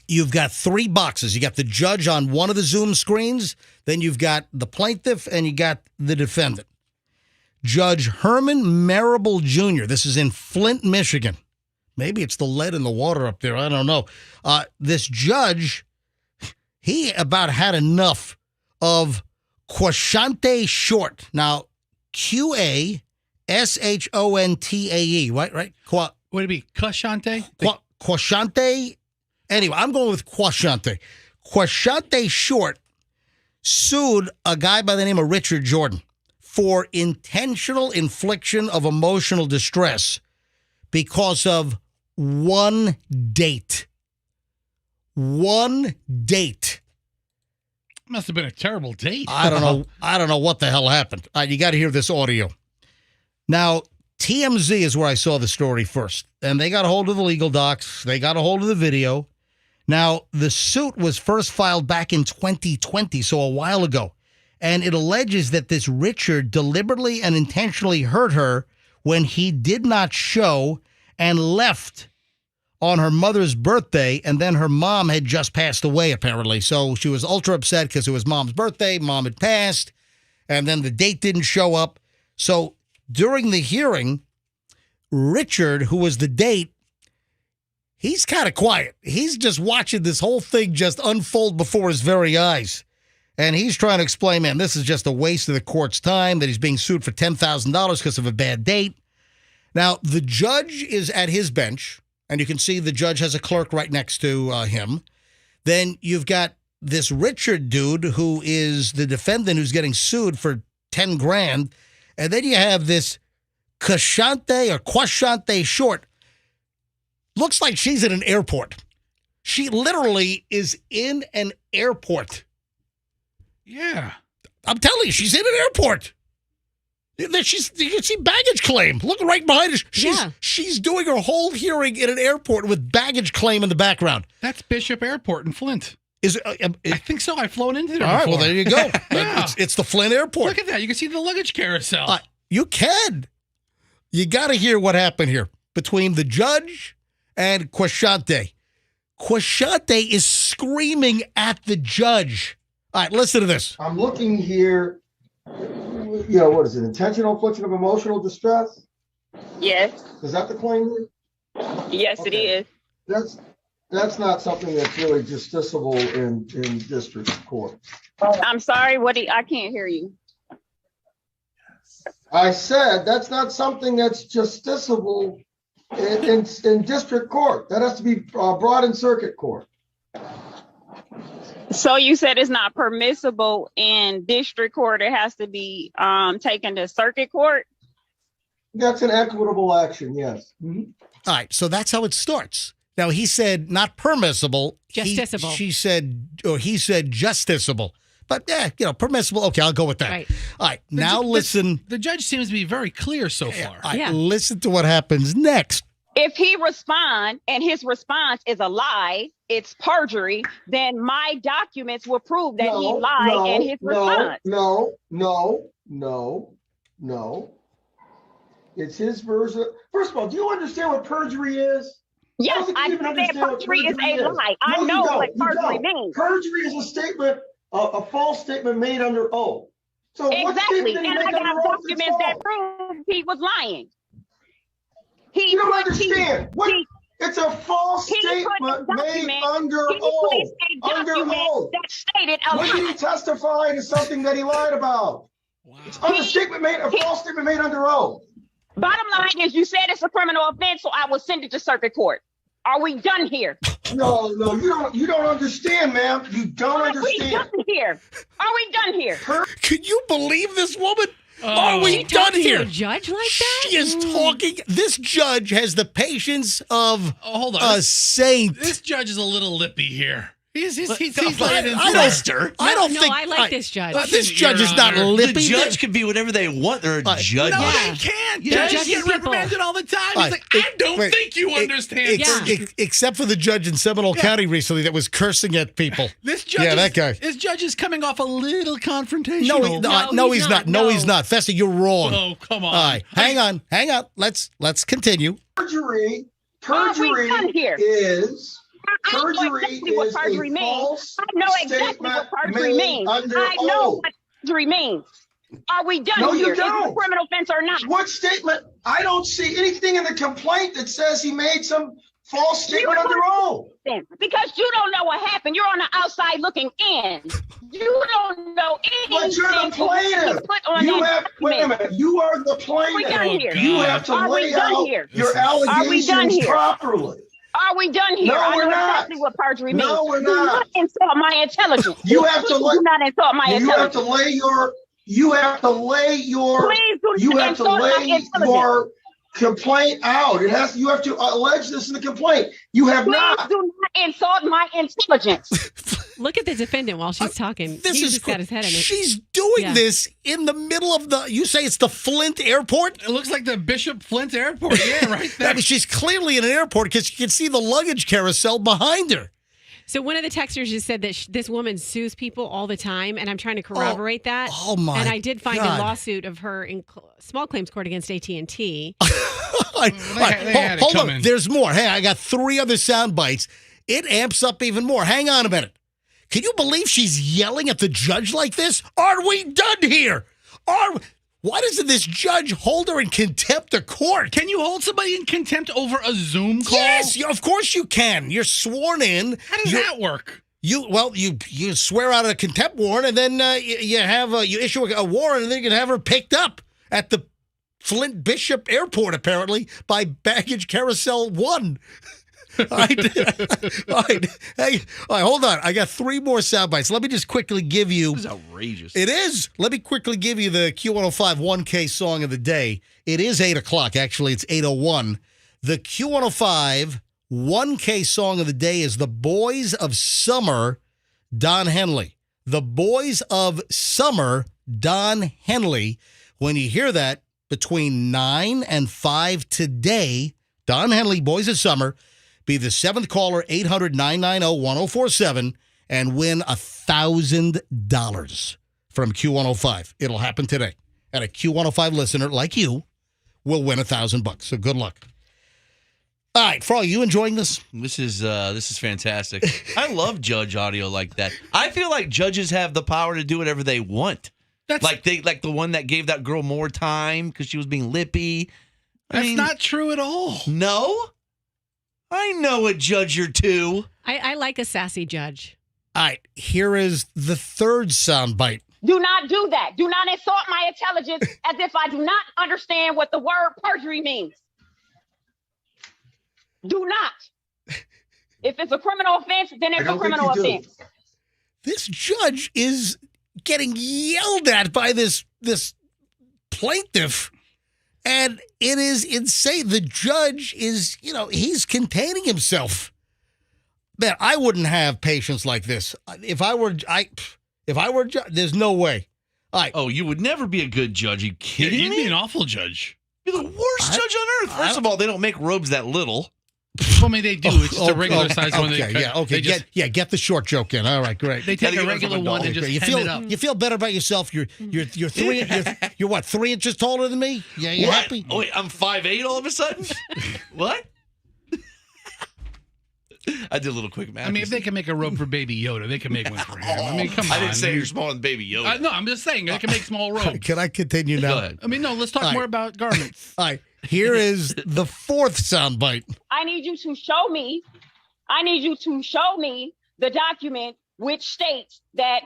Speaker 7: You've got 3 boxes. You got the judge on one of the Zoom screens. Then you've got the plaintiff and you got the defendant. Judge Herman Marable Jr. This is in Flint, Michigan. Maybe it's the lead in the water up there. I don't know. This judge, he about had enough of Quashante Short. Now, Quashontae, right?
Speaker 3: Would it be Quashante?
Speaker 7: Quashante? Anyway, I'm going with Quashante. Quashante Short sued a guy by the name of Richard Jordan for intentional infliction of emotional distress because of one date. One date.
Speaker 3: Must have been a terrible date.
Speaker 7: I don't know. I don't know what the hell happened. You got to hear this audio. Now, TMZ is where I saw the story first, and they got a hold of the legal docs. They got a hold of the video. Now, the suit was first filed back in 2020, so a while ago, and it alleges that this Richard deliberately and intentionally hurt her when he did not show and left on her mother's birthday, and then her mom had just passed away, apparently. So she was ultra upset because it was mom's birthday, mom had passed, and then the date didn't show up. So during the hearing, Richard, who was the date, he's kind of quiet. He's just watching this whole thing just unfold before his very eyes. And he's trying to explain, man, this is just a waste of the court's time, that he's being sued for $10,000 because of a bad date. Now, the judge is at his bench, and you can see the judge has a clerk right next to him. Then you've got this Richard dude who is the defendant who's getting sued for $10,000. And then you have this Quashante Short. Looks like she's in an airport. She literally is in an airport.
Speaker 3: Yeah.
Speaker 7: I'm telling you, she's in an airport. You can see baggage claim. Look right behind her. She's doing her whole hearing in an airport with baggage claim in the background.
Speaker 3: That's Bishop Airport in Flint.
Speaker 7: Is
Speaker 3: I think so. I've flown into there
Speaker 7: all right,
Speaker 3: before.
Speaker 7: well, there you go.
Speaker 3: Yeah.
Speaker 7: It's the Flint Airport.
Speaker 3: Look at that. You can see the luggage carousel.
Speaker 7: You can. You got to hear what happened here between the judge and Quashante. Quashante is screaming at the judge. All right, listen to this.
Speaker 13: I'm looking here. What is it? Intentional infliction of emotional distress?
Speaker 12: Yes.
Speaker 13: Is that the claim?
Speaker 12: Yes, okay. It is.
Speaker 13: That's not something that's really justiciable in district court.
Speaker 12: I'm sorry. I can't hear you.
Speaker 13: I said that's not something that's justiciable in district court. That has to be brought in circuit court.
Speaker 12: So you said it's not permissible in district court. It has to be taken to circuit court?
Speaker 13: That's an equitable action, yes.
Speaker 7: Mm-hmm. All right, so that's how it starts. Now, he said not permissible.
Speaker 4: Justiciable.
Speaker 7: He said justiciable. But, permissible. Okay, I'll go with that.
Speaker 4: Right.
Speaker 7: All right, now listen.
Speaker 3: The judge seems to be very clear so far.
Speaker 7: All right, listen to what happens next.
Speaker 12: If he responds and his response is a lie, it's perjury, then my documents will prove that he lied in his response.
Speaker 13: No. It's his version. First of all, do you understand what perjury is?
Speaker 12: Yes, I understand perjury is a lie. I know what perjury means.
Speaker 13: Perjury is a statement, a false statement made under oath. So
Speaker 12: exactly, and I got documents that prove he was lying.
Speaker 13: You don't understand. It's a false statement made under oath. Under oath.
Speaker 12: That stated a lie.
Speaker 13: When did he testify to something that he lied about? Wow. It's a false statement made under oath.
Speaker 12: Bottom line is, you said it's a criminal offense, so I will send it to circuit court. Are we done here?
Speaker 13: No, you don't understand, ma'am. You don't understand.
Speaker 12: Are we done here?
Speaker 7: Can you believe this woman?
Speaker 1: Are we done here?
Speaker 4: To a judge like that?
Speaker 1: She is talking. This judge has the patience of
Speaker 3: hold on.
Speaker 1: a saint.
Speaker 3: This judge is a little lippy here. He's like
Speaker 1: I don't think.
Speaker 4: I like this judge.
Speaker 1: This judge is not lippy.
Speaker 2: The judge can be whatever they want. They're a judge.
Speaker 3: No, they can't. Judges get reprimanded all the time. He's like, I don't think you understand.
Speaker 1: Except for the judge in Seminole County recently that was cursing at people.
Speaker 3: This judge,
Speaker 1: that guy.
Speaker 3: This judge is coming off a little confrontational.
Speaker 1: No, he's not. No, he's not. Festa, you're wrong.
Speaker 3: Oh, come on.
Speaker 1: All right, hang on. Let's continue.
Speaker 13: Perjury
Speaker 12: here?
Speaker 13: is. Perjury
Speaker 12: exactly what perjury means. I know exactly what perjury means. I know what perjury means. Are we done
Speaker 13: no,
Speaker 12: here?
Speaker 13: You don't.
Speaker 12: Is it a criminal offense or not?
Speaker 13: What statement? I don't see anything in the complaint that says he made some false statement under oath.
Speaker 12: Because you don't know what happened. You're on the outside looking in. You don't know anything.
Speaker 13: But you're the plaintiff. Wait a minute. You are the plaintiff. You have to lay out your allegations properly.
Speaker 12: Are we done here?
Speaker 13: No, we're not.
Speaker 12: Exactly what perjury means.
Speaker 13: No, we're
Speaker 12: Do
Speaker 13: not.
Speaker 12: insult my intelligence.
Speaker 13: You have to
Speaker 12: do not insult my intelligence.
Speaker 13: You have to lay your.
Speaker 12: Please do not insult my intelligence.
Speaker 13: Your complaint out. You have to allege this in the complaint. You have not.
Speaker 12: Please do not insult my intelligence.
Speaker 4: Look at the defendant while she's talking.
Speaker 1: This
Speaker 4: He's just got his head in it.
Speaker 1: She's doing this in the middle of you say it's the Flint Airport?
Speaker 3: It looks like the Bishop Flint Airport. Yeah, right there.
Speaker 1: I mean, she's clearly in an airport because you can see the luggage carousel behind her.
Speaker 4: So one of the texters just said that this woman sues people all the time, and I'm trying to corroborate that.
Speaker 1: Oh my!
Speaker 4: And I did find
Speaker 1: God.
Speaker 4: a lawsuit of her in small claims court against AT&T.
Speaker 1: Hold on, there's more. Hey, I got 3 other sound bites. It amps up even more. Hang on a minute. Can you believe she's yelling at the judge like this? Are we done here? Why doesn't this judge hold her in contempt of court?
Speaker 3: Can you hold somebody in contempt over a Zoom call?
Speaker 1: Yes, of course you can. You're sworn in.
Speaker 3: How does that work?
Speaker 1: You swear out a contempt warrant, and then you issue a warrant, and then you can have her picked up at the Flint Bishop Airport, apparently, by Baggage Carousel 1. All right, hold on. I got 3 more sound bites. Let me just quickly give you.
Speaker 2: This is outrageous.
Speaker 1: It is. Let me quickly give you the Q105 1K song of the day. It is 8 o'clock. Actually, it's 8:01. The Q105 1K song of the day is The Boys of Summer, Don Henley. The Boys of Summer, Don Henley. When you hear that between 9 and 5 today, Don Henley, Boys of Summer. Be the 7th caller, 800-990-1047, and win $1,000 from Q105. It'll happen today. And a Q105 listener like you will win $1,000. So good luck. All right, Froggy, you enjoying this?
Speaker 2: This is fantastic. I love judge audio like that. I feel like judges have the power to do whatever they want. Like the one that gave that girl more time because she was being lippy.
Speaker 3: That's not true at all.
Speaker 2: No? I know a judge or two.
Speaker 4: I like a sassy judge.
Speaker 1: All right, here is the 3rd soundbite.
Speaker 12: Do not do that. Do not insult my intelligence as if I do not understand what the word perjury means. Do not. If it's a criminal offense, then it's a criminal offense.
Speaker 1: This judge is getting yelled at by this plaintiff. And it is insane. The judge is, he's containing himself. Man, I wouldn't have patience like this. If I were judge, there's no way.
Speaker 2: Oh, you would never be a good judge. Are you kidding me?
Speaker 3: You'd be an awful judge.
Speaker 2: You're the worst judge on earth. First of all, they don't make robes that little.
Speaker 3: Well, I mean, they do. It's just a regular size one.
Speaker 1: Get the short joke in. All right, great.
Speaker 3: They take a regular one and just hem it up.
Speaker 1: You feel better about yourself. You're 3. You're what? 3 inches taller than me? Yeah, you happy?
Speaker 2: Oh, wait, I'm 5'8" all of a sudden. What? I did a little quick math.
Speaker 3: I mean, if they can make a robe for Baby Yoda, they can make one for him. I mean, come on.
Speaker 2: I didn't say you're smaller than Baby Yoda.
Speaker 3: No, I'm just saying they can make small robes.
Speaker 1: Can I continue now?
Speaker 2: Go ahead.
Speaker 3: I mean, no. Let's talk more about garments.
Speaker 1: All right. Here is the 4th soundbite.
Speaker 12: I need you to show me the document which states that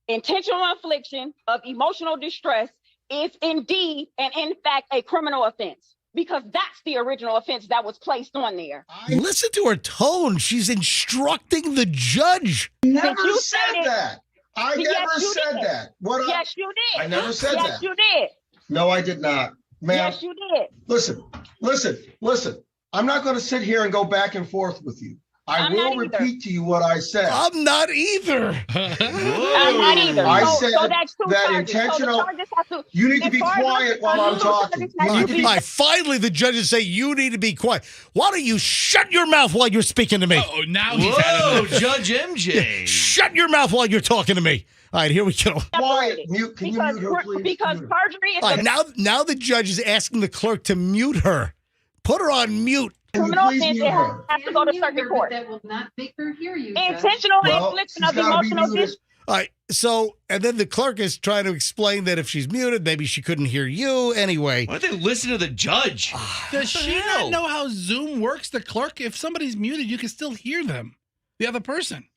Speaker 12: intentional infliction of emotional distress is indeed and in fact a criminal offense, because that's the original offense that was placed on there.
Speaker 1: Listen to her tone. She's instructing the judge.
Speaker 13: Never said that. I never said that.
Speaker 14: Yes, you did.
Speaker 13: I never said that.
Speaker 14: Yes, you did.
Speaker 13: No, I did not. Ma'am.
Speaker 14: Yes, you did.
Speaker 13: Listen. I'm not going to sit here and go back and forth with you. I will repeat to you what I said.
Speaker 7: I'm not either.
Speaker 14: I'm not either.
Speaker 13: I said
Speaker 14: that's two
Speaker 13: that
Speaker 14: charges.
Speaker 13: intentional.
Speaker 14: So
Speaker 13: you need to be quiet while I'm talking.
Speaker 7: All right, finally, the judges say you need to be quiet. Why don't you shut your mouth while you're speaking to me?
Speaker 3: Oh, now he's had enough.
Speaker 2: Judge MJ.
Speaker 7: Shut your mouth while you're talking to me. All right, here we go.
Speaker 13: Quiet. Mute. Can you mute her, please?
Speaker 14: Because perjury is
Speaker 7: All right, now the judge is asking the clerk to mute her. Put her on mute.
Speaker 14: criminal offense. It has to go to circuit court.
Speaker 15: That will not make her hear you.
Speaker 14: Intentional infliction of emotional distress.
Speaker 7: All right, so, and then the clerk is trying to explain that if she's muted, maybe she couldn't hear you anyway.
Speaker 2: Why don't they listen to the judge?
Speaker 3: Does she not know how Zoom works? The clerk, if somebody's muted, you can still hear them, the other person.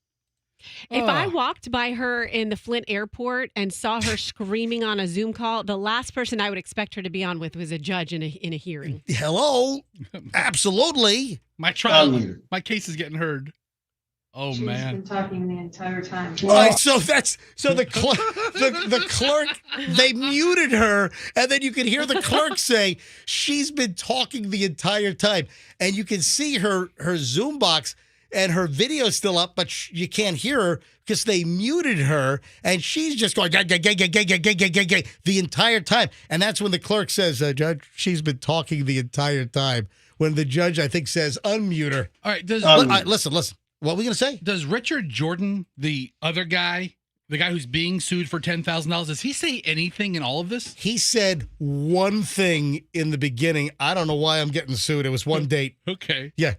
Speaker 4: If I walked by her in the Flint airport and saw her screaming on a Zoom call, the last person I would expect her to be on with was a judge in a hearing.
Speaker 7: Hello? Absolutely.
Speaker 3: My case is getting heard. Oh,
Speaker 15: She's
Speaker 3: man.
Speaker 15: been talking the entire time.
Speaker 7: All right, so the clerk, the clerk, they muted her, and then you can hear the clerk say she's been talking the entire time, and you can see her Zoom box. And her video's still up, but you can't hear her because they muted her, and she's just going the entire time. And that's when the clerk says, "Judge, she's been talking the entire time." When the judge, I think, says, "Unmute her."
Speaker 3: All right,
Speaker 7: listen. What were we gonna say?
Speaker 3: Does Richard Jordan, the other guy, the guy who's being sued for $10,000, does he say anything in all of this?
Speaker 7: He said one thing in the beginning. I don't know why I'm getting sued. It was one date.
Speaker 3: Okay.
Speaker 7: Yeah.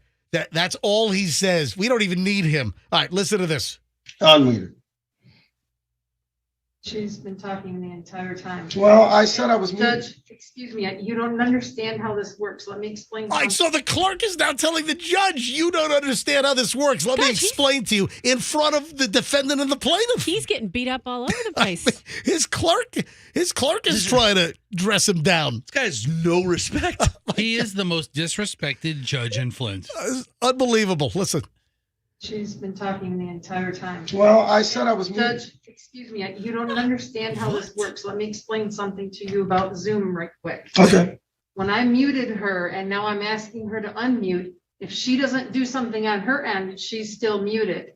Speaker 7: That's all he says. We don't even need him. All right, listen to this.
Speaker 13: Unmuted.
Speaker 15: She's been talking the entire time.
Speaker 13: Well, I said I was muted.
Speaker 15: Judge, excuse me, you don't understand how this works. Let me explain.
Speaker 7: All right, so the clerk is now telling the judge, you don't understand how this works. Let me explain to you in front of the defendant and the plaintiff.
Speaker 4: He's getting beat up all over the place.
Speaker 7: His clerk is trying to dress him down.
Speaker 2: This guy has no respect.
Speaker 3: He is the most disrespected judge in Flint.
Speaker 7: Unbelievable. Listen.
Speaker 15: She's been talking the entire time.
Speaker 13: Well, I said I was muted.
Speaker 15: Judge, excuse me, you don't understand how this works. Let me explain something to you about Zoom right quick.
Speaker 13: Okay.
Speaker 15: When I muted her and now I'm asking her to unmute, if she doesn't do something on her end, she's still muted.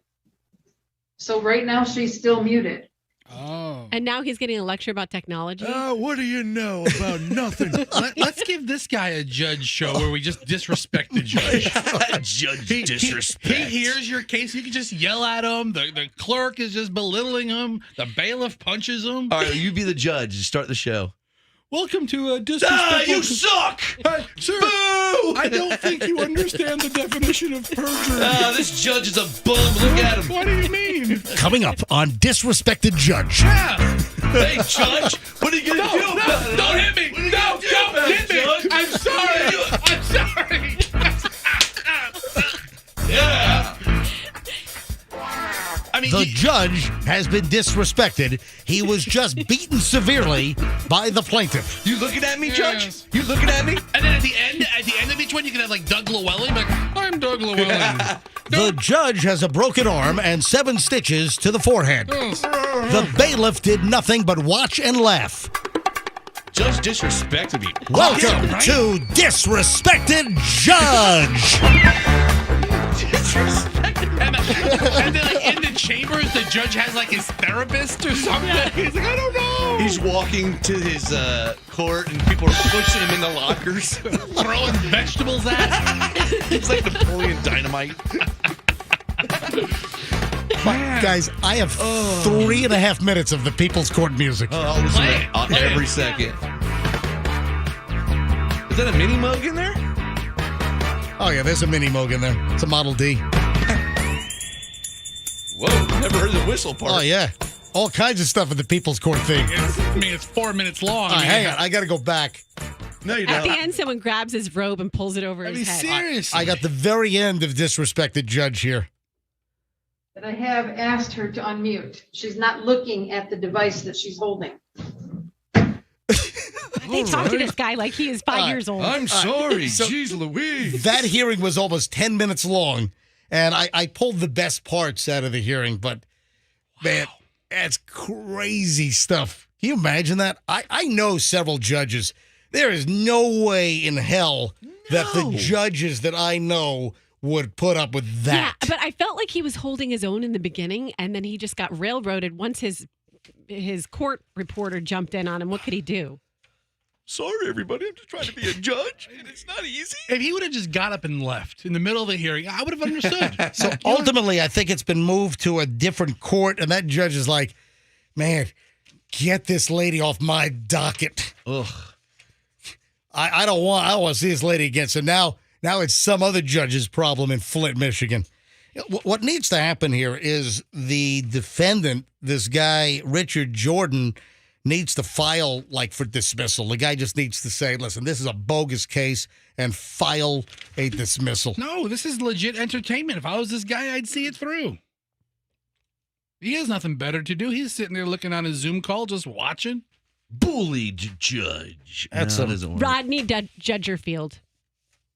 Speaker 15: So right now she's still muted.
Speaker 3: Oh.
Speaker 4: And now he's getting a lecture about technology.
Speaker 3: Oh, what do you know about nothing? Let's give this guy a judge show where we just disrespect the judge.
Speaker 2: Judge disrespect.
Speaker 3: He hears your case. You can just yell at him. The clerk is just belittling him. The bailiff punches him.
Speaker 2: All right, you be the judge. Start the show.
Speaker 3: Welcome to disrespectful.
Speaker 2: You suck!
Speaker 3: Sir,
Speaker 2: Boo!
Speaker 3: I don't think you understand the definition of perjury.
Speaker 2: This judge is a bum. Look at him.
Speaker 3: What do you mean?
Speaker 7: Coming up on Disrespected Judge.
Speaker 3: Yeah.
Speaker 2: Hey, Judge, what are you going to do about it?
Speaker 3: Don't hit me. Don't hit me. I'm sorry.
Speaker 2: Yeah.
Speaker 3: I mean,
Speaker 7: The judge has been disrespected. He was just beaten severely by the plaintiff.
Speaker 2: You looking at me, Judge? Yes. You looking at me?
Speaker 3: And then at the end of each one, you can have like Doug Llewellyn. Like, I'm Doug Llewellyn.
Speaker 7: The judge has a broken arm and 7 stitches to the forehead. The bailiff did nothing but watch and laugh.
Speaker 2: Judge disrespected me.
Speaker 7: Welcome to Disrespected Judge.
Speaker 3: And then, like, in the chambers, the judge has like his therapist or something. He's like, I don't know.
Speaker 2: He's walking to his court, and people are pushing him in the lockers,
Speaker 3: throwing vegetables at him.
Speaker 2: It's like Napoleon Dynamite.
Speaker 7: Guys, I have 3.5 minutes of the People's Court music.
Speaker 2: Oh, I'll listen to it every second. Is that a mini Moog in there?
Speaker 7: Oh, yeah, there's a mini Moog in there. It's a Model D.
Speaker 2: Whoa, never heard the whistle part.
Speaker 7: Oh, yeah. All kinds of stuff in the People's Court thing.
Speaker 3: It's 4 minutes long.
Speaker 7: Hang on. I got to go back.
Speaker 2: No, you don't.
Speaker 4: At the end, someone grabs his robe and pulls it over his head.
Speaker 3: Seriously.
Speaker 7: I got the very end of Disrespected Judge here.
Speaker 15: But I have asked her to unmute. She's not looking at the device that she's holding.
Speaker 4: They talk to this guy like he is 5 years old.
Speaker 2: I'm sorry. Jeez Louise.
Speaker 7: That hearing was almost 10 minutes long, and I pulled the best parts out of the hearing, but man,
Speaker 1: That's crazy stuff. Can you imagine that? I know several judges. There is no way in hell that the judges that I know would put up with that.
Speaker 4: Yeah, but I felt like he was holding his own in the beginning, and then he just got railroaded once his court reporter jumped in on him. What could he do?
Speaker 2: Sorry, everybody. I'm just trying to be a judge, and it's not easy.
Speaker 3: If he would have just got up and left in the middle of the hearing, I would have understood.
Speaker 1: So ultimately, I think it's been moved to a different court, and that judge is like, man, get this lady off my docket.
Speaker 2: Ugh.
Speaker 1: I don't want to see this lady again. So now it's some other judge's problem in Flint, Michigan. What needs to happen here is the defendant, this guy, Richard Jordan, needs to file for dismissal. The guy just needs to say, listen, this is a bogus case and file a dismissal.
Speaker 3: No, this is legit entertainment. If I was this guy, I'd see it through. He has nothing better to do. He's sitting there looking on his Zoom call, just watching.
Speaker 2: Bullied judge.
Speaker 1: That's
Speaker 2: no, doesn't work.
Speaker 4: Rodney Judgerfield.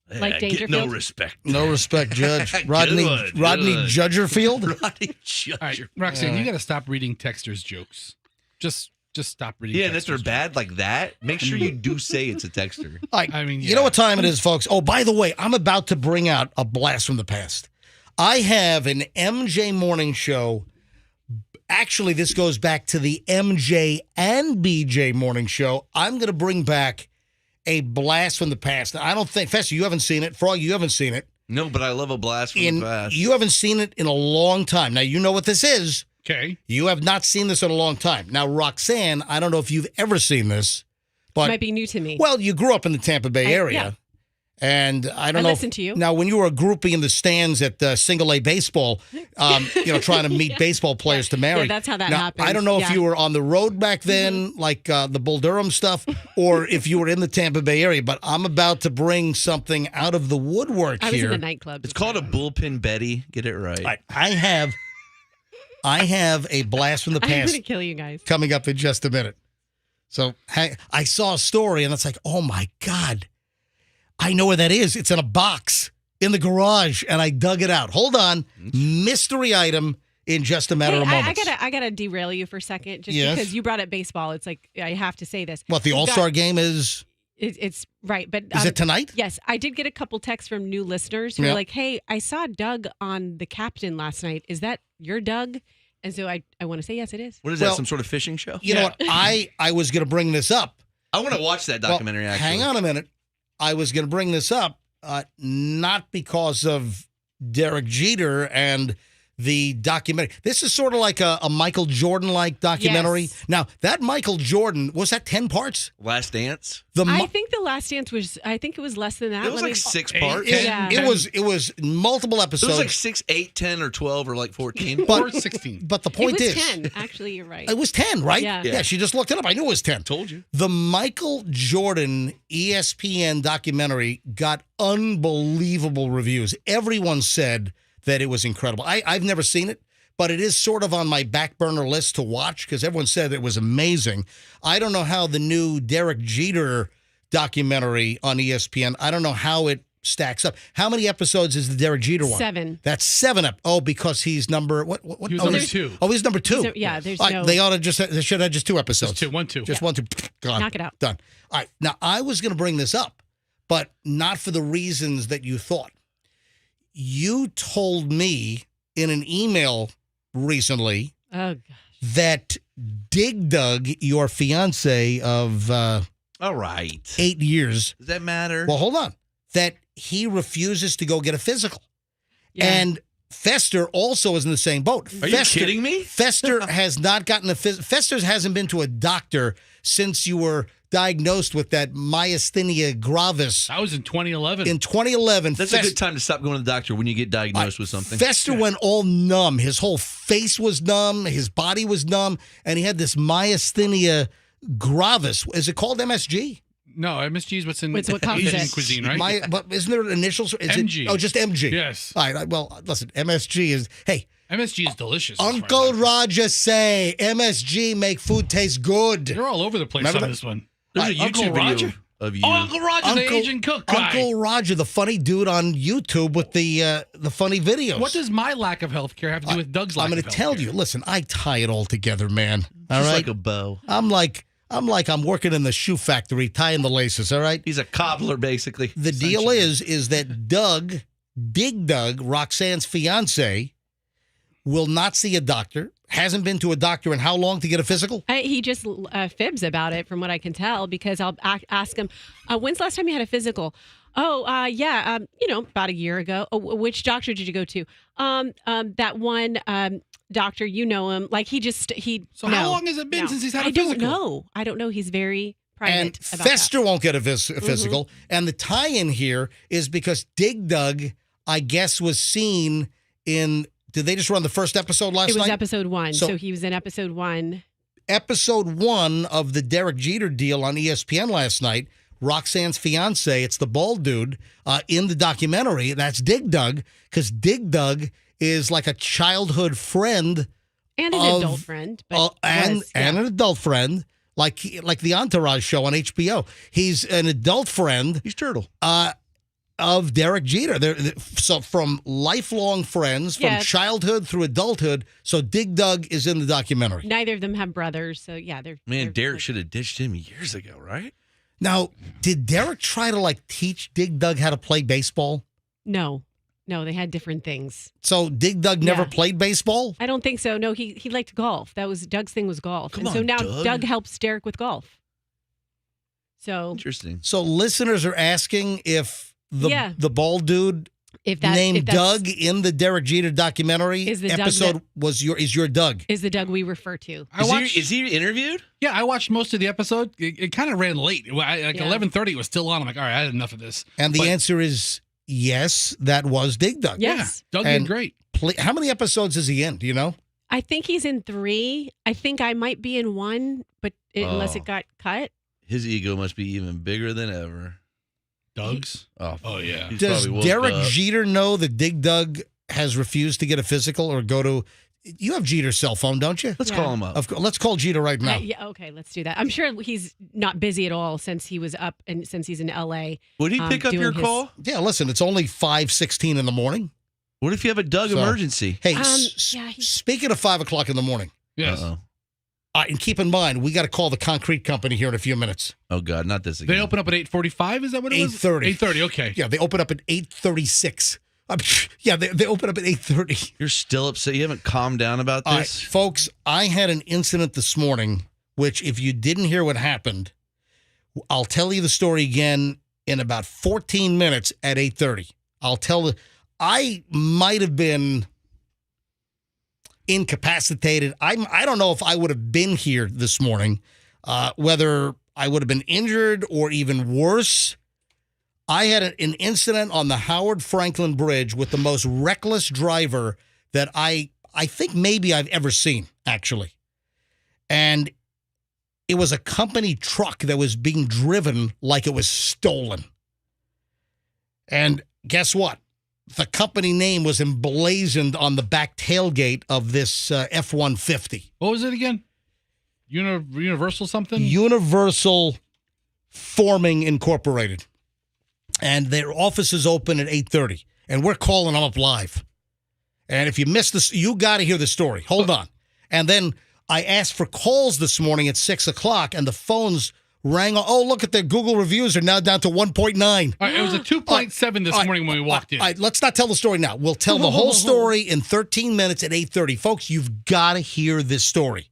Speaker 4: Like Dangerfield.
Speaker 2: No respect.
Speaker 1: No respect, Judge. Rodney Judgerfield?
Speaker 2: Rodney Judgerfield.
Speaker 3: All right, Roxanne, you got to stop reading texters' jokes. Just stop reading.
Speaker 2: Yeah, and if they're bad like that, make sure you do say it's a texter.
Speaker 3: I mean,
Speaker 1: You know what time it is, folks? Oh, by the way, I'm about to bring out a blast from the past. I have an MJ morning show. Actually, this goes back to the MJ and BJ morning show. I'm going to bring back a blast from the past. I don't think, Fester, you haven't seen it. Frog, you haven't seen it.
Speaker 2: No, but I love a blast from the past.
Speaker 1: You haven't seen it in a long time. Now, you know what this is.
Speaker 3: Okay.
Speaker 1: You have not seen this in a long time. Now, Roxanne, I don't know if you've ever seen this. But,
Speaker 4: it might be new to me.
Speaker 1: Well, you grew up in the Tampa Bay area.
Speaker 4: Yeah.
Speaker 1: And I don't know.
Speaker 4: Listened to you.
Speaker 1: Now, when you were a groupie in the stands at Single A baseball, trying to meet baseball players to marry.
Speaker 4: Yeah, that's how that
Speaker 1: now,
Speaker 4: happened.
Speaker 1: I don't know if
Speaker 4: Yeah.
Speaker 1: you were on the road back then, like the Bull Durham stuff, or if you were in the Tampa Bay area. But I'm about to bring something out of the woodwork
Speaker 4: I was
Speaker 1: here.
Speaker 4: in the nightclub.
Speaker 2: It's called a bullpen Betty. Get it right.
Speaker 1: I have a blast from the
Speaker 4: I'm
Speaker 1: past
Speaker 4: going to kill you guys.
Speaker 1: coming up in just a minute. So I saw a story, and it's like, oh, my God. I know where that is. It's in a box in the garage, and I dug it out. Hold on. Mystery item in just a matter of moments.
Speaker 4: I gotta derail you for a second, just
Speaker 1: Yes.
Speaker 4: because you brought up baseball. It's like I have to say this.
Speaker 1: What, the All-Star game is?
Speaker 4: It's right, but
Speaker 1: Is it tonight?
Speaker 4: Yes, I did get a couple texts from new listeners who were like, "Hey, I saw Doug on The Captain last night. Is that your Doug?" And so I want to say yes, it is.
Speaker 2: What is that? Some sort of fishing show?
Speaker 1: You know what? I was going to bring this up.
Speaker 2: I want to watch that documentary.
Speaker 1: Well,
Speaker 2: actually,
Speaker 1: hang on a minute. I was going to bring this up, not because of Derek Jeter and the documentary. This is sort of like a Michael Jordan-like documentary.
Speaker 4: Yes.
Speaker 1: Now, that Michael Jordan, was that 10 parts?
Speaker 2: Last Dance?
Speaker 4: I think the Last Dance was. I think it was less than that.
Speaker 2: It was like 6 parts.
Speaker 1: It was multiple episodes.
Speaker 2: It was like 6, 8, 10, or 12, or like 14.
Speaker 1: But,
Speaker 3: or 16.
Speaker 1: But the point
Speaker 4: it was
Speaker 1: is,
Speaker 4: 10. Actually, you're right.
Speaker 1: it was 10, right?
Speaker 4: Yeah.
Speaker 1: She just looked it up. I knew it was 10.
Speaker 2: Told you.
Speaker 1: The Michael Jordan ESPN documentary got unbelievable reviews. Everyone said that it was incredible. I've never seen it, but it is sort of on my back burner list to watch because everyone said it was amazing. I don't know how the new Derek Jeter documentary on ESPN, I don't know how it stacks up. How many episodes is the Derek Jeter one?
Speaker 4: 7.
Speaker 1: That's 7 up. Oh, because he's number what?
Speaker 3: He was number 2.
Speaker 1: Oh, he's number 2.
Speaker 4: There's
Speaker 1: All right,
Speaker 4: no.
Speaker 1: they should have just 2 episodes.
Speaker 3: Just 2.
Speaker 1: Just 1, 2. Gone.
Speaker 4: Knock it out.
Speaker 1: Done. All right. Now I was going to bring this up, but not for the reasons that you thought. You told me in an email recently that Dig Dug, your fiance of
Speaker 2: all right
Speaker 1: 8 years.
Speaker 2: Does that matter?
Speaker 1: Well, hold on. That he refuses to go get a physical.
Speaker 4: Yeah.
Speaker 1: And Fester also is in the same boat.
Speaker 2: Are you kidding me?
Speaker 1: Fester has not gotten a physical. Fester hasn't been to a doctor since you were diagnosed with that myasthenia gravis.
Speaker 3: That was in 2011.
Speaker 1: In 2011.
Speaker 2: That's a good time to stop going to the doctor when you get diagnosed with something.
Speaker 1: Fester went all numb. His whole face was numb. His body was numb. And he had this myasthenia gravis. Is it called MSG?
Speaker 3: No, MSG is what's in
Speaker 4: It's what causes
Speaker 3: Asian
Speaker 4: it.
Speaker 3: cuisine, right?
Speaker 1: But isn't there initials? Is
Speaker 3: MG.
Speaker 1: Just MG.
Speaker 3: Yes.
Speaker 1: All right. Well, listen, MSG is, hey.
Speaker 3: MSG is delicious. as far as
Speaker 1: Uncle
Speaker 3: I'm
Speaker 1: Roger say MSG make food taste good.
Speaker 3: They're all over the place
Speaker 1: Remember
Speaker 3: on
Speaker 1: that?
Speaker 3: this one.
Speaker 2: There's a
Speaker 3: Uncle
Speaker 2: YouTube
Speaker 3: Roger?
Speaker 2: video of you.
Speaker 3: Oh, Uncle Roger, the Asian cook guy.
Speaker 7: Uncle Roger, the funny dude on YouTube with the funny videos.
Speaker 3: What does my lack of health care have to do with Doug's lack
Speaker 7: I'm
Speaker 3: of
Speaker 7: going
Speaker 3: health
Speaker 7: to tell you. Listen, I tie it all together, man. All
Speaker 2: Just
Speaker 7: right?
Speaker 2: like a bow.
Speaker 7: I'm working in the shoe factory tying the laces, all right?
Speaker 2: He's a cobbler, basically.
Speaker 7: The deal is that Big Doug, Roxanne's fiance, will not see a doctor, hasn't been to a doctor in how long to get a physical?
Speaker 4: He just fibs about it, from what I can tell, because I'll ask him, when's the last time you had a physical? Oh, about a year ago. Oh, which doctor did you go to? That one doctor, you know him. Like
Speaker 3: So how long has it been since he's had a physical?
Speaker 4: I don't know. He's very private
Speaker 7: And
Speaker 4: about
Speaker 7: Fester won't get a physical. And the tie-in here is because Dig Dug, I guess, was seen in... Did they just run the first episode last night?
Speaker 4: It was episode 1.
Speaker 7: So
Speaker 4: So he was in episode 1.
Speaker 7: Episode 1 of the Derek Jeter deal on ESPN last night, Roxanne's fiance, it's the bald dude in the documentary. That's Dig Dug, because Dig Dug is like a childhood friend.
Speaker 4: And an adult friend. But
Speaker 7: and an adult friend, like the Entourage show on HBO. He's an adult friend.
Speaker 2: He's Turtle.
Speaker 7: Of Derek Jeter. So from lifelong friends, from childhood through adulthood. So Dig Dug is in the documentary.
Speaker 4: Neither of them have brothers, so yeah, they're...
Speaker 2: Derek should have ditched him years ago, right?
Speaker 7: Now, did Derek try to teach Dig Dug how to play baseball?
Speaker 4: No, they had different things.
Speaker 7: So Dig Dug never played baseball?
Speaker 4: I don't think so. No, he liked golf. That was Doug's thing was golf.
Speaker 7: Come
Speaker 4: and so
Speaker 7: on,
Speaker 4: now
Speaker 7: Doug.
Speaker 4: Doug helps Derek with golf. So
Speaker 2: interesting.
Speaker 7: So listeners are asking if the bald dude named Doug in the Derek Jeter documentary
Speaker 4: Is the Doug
Speaker 7: episode
Speaker 4: that-
Speaker 7: is your Doug.
Speaker 4: is the Doug we refer to.
Speaker 2: Is he interviewed?
Speaker 3: Yeah, I watched most of the episode. It kind of ran late. 11:30 it was still on. I'm like, all right, I had enough of this.
Speaker 7: And the answer is yes, that was Dig Dug.
Speaker 4: Yes.
Speaker 3: Yeah, Doug
Speaker 7: And
Speaker 3: did great.
Speaker 7: How many episodes is he in? Do you know?
Speaker 4: I think he's in 3. I think I might be in 1, but unless it got cut.
Speaker 2: His ego must be even bigger than ever.
Speaker 3: Doug's?
Speaker 2: Oh
Speaker 3: yeah.
Speaker 2: He's
Speaker 7: Does
Speaker 2: probably woke
Speaker 7: Derek
Speaker 2: up.
Speaker 7: Jeter know that Dig Dug has refused to get a physical or go to... You have Jeter's cell phone, don't you?
Speaker 2: Let's call him up.
Speaker 7: Let's call Jeter right now.
Speaker 4: Yeah, okay, let's do that. I'm sure he's not busy at all since he was up and since he's in LA.
Speaker 2: Would he pick up
Speaker 4: doing
Speaker 2: your
Speaker 4: his-
Speaker 2: call?
Speaker 7: Yeah, listen, it's only 5:16 in the morning.
Speaker 2: What if you have a Doug
Speaker 7: So-
Speaker 2: emergency?
Speaker 7: Hey, speaking of 5 o'clock in the morning,
Speaker 3: Yes.
Speaker 2: Uh-oh.
Speaker 7: and keep in mind, we got to call the concrete company here in a few minutes.
Speaker 2: Oh, God, not this again.
Speaker 3: They open up at 8:45. Is that what it was?
Speaker 7: 8:30.
Speaker 3: 8:30. Okay.
Speaker 7: Yeah, they open up at 8:36. Yeah, they open up at 8:30.
Speaker 2: You're still upset? You haven't calmed down about
Speaker 7: All right,
Speaker 2: this?
Speaker 7: folks, I had an incident this morning, which if you didn't hear what happened, I'll tell you the story again in about 14 minutes at 8:30. I might have been incapacitated. I don't know if I would have been here this morning, whether I would have been injured or even worse. I had an incident on the Howard Franklin Bridge with the most reckless driver that I think maybe I've ever seen, actually. And it was a company truck that was being driven like it was stolen. And guess what? The company name was emblazoned on the back tailgate of this F-150.
Speaker 3: What was it again? Universal something?
Speaker 7: Universal Forming Incorporated. And their office is open at 8:30. And we're calling them up live. And if you missed this, you got to hear the story. Hold on. And then I asked for calls this morning at 6 o'clock, and the phones rang. Oh, look at the Google reviews are now down to 1.9.
Speaker 3: All right, it was a 2.7 this morning when we walked in.
Speaker 7: All right, let's not tell the story now. We'll tell the whole story in 13 minutes at 8:30. Folks, you've got to hear this story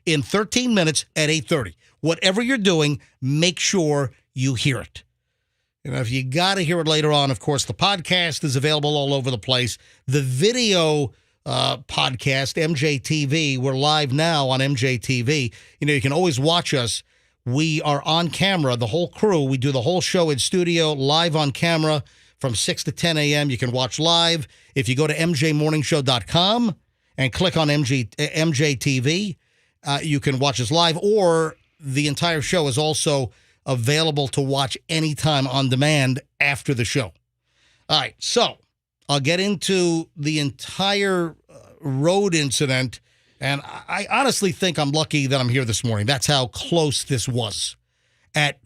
Speaker 7: in 13 minutes at 8:30. Whatever you're doing, make sure you hear it. And if you got to hear it later on, of course, the podcast is available all over the place. The video podcast, MJTV, we're live now on MJTV. You can always watch us. We are on camera, the whole crew. We do the whole show in studio, live on camera from 6 to 10 a.m. You can watch live. If you go to mjmorningshow.com and click on MJTV, you can watch us live, or the entire show is also available to watch anytime on demand after the show. All right, so I'll get into the entire road incident, and I honestly think I'm lucky that I'm here this morning. That's how close this was. At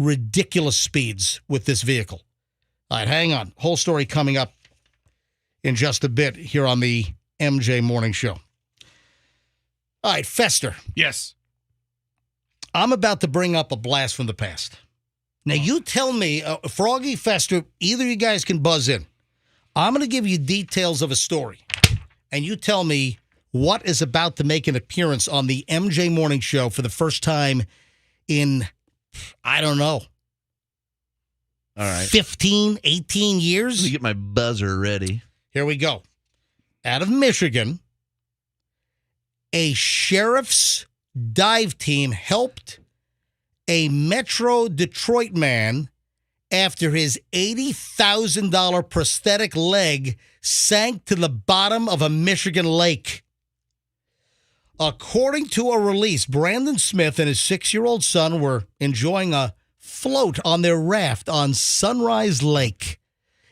Speaker 1: ridiculous speeds with this vehicle. All right, hang on. Whole story coming up in just a bit here on the MJ Morning Show. All right, Fester.
Speaker 3: Yes.
Speaker 1: I'm about to bring up a blast from the past. Now, you tell me, Froggy, Fester, either of you guys can buzz in. I'm going to give you details of a story, and you tell me what is about to make an appearance on the MJ Morning Show for the first time in, I don't know,
Speaker 2: all right,
Speaker 1: 15, 18 years?
Speaker 2: Let me get my buzzer ready.
Speaker 1: Here we go. Out of Michigan, a sheriff's dive team helped a Metro Detroit man after his $80,000 prosthetic leg sank to the bottom of a Michigan lake. According to a release, Brandon Smith and his 6-year-old son were enjoying a float on their raft on Sunrise Lake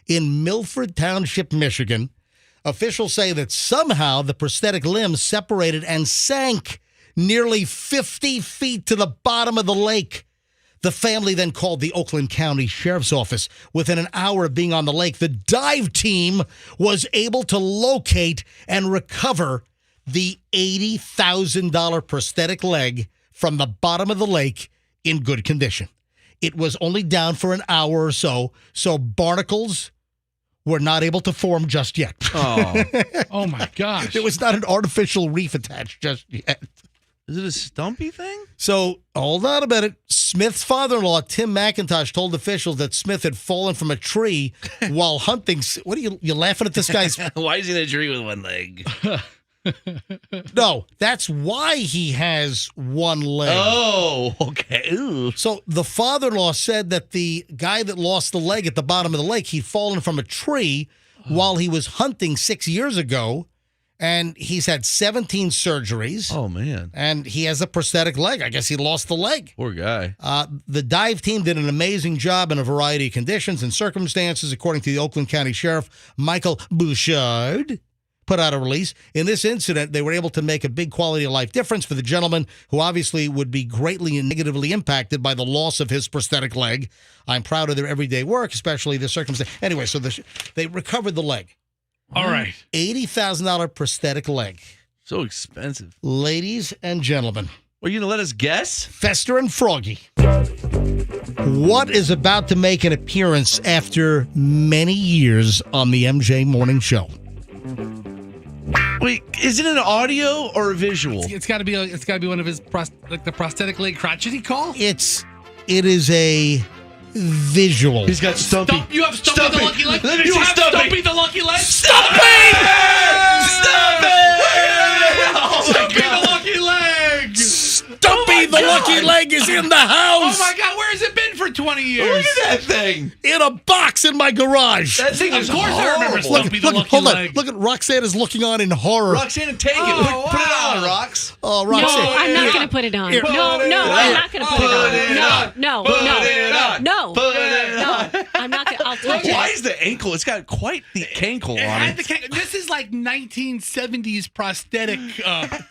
Speaker 1: in Milford Township, Michigan. Officials say that somehow the prosthetic limb separated and sank nearly 50 feet to the bottom of the lake. The family then called the Oakland County Sheriff's Office. Within an hour of being on the lake, the dive team was able to locate and recover the $80,000 prosthetic leg from the bottom of the lake in good condition. It was only down for an hour or so barnacles were not able to form just yet.
Speaker 2: Oh,
Speaker 3: oh my gosh.
Speaker 1: There was not an artificial reef attached just yet.
Speaker 2: Is it a stumpy thing?
Speaker 1: So, hold on a minute. Smith's father-in-law, Tim McIntosh, told officials that Smith had fallen from a tree while hunting. What are you laughing at this guy's?
Speaker 2: Why is he in a tree with one leg?
Speaker 1: No, that's why he has one leg.
Speaker 2: Oh, okay. Ooh.
Speaker 1: So the father-in-law said that the guy that lost the leg at the bottom of the lake, he'd fallen from a tree while he was hunting 6 years ago, and he's had 17 surgeries.
Speaker 2: Oh, man.
Speaker 1: And he has a prosthetic leg. I guess he lost the leg.
Speaker 2: Poor guy.
Speaker 1: The dive team did an amazing job in a variety of conditions and circumstances, according to the Oakland County Sheriff, Michael Bouchard. Put out a release. In this incident, they were able to make a big quality of life difference for the gentleman, who obviously would be greatly and negatively impacted by the loss of his prosthetic leg. I'm proud of their everyday work, especially the circumstance. Anyway, so they recovered the leg.
Speaker 3: All right.
Speaker 1: $80,000 prosthetic leg.
Speaker 2: So expensive.
Speaker 1: Ladies and gentlemen.
Speaker 2: Are you going to let us guess?
Speaker 1: Fester and Froggy. What is about to make an appearance after many years on the MJ Morning Show?
Speaker 2: Wait, is it an audio or a visual?
Speaker 3: It's got to be one of his the prosthetic leg crotchety call.
Speaker 1: It is a visual.
Speaker 2: He's got Stumpy.
Speaker 3: You have Stumpy the lucky leg.
Speaker 2: Let me
Speaker 3: You
Speaker 2: see
Speaker 3: have
Speaker 2: Stumpy
Speaker 3: the lucky leg.
Speaker 2: Stumpy!
Speaker 3: Stumpy the lucky leg.
Speaker 1: Stumpy the lucky leg is in the house.
Speaker 3: Oh my God, where has it been for 20 years?
Speaker 2: Look at that thing.
Speaker 1: In a box in my garage.
Speaker 2: That thing is
Speaker 3: Of course I remember
Speaker 2: horrible.
Speaker 3: Stumpy the lucky
Speaker 1: hold
Speaker 3: leg.
Speaker 1: on. Look at Roxanne is looking on in horror.
Speaker 2: Roxanne, take it.
Speaker 3: Oh,
Speaker 2: Put it
Speaker 3: wow.
Speaker 2: on, Rox.
Speaker 1: Oh,
Speaker 4: No,
Speaker 1: Roxanne.
Speaker 4: I'm not going to put it on.
Speaker 1: Here.
Speaker 4: No,
Speaker 2: Put it
Speaker 4: I'm
Speaker 2: on.
Speaker 4: not going to put it
Speaker 2: Put it
Speaker 4: on.
Speaker 2: on.
Speaker 4: No,
Speaker 2: Put it on.
Speaker 4: no,
Speaker 2: Put it on.
Speaker 4: no. I'm not going to. I'll touch
Speaker 2: Why
Speaker 4: it.
Speaker 2: is the ankle? It's got quite the cankle on it.
Speaker 3: This is like 1970s prosthetic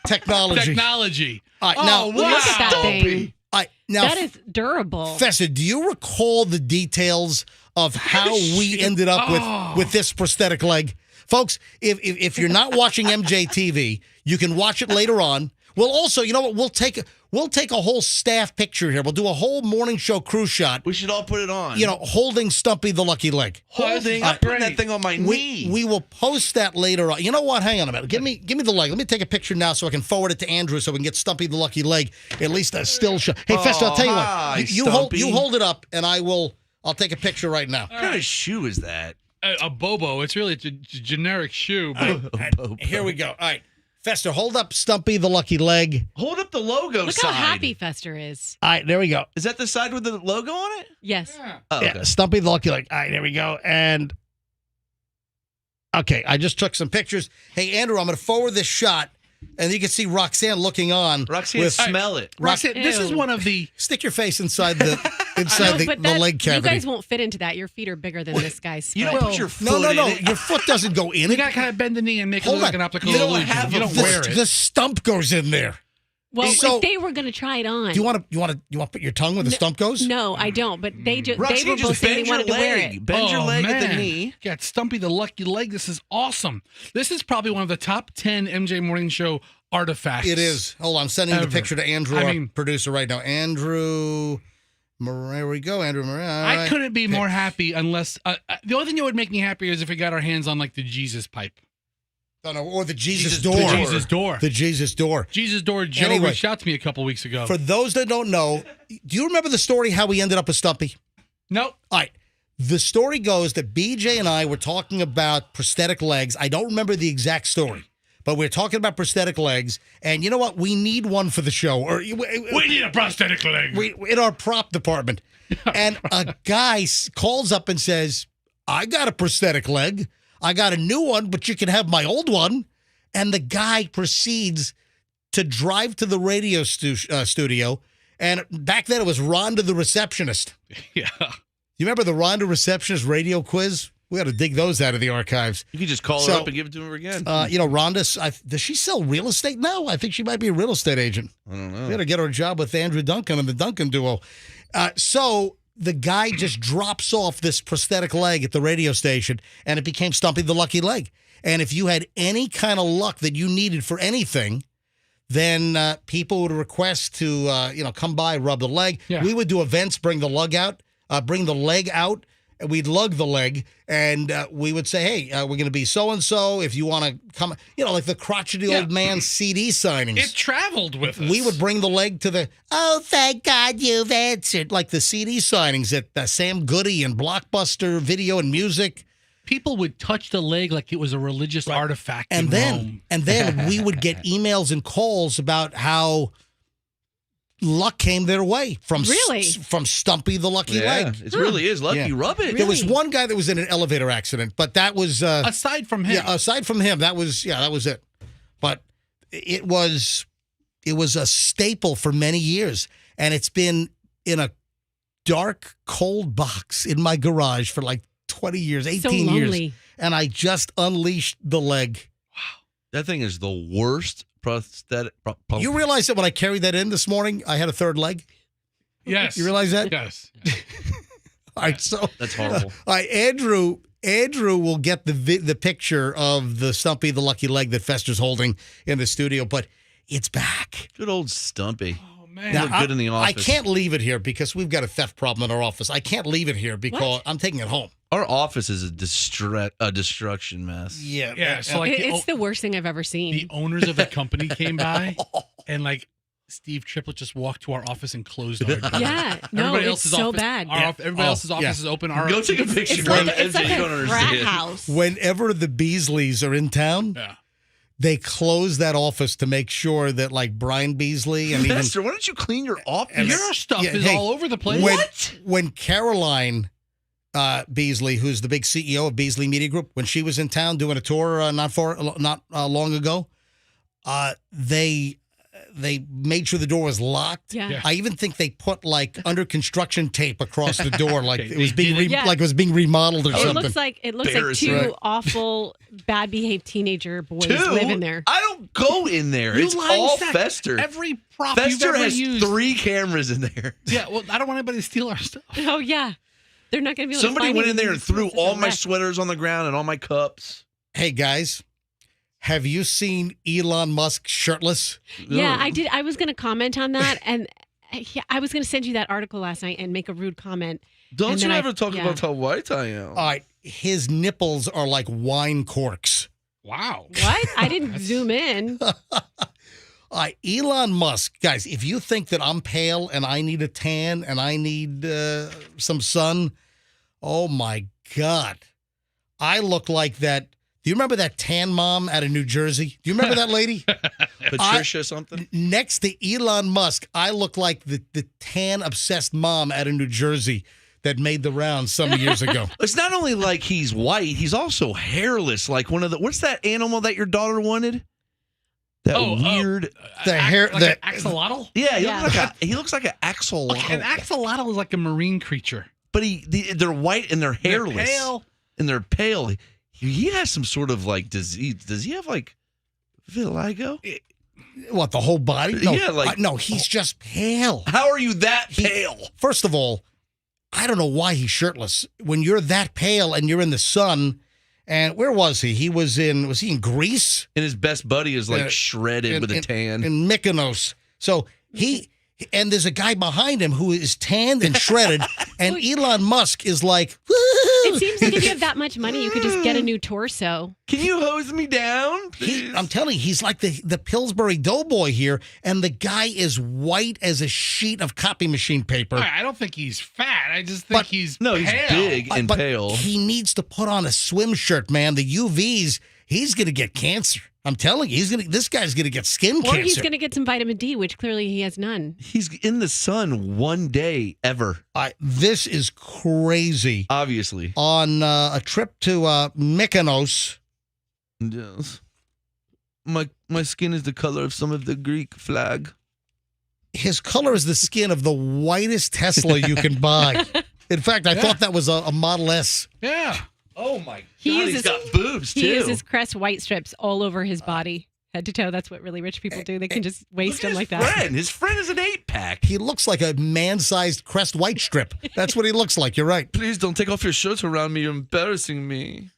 Speaker 1: Technology. All right,
Speaker 3: Oh,
Speaker 1: now,
Speaker 3: wow.
Speaker 4: Look at that thing.
Speaker 1: all right, now,
Speaker 4: That is durable.
Speaker 1: Fessa, do you recall the details of how we ended up with this prosthetic leg? Folks, if you're not watching MJTV, you can watch it later on. We'll also, you know what? We'll take a whole staff picture here. We'll do a whole morning show crew shot.
Speaker 2: We should all put it on.
Speaker 1: You know, holding Stumpy the lucky leg.
Speaker 2: Holding. I'm putting that thing on my knee.
Speaker 1: We will post that later on. You know what? Hang on a minute. Give me the leg. Let me take a picture now so I can forward it to Andrew so we can get Stumpy the lucky leg. At least a still shot. Hey, Festa, I'll tell you
Speaker 2: hi,
Speaker 1: what. You
Speaker 2: Stumpy.
Speaker 1: hold it up, and I'll take a picture right now.
Speaker 2: What kind of shoe is that?
Speaker 3: A Bobo. It's really a generic shoe. But
Speaker 1: Here we go. All right. Fester, hold up Stumpy the lucky leg.
Speaker 2: Hold up the logo
Speaker 4: Look
Speaker 2: side.
Speaker 4: how happy Fester is.
Speaker 1: All right, there we go.
Speaker 2: Is that the side with the logo on it?
Speaker 4: Yes.
Speaker 2: Oh,
Speaker 1: Yeah,
Speaker 2: okay.
Speaker 1: Stumpy the lucky leg. All right, there we go. And okay, I just took some pictures. Hey, Andrew, I'm going to forward this shot, and you can see Roxanne looking on.
Speaker 2: Roxanne, smell it.
Speaker 3: Roxanne, this is
Speaker 4: Ew.
Speaker 3: one of the.
Speaker 1: Stick your face inside the
Speaker 4: But
Speaker 1: the leg
Speaker 4: you
Speaker 1: cavity.
Speaker 4: guys won't fit into that. Your feet are bigger than this guy's.
Speaker 2: You don't put your foot
Speaker 1: No.
Speaker 2: in it.
Speaker 1: Your foot doesn't go in
Speaker 3: You
Speaker 1: it.
Speaker 3: got to kind of bend the knee and make it
Speaker 1: Hold
Speaker 3: look like
Speaker 1: on.
Speaker 3: an optical
Speaker 2: You don't
Speaker 3: illusion.
Speaker 2: have
Speaker 3: You
Speaker 2: a
Speaker 3: don't
Speaker 2: foot.
Speaker 3: wear it.
Speaker 1: The stump goes in there.
Speaker 4: Well,
Speaker 1: So-
Speaker 4: if they were going to try it on.
Speaker 1: Do you want to put your tongue where the stump goes?
Speaker 4: No, I don't. But they were
Speaker 2: Roxanne,
Speaker 4: both
Speaker 2: just
Speaker 4: saying
Speaker 2: bend
Speaker 4: they
Speaker 2: your
Speaker 4: wanted to wear it.
Speaker 2: leg. Bend your leg at the
Speaker 3: man.
Speaker 2: knee.
Speaker 3: Got Stumpy the Lucky Leg. This is awesome. This is probably one of the top 10 MJ Morning Show artifacts.
Speaker 1: It is. Hold on, I'm sending the
Speaker 3: Ever.
Speaker 1: picture to Andrew,
Speaker 3: I
Speaker 1: our
Speaker 3: mean-
Speaker 1: producer, right now. Andrew, there we go. Andrew Murray. All
Speaker 3: I
Speaker 1: right.
Speaker 3: couldn't be more happy unless the only thing that would make me happier is if we got our hands on like the Jesus pipe.
Speaker 1: Oh, no, or the Jesus
Speaker 3: The
Speaker 1: door.
Speaker 3: Jesus door.
Speaker 1: The Jesus door.
Speaker 3: Jesus door. Joe
Speaker 1: Anyway.
Speaker 3: reached out to me a couple weeks ago.
Speaker 1: For those that don't know, do you remember the story how we ended up with Stumpy?
Speaker 3: Nope.
Speaker 1: All right. The story goes that BJ and I were talking about prosthetic legs. I don't remember the exact story, but we're talking about prosthetic legs. And you know what? We need one for the show.
Speaker 3: We need a prosthetic leg.
Speaker 1: In our prop department. And a guy calls up and says, I got a prosthetic leg. I got a new one, but you can have my old one. And the guy proceeds to drive to the radio studio. And back then it was Rhonda the receptionist.
Speaker 3: Yeah.
Speaker 1: You remember the Rhonda receptionist radio quiz? We got to dig those out of the archives.
Speaker 2: You could just call her up and give it to her again.
Speaker 1: Rhonda, does she sell real estate now? I think she might be a real estate agent.
Speaker 2: I don't know.
Speaker 1: We got to get her a job with Andrew Duncan and the Duncan duo. So the guy just drops off this prosthetic leg at the radio station, and it became Stumpy the Lucky Leg. And if you had any kind of luck that you needed for anything, then people would request to come by, rub the leg.
Speaker 3: Yeah.
Speaker 1: We would do events, bring the leg out, and we'd lug the leg, and we would say, hey, we're going to be so-and-so. If you want to come, like the crotchety old man CD signings.
Speaker 3: It traveled with us.
Speaker 1: We would bring the leg to the, oh, thank God you've answered, like the CD signings at Sam Goody and Blockbuster Video and Music.
Speaker 3: People would touch the leg like it was a religious artifact in Rome.
Speaker 1: And then we would get emails and calls about how luck came their way from Stumpy the Lucky Leg.
Speaker 2: It really is lucky.
Speaker 1: Yeah.
Speaker 2: Rub it.
Speaker 1: There was one guy that was in an elevator accident, but that was
Speaker 3: aside from him.
Speaker 1: Yeah, aside from him, that was it. But it was a staple for many years, and it's been in a dark, cold box in my garage for like 20 years, 18 years, and I just unleashed the leg.
Speaker 2: That thing is the worst prosthetic.
Speaker 1: You realize that when I carried that in this morning, I had a third leg?
Speaker 3: Yes.
Speaker 1: You realize that?
Speaker 3: Yes.
Speaker 1: All right, so
Speaker 2: that's horrible.
Speaker 1: All right, Andrew will get the picture of the Stumpy the Lucky Leg that Fester's holding in the studio, but it's back.
Speaker 2: Good old Stumpy.
Speaker 3: Oh man,
Speaker 1: Now,
Speaker 2: look good in the office.
Speaker 1: I can't leave it here because we've got a theft problem in our office. I can't leave it here because I'm taking it home.
Speaker 2: Our office is a destruction mess.
Speaker 3: Yeah. So like
Speaker 4: It's the worst thing I've ever seen.
Speaker 3: the owners of the company came by, and like Steve Triplett just walked to our office and closed our door.
Speaker 4: Yeah, no,
Speaker 3: Everybody
Speaker 4: it's
Speaker 3: else's
Speaker 4: so
Speaker 3: office,
Speaker 4: bad.
Speaker 3: Everybody else's office is open. Our
Speaker 2: Go take a picture.
Speaker 4: It's like
Speaker 2: You don't
Speaker 4: a
Speaker 2: understand.
Speaker 4: frat house.
Speaker 1: Whenever the Beasleys are in town, they close that office to make sure that like Brian Beasley and even
Speaker 2: Fester, why don't you clean your office?
Speaker 3: Your stuff is
Speaker 1: hey,
Speaker 3: all over the place.
Speaker 1: When Caroline Beasley, who's the big CEO of Beasley Media Group, when she was in town doing a tour not long ago, they made sure the door was locked.
Speaker 4: Yeah.
Speaker 1: I even think they put like under construction tape across the door, like it was being
Speaker 4: Yeah.
Speaker 1: like it was being remodeled or
Speaker 4: It
Speaker 1: something.
Speaker 4: looks like two
Speaker 1: Right.
Speaker 4: awful, bad behaved teenager boys
Speaker 2: Two?
Speaker 4: live in there.
Speaker 2: I don't go in there.
Speaker 3: You
Speaker 2: It's
Speaker 3: lying
Speaker 2: all
Speaker 3: sack.
Speaker 2: Fester.
Speaker 3: Every prop you've
Speaker 2: Fester
Speaker 3: ever
Speaker 2: has
Speaker 3: used.
Speaker 2: 3 cameras in there.
Speaker 3: Yeah, well, I don't want anybody to steal our stuff.
Speaker 4: Oh yeah, they're not going to be able
Speaker 2: Somebody
Speaker 4: to find
Speaker 2: went in there and
Speaker 4: anything.
Speaker 2: threw
Speaker 4: It's a
Speaker 2: all my
Speaker 4: wreck.
Speaker 2: sweaters on the ground and all my cups.
Speaker 1: Hey guys, have you seen Elon Musk shirtless?
Speaker 4: Yeah, I did. I was going to comment on that, and I was going to send you that article last night and make a rude comment.
Speaker 2: Don't
Speaker 4: And
Speaker 2: you
Speaker 4: then
Speaker 2: ever talk
Speaker 4: yeah.
Speaker 2: about how white I am?
Speaker 1: All right, his nipples are like wine corks.
Speaker 3: Wow.
Speaker 4: What? I didn't zoom in.
Speaker 1: Elon Musk, guys, if you think that I'm pale and I need a tan and I need some sun, oh my God. I look like that. Do you remember that tan mom out of New Jersey? Do you remember that lady?
Speaker 2: Patricia something?
Speaker 1: Next to Elon Musk, I look like the tan-obsessed mom out of New Jersey that made the rounds some years ago.
Speaker 2: It's not only like he's white, he's also hairless. Like one of the, what's that animal that your daughter wanted? That weird.
Speaker 3: Like an axolotl?
Speaker 2: Yeah, he looks like an axolotl.
Speaker 3: Like an axolotl is like a marine creature.
Speaker 2: But they're white and they're hairless.
Speaker 3: They're pale.
Speaker 2: And they're pale. He has some sort of like disease. Does he have like vitiligo?
Speaker 7: What, the whole body? No,
Speaker 2: Yeah,
Speaker 7: no, he's just pale.
Speaker 2: How are you that pale?
Speaker 7: First of all, I don't know why he's shirtless. When you're that pale and you're in the sun, and where was he? Was he in Greece?
Speaker 2: And his best buddy is shredded with a tan.
Speaker 7: In Mykonos. So and there's a guy behind him who is tanned and shredded, and Elon Musk is like, woo!
Speaker 4: It seems like if you have that much money, you could just get a new torso.
Speaker 2: Can you hose me down?
Speaker 7: I'm telling you, he's like the Pillsbury Doughboy here, and the guy is white as a sheet of copy machine paper.
Speaker 3: I don't think he's fat. I just think he's
Speaker 2: No,
Speaker 3: pale.
Speaker 2: he's big and pale.
Speaker 7: He needs to put on a swim shirt, man. The UVs, he's going to get cancer. I'm telling you, this guy's going to get skin cancer.
Speaker 4: Or he's going to get some vitamin D, which clearly he has none.
Speaker 2: He's in the sun one day ever.
Speaker 7: This is crazy.
Speaker 2: Obviously.
Speaker 7: On a trip to Mykonos.
Speaker 2: Yes. My skin is the color of some of the Greek flag.
Speaker 7: His color is the skin of the whitest Tesla you can buy. In fact, I thought that was a Model S.
Speaker 3: Yeah.
Speaker 2: Oh, my God. He's got boobs, too.
Speaker 4: He uses Crest white strips all over his body, head to toe. That's what really rich people do. They can just waste them like that.
Speaker 2: His friend is an 8-pack.
Speaker 7: He looks like a man-sized Crest white strip. That's what he looks like. You're right.
Speaker 2: Please don't take off your shirt around me. You're embarrassing me.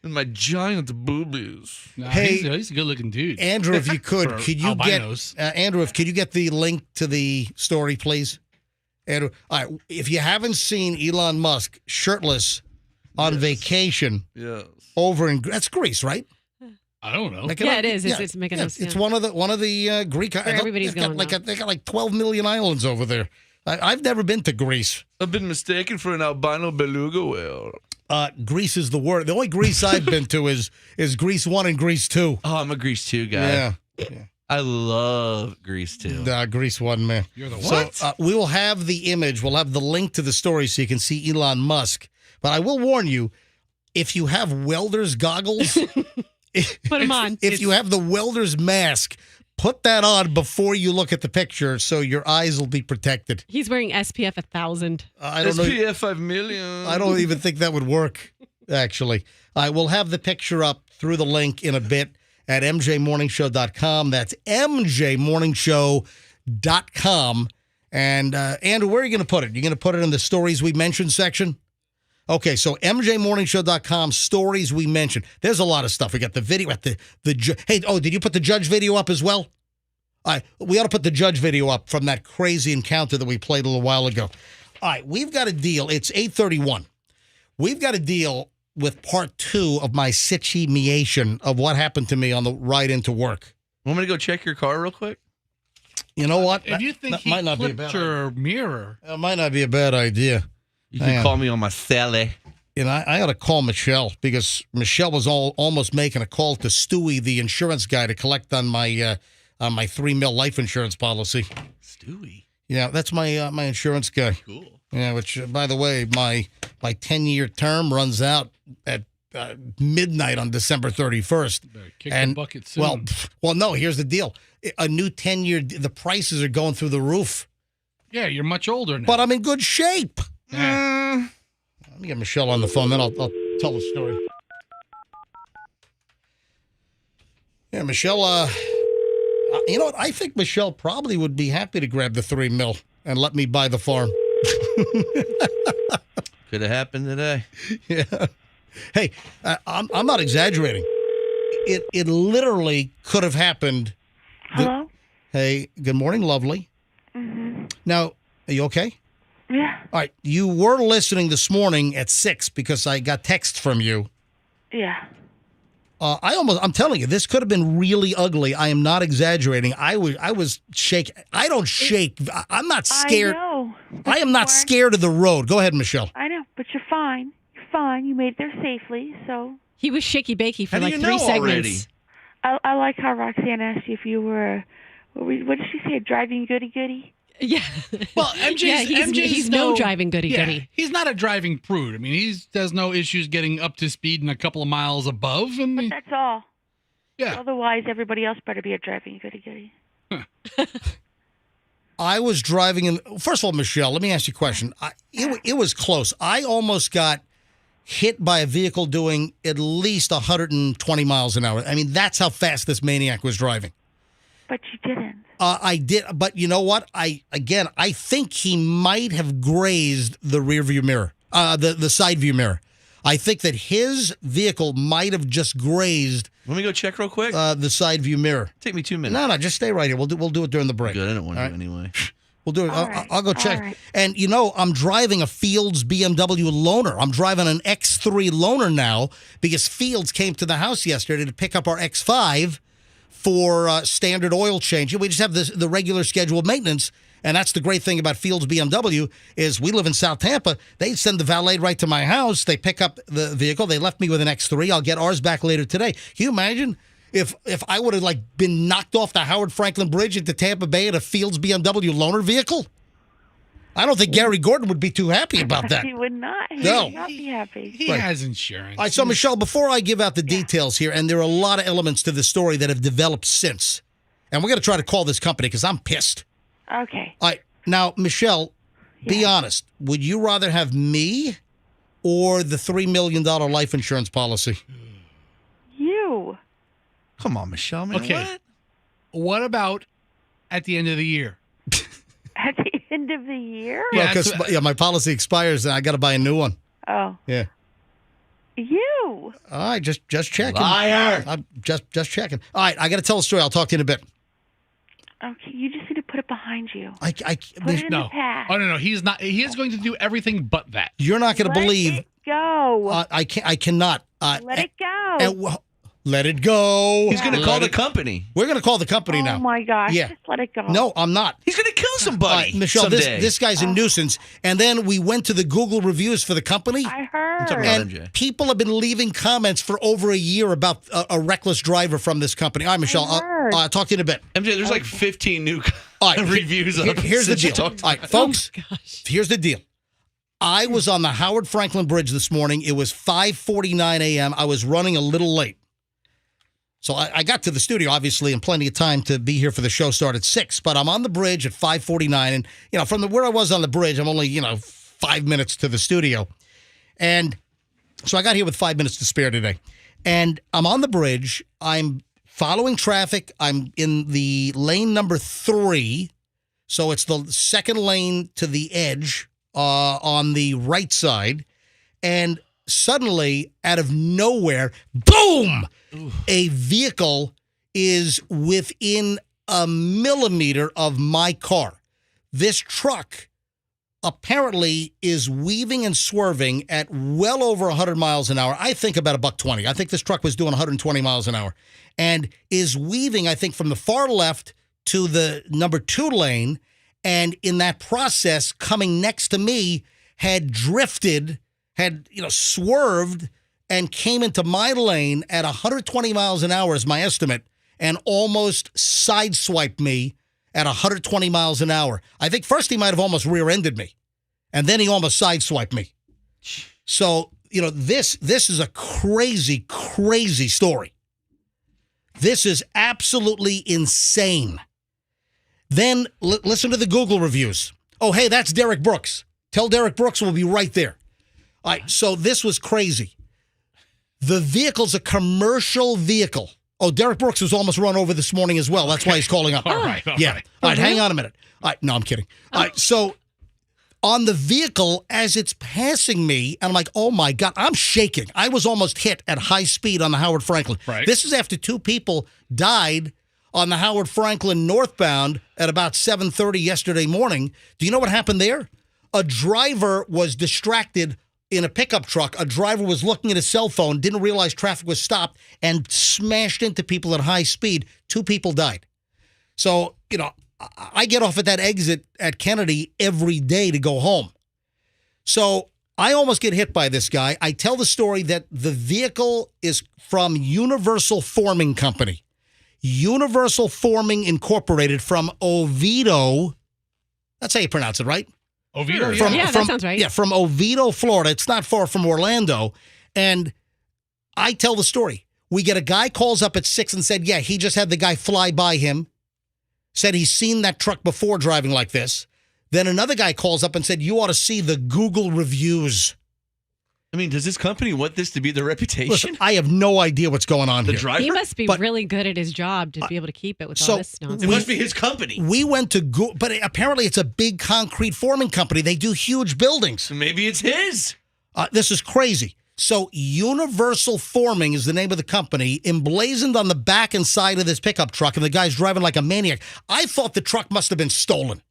Speaker 2: And my giant boobies.
Speaker 3: Nah,
Speaker 7: Hey,
Speaker 3: he's a good-looking dude.
Speaker 7: Andrew, if you could you
Speaker 3: albinos.
Speaker 7: get Andrew? Could you get the link to the story, please? Andrew, all right. If you haven't seen Elon Musk shirtless on vacation, over in that's Greece, right?
Speaker 3: I don't know.
Speaker 4: It is. It's Mykonos.
Speaker 7: It's one of the Greek.
Speaker 4: Everybody's going.
Speaker 7: They got like 12 million islands over there. I've never been to Greece.
Speaker 2: I've been mistaken for an albino beluga whale.
Speaker 7: Greece is the word. The only Greece I've been to is Greece 1 and Greece 2.
Speaker 2: Oh, I'm a Greece 2 guy.
Speaker 7: Yeah.
Speaker 2: I love Greece 2.
Speaker 7: Greece 1, man.
Speaker 3: You're the what?
Speaker 7: So we will have the image. We'll have the link to the story so you can see Elon Musk. But I will warn you, if you have welder's goggles,
Speaker 4: put them on.
Speaker 7: If you have the welder's mask, put that on before you look at the picture so your eyes will be protected.
Speaker 4: He's wearing SPF 1000.
Speaker 7: I don't know.
Speaker 2: SPF 5 million.
Speaker 7: I don't even think that would work, actually. I will have the picture up through the link in a bit at mjmorningshow.com. That's mjmorningshow.com. And Andrew, where are you going to put it? You're going to put it in the stories we mentioned section? Okay, so mjmorningshow.com, stories we mentioned. There's a lot of stuff. We got the video at the hey, did you put the judge video up as well? All right, we ought to put the judge video up from that crazy encounter that we played a little while ago. All right, we've got a deal. It's 8:31. We've got a deal with part 2 of my situation of what happened to me on the ride into work.
Speaker 2: Want me to go check your car real quick?
Speaker 7: You know what?
Speaker 3: If you think
Speaker 7: that
Speaker 3: he
Speaker 7: might not be a
Speaker 3: clipped
Speaker 7: bad
Speaker 3: your mirror.
Speaker 7: It might not be a bad idea.
Speaker 2: You can call me on my celly.
Speaker 7: And I got to call Michelle because Michelle was almost making a call to Stewie, the insurance guy, to collect on my $3 million life insurance policy.
Speaker 2: Stewie?
Speaker 7: Yeah, that's my my insurance guy.
Speaker 2: Cool.
Speaker 7: Yeah, which, by the way, my 10-year term runs out at midnight on December 31st.
Speaker 3: Better kick the bucket soon.
Speaker 7: Well, no, here's the deal. A new 10-year, the prices are going through the roof.
Speaker 3: Yeah, you're much older now.
Speaker 7: But I'm in good shape.
Speaker 3: Yeah.
Speaker 7: Let me get Michelle on the phone, then I'll tell the story. Yeah, Michelle, you know what? I think Michelle probably would be happy to grab the $3 million and let me buy the farm.
Speaker 2: Could have happened today.
Speaker 7: Yeah. Hey, I'm not exaggerating. It literally could have happened.
Speaker 16: Hello?
Speaker 7: Hey, good morning, lovely.
Speaker 16: Mm-hmm.
Speaker 7: Now, are you okay?
Speaker 16: Yeah.
Speaker 7: All right. You were listening this morning at 6 because I got text from you.
Speaker 16: Yeah.
Speaker 7: I'm telling you, this could have been really ugly. I am not exaggerating. I was shaking. I don't shake. I'm not scared.
Speaker 16: I know.
Speaker 7: I am not scared of the road. Go ahead, Michelle.
Speaker 16: I know, but you're fine. You're fine. You made it there safely, so.
Speaker 4: He was shaky-bakey for
Speaker 2: How do
Speaker 4: like
Speaker 2: you
Speaker 4: 3
Speaker 2: know
Speaker 4: segments.
Speaker 2: already?
Speaker 16: I like how Roxanne asked you if you were, what did she say, a driving goody-goody?
Speaker 4: Yeah.
Speaker 3: Well,
Speaker 4: he's no driving goody-goody.
Speaker 3: Yeah, he's not a driving prude. I mean, he has no issues getting up to speed and a couple of miles above.
Speaker 16: But that's all.
Speaker 3: Yeah.
Speaker 16: Otherwise, everybody else better be a driving goody-goody.
Speaker 7: I was driving in. First of all, Michelle, let me ask you a question. It was close. I almost got hit by a vehicle doing at least 120 miles an hour. I mean, that's how fast this maniac was driving.
Speaker 16: But you didn't.
Speaker 7: I did, but you know what? I think he might have grazed the rear view mirror, the side view mirror. I think that his vehicle might have just grazed.
Speaker 2: Let me go check real quick.
Speaker 7: The side view mirror.
Speaker 2: Take me 2 minutes.
Speaker 7: No, just stay right here. We'll do it during the break.
Speaker 2: Good, I don't want to anyway.
Speaker 7: We'll do it. I'll go check.
Speaker 16: right.
Speaker 7: And I'm driving a Fields BMW loaner. I'm driving an X3 loaner now because Fields came to the house yesterday to pick up our X5 for standard oil change. We just have the regular scheduled maintenance. And that's the great thing about Fields BMW is we live in South Tampa. They send the valet right to my house. They pick up the vehicle. They left me with an X3. I'll get ours back later today. Can you imagine if I would have been knocked off the Howard Franklin Bridge into Tampa Bay in a Fields BMW loaner vehicle? I don't think Gary Gordon would be too happy about that.
Speaker 16: He would not. He
Speaker 7: No.
Speaker 16: would not be happy.
Speaker 3: He has insurance.
Speaker 7: All right, so Michelle, before I give out the details here, and there are a lot of elements to the story that have developed since, and we're going to try to call this company because I'm pissed.
Speaker 16: Okay.
Speaker 7: All right, now, Michelle, be honest. Would you rather have me or the $3 million life insurance policy?
Speaker 16: You.
Speaker 2: Come on, Michelle. Man,
Speaker 3: Okay. What about at the end of the year?
Speaker 16: At the end of the year?
Speaker 3: Yeah,
Speaker 7: Because my policy expires and I got to buy a new one.
Speaker 16: Oh.
Speaker 7: Yeah.
Speaker 16: You.
Speaker 7: All right, just checking.
Speaker 2: Liar.
Speaker 7: I'm just checking. All right, I got to tell a story. I'll talk to you in a bit.
Speaker 16: Okay, you just need to put it behind you.
Speaker 7: I
Speaker 16: Put it in the past.
Speaker 3: Oh no, he's not. He is going to do everything but that.
Speaker 7: You're not going to believe.
Speaker 16: Let it go.
Speaker 7: I cannot.
Speaker 16: Let it go.
Speaker 7: Let it go.
Speaker 2: He's going to call the company.
Speaker 7: We're going to call the company now.
Speaker 16: Oh my gosh.
Speaker 7: Yeah.
Speaker 16: Just let it go.
Speaker 7: No, I'm not.
Speaker 2: He's going to kill somebody.
Speaker 7: Michelle,
Speaker 2: someday.
Speaker 7: this guy's a nuisance. And then we went to the Google reviews for the company.
Speaker 16: I heard.
Speaker 7: And people have been leaving comments for over a year about a reckless driver from this company. All right, Michelle, I'll talk to you in a bit.
Speaker 2: MJ, there's like 15 new reviews.
Speaker 7: Here's the deal.
Speaker 2: All
Speaker 7: All right, folks, here's the deal. I was on the Howard Franklin Bridge this morning. It was 5:49 a.m. I was running a little late. So I got to the studio, obviously, in plenty of time to be here for the show start at 6. But I'm on the bridge at 5:49. And, from where I was on the bridge, I'm only, 5 minutes to the studio. And so I got here with 5 minutes to spare today. And I'm on the bridge. I'm following traffic. I'm in the lane number 3. So it's the second lane to the edge on the right side. And suddenly, out of nowhere, boom! A vehicle is within a millimeter of my car. This truck apparently is weaving and swerving at well over 100 miles an hour. I think about $120. I think this truck was doing 120 miles an hour and is weaving, I think, from the far left to the number 2 lane. And in that process, coming next to me, had drifted, had swerved, and came into my lane at 120 miles an hour is my estimate, and almost sideswiped me at 120 miles an hour. I think first he might have almost rear-ended me, and then he almost sideswiped me. So, this is a crazy, crazy story. This is absolutely insane. Then listen to the Google reviews. Oh, hey, that's Derek Brooks. Tell Derek Brooks we'll be right there. All right, so this was crazy. The vehicle's a commercial vehicle. Oh, Derek Brooks was almost run over this morning as well. That's why he's calling up.
Speaker 3: All right.
Speaker 7: All right, hang on a minute. All right, no, I'm kidding. All right, so on the vehicle, as it's passing me, and I'm like, oh my God, I'm shaking. I was almost hit at high speed on the Howard Franklin.
Speaker 3: Right.
Speaker 7: This is after 2 people died on the Howard Franklin northbound at about 7:30 yesterday morning. Do you know what happened there? A driver was distracted in a pickup truck. A driver was looking at his cell phone, didn't realize traffic was stopped, and smashed into people at high speed. 2 people died. So, I get off at that exit at Kennedy every day to go home. So I almost get hit by this guy. I tell the story that the vehicle is from Universal Forming Company. Universal Forming Incorporated from Oviedo. That's how you pronounce it, right?
Speaker 3: Oviedo?
Speaker 4: That sounds right.
Speaker 7: Yeah, from Oviedo, Florida. It's not far from Orlando. And I tell the story. We get a guy calls up at 6 and said, yeah, he just had the guy fly by him. Said he's seen that truck before driving like this. Then another guy calls up and said, you ought to see the Google reviews.
Speaker 2: I mean, does this company want this to be their reputation?
Speaker 7: Listen, I have no idea what's going on
Speaker 2: The
Speaker 7: here.
Speaker 2: driver?
Speaker 4: He must be really good at his job to be able to keep it with all this nonsense.
Speaker 2: It must be his company.
Speaker 7: We went to Google, but apparently it's a big concrete forming company. They do huge buildings.
Speaker 2: Maybe it's his.
Speaker 7: This is crazy. So Universal Forming is the name of the company, emblazoned on the back and side of this pickup truck, and the guy's driving like a maniac. I thought the truck must have been stolen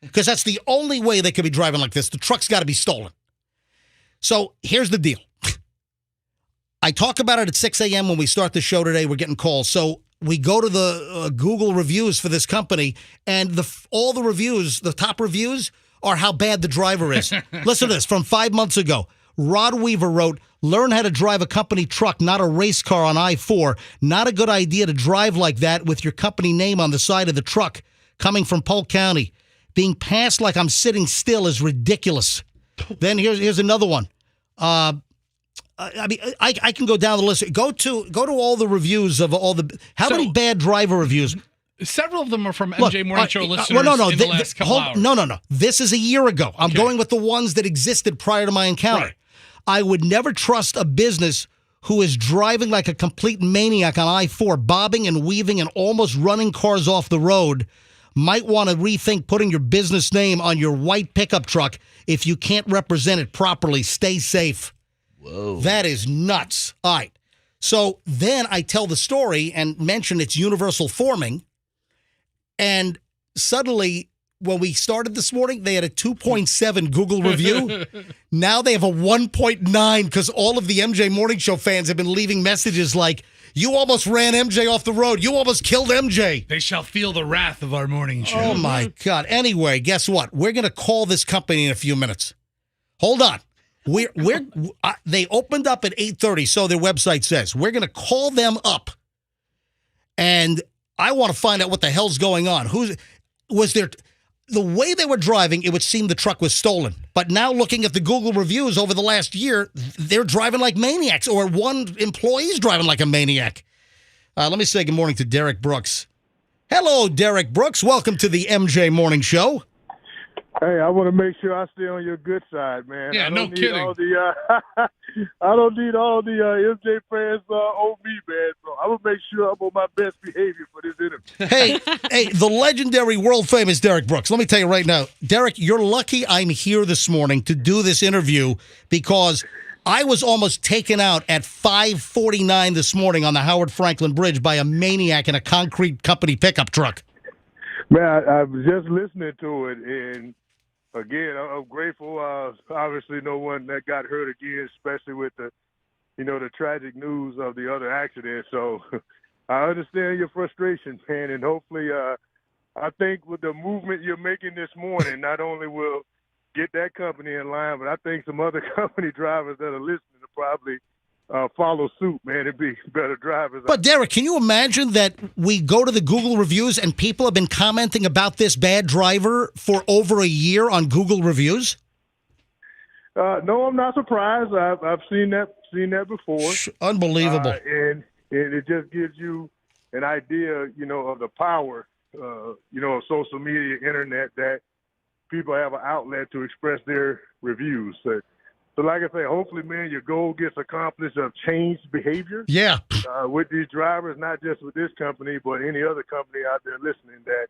Speaker 7: because that's the only way they could be driving like this. The truck's got to be stolen. So here's the deal. I talk about it at 6 a.m. when we start the show today. We're getting calls. So we go to the Google reviews for this company, and all the reviews, the top reviews, are how bad the driver is. Listen to this. From 5 months ago, Rod Weaver wrote, "Learn how to drive a company truck, not a race car on I-4. Not a good idea to drive like that with your company name on the side of the truck. Coming from Polk County. Being passed like I'm sitting still is ridiculous." Then here's another one. I mean, I can go down the list. Go to all the reviews of all the. How many bad driver reviews?
Speaker 3: Several of them are from MJ Morning Show listeners
Speaker 7: Well, no.
Speaker 3: in the last couple hours.
Speaker 7: No. This is a year ago. I'm going with the ones that existed prior to my encounter.
Speaker 3: Right.
Speaker 7: I would never trust a business who is driving like a complete maniac on I-4, bobbing and weaving and almost running cars off the road. Might want to rethink putting your business name on your white pickup truck if you can't represent it properly. Stay safe.
Speaker 2: Whoa.
Speaker 7: That is nuts. All right. So then I tell the story and mention it's Universal Forming. And suddenly, when we started this morning, they had a 2.7 Google review. Now they have a 1.9 because all of the MJ Morning Show fans have been leaving messages like, "You almost ran MJ off the road. You almost killed MJ.
Speaker 3: They shall feel the wrath of our morning show."
Speaker 7: Oh, my God. Anyway, guess what? We're going to call this company in a few minutes. Hold on. They opened up at 8:30, so their website says. We're going to call them up, and I want to find out what the hell's going on. The way they were driving, it would seem the truck was stolen. But now looking at the Google reviews over the last year, they're driving like maniacs, or one employee's driving like a maniac. Let me say good morning to Derek Brooks. Hello, Derek Brooks. Welcome to the MJ Morning Show.
Speaker 17: Hey, I want to make sure I stay on your good side, man.
Speaker 3: Yeah, no kidding.
Speaker 17: I don't need all the MJ fans on me, man. So I'm going to make sure I'm on my best behavior for this interview.
Speaker 7: Hey, the legendary, world-famous Derek Brooks. Let me tell you right now, Derek, you're lucky I'm here this morning to do this interview because I was almost taken out at 5:49 this morning on the Howard Franklin Bridge by a maniac in a concrete company pickup truck.
Speaker 17: Man, I was just listening to it, and again, I'm grateful. Obviously, no one that got hurt again, especially with the tragic news of the other accident. So I understand your frustration, man, and hopefully, I think with the movement you're making this morning, not only will get that company in line, but I think some other company drivers that are listening will probably follow suit, man, and be better drivers.
Speaker 7: But Derek, can you imagine that we go to the Google reviews and people have been commenting about this bad driver for over a year on Google reviews?
Speaker 17: No, I'm not surprised. I've seen that before.
Speaker 7: Unbelievable.
Speaker 17: And it just gives you an idea, of the power, of social media, internet, that people have an outlet to express their reviews. So like I say, hopefully, man, your goal gets accomplished of changed behavior.
Speaker 7: Yeah.
Speaker 17: With these drivers, not just with this company, but any other company out there listening, that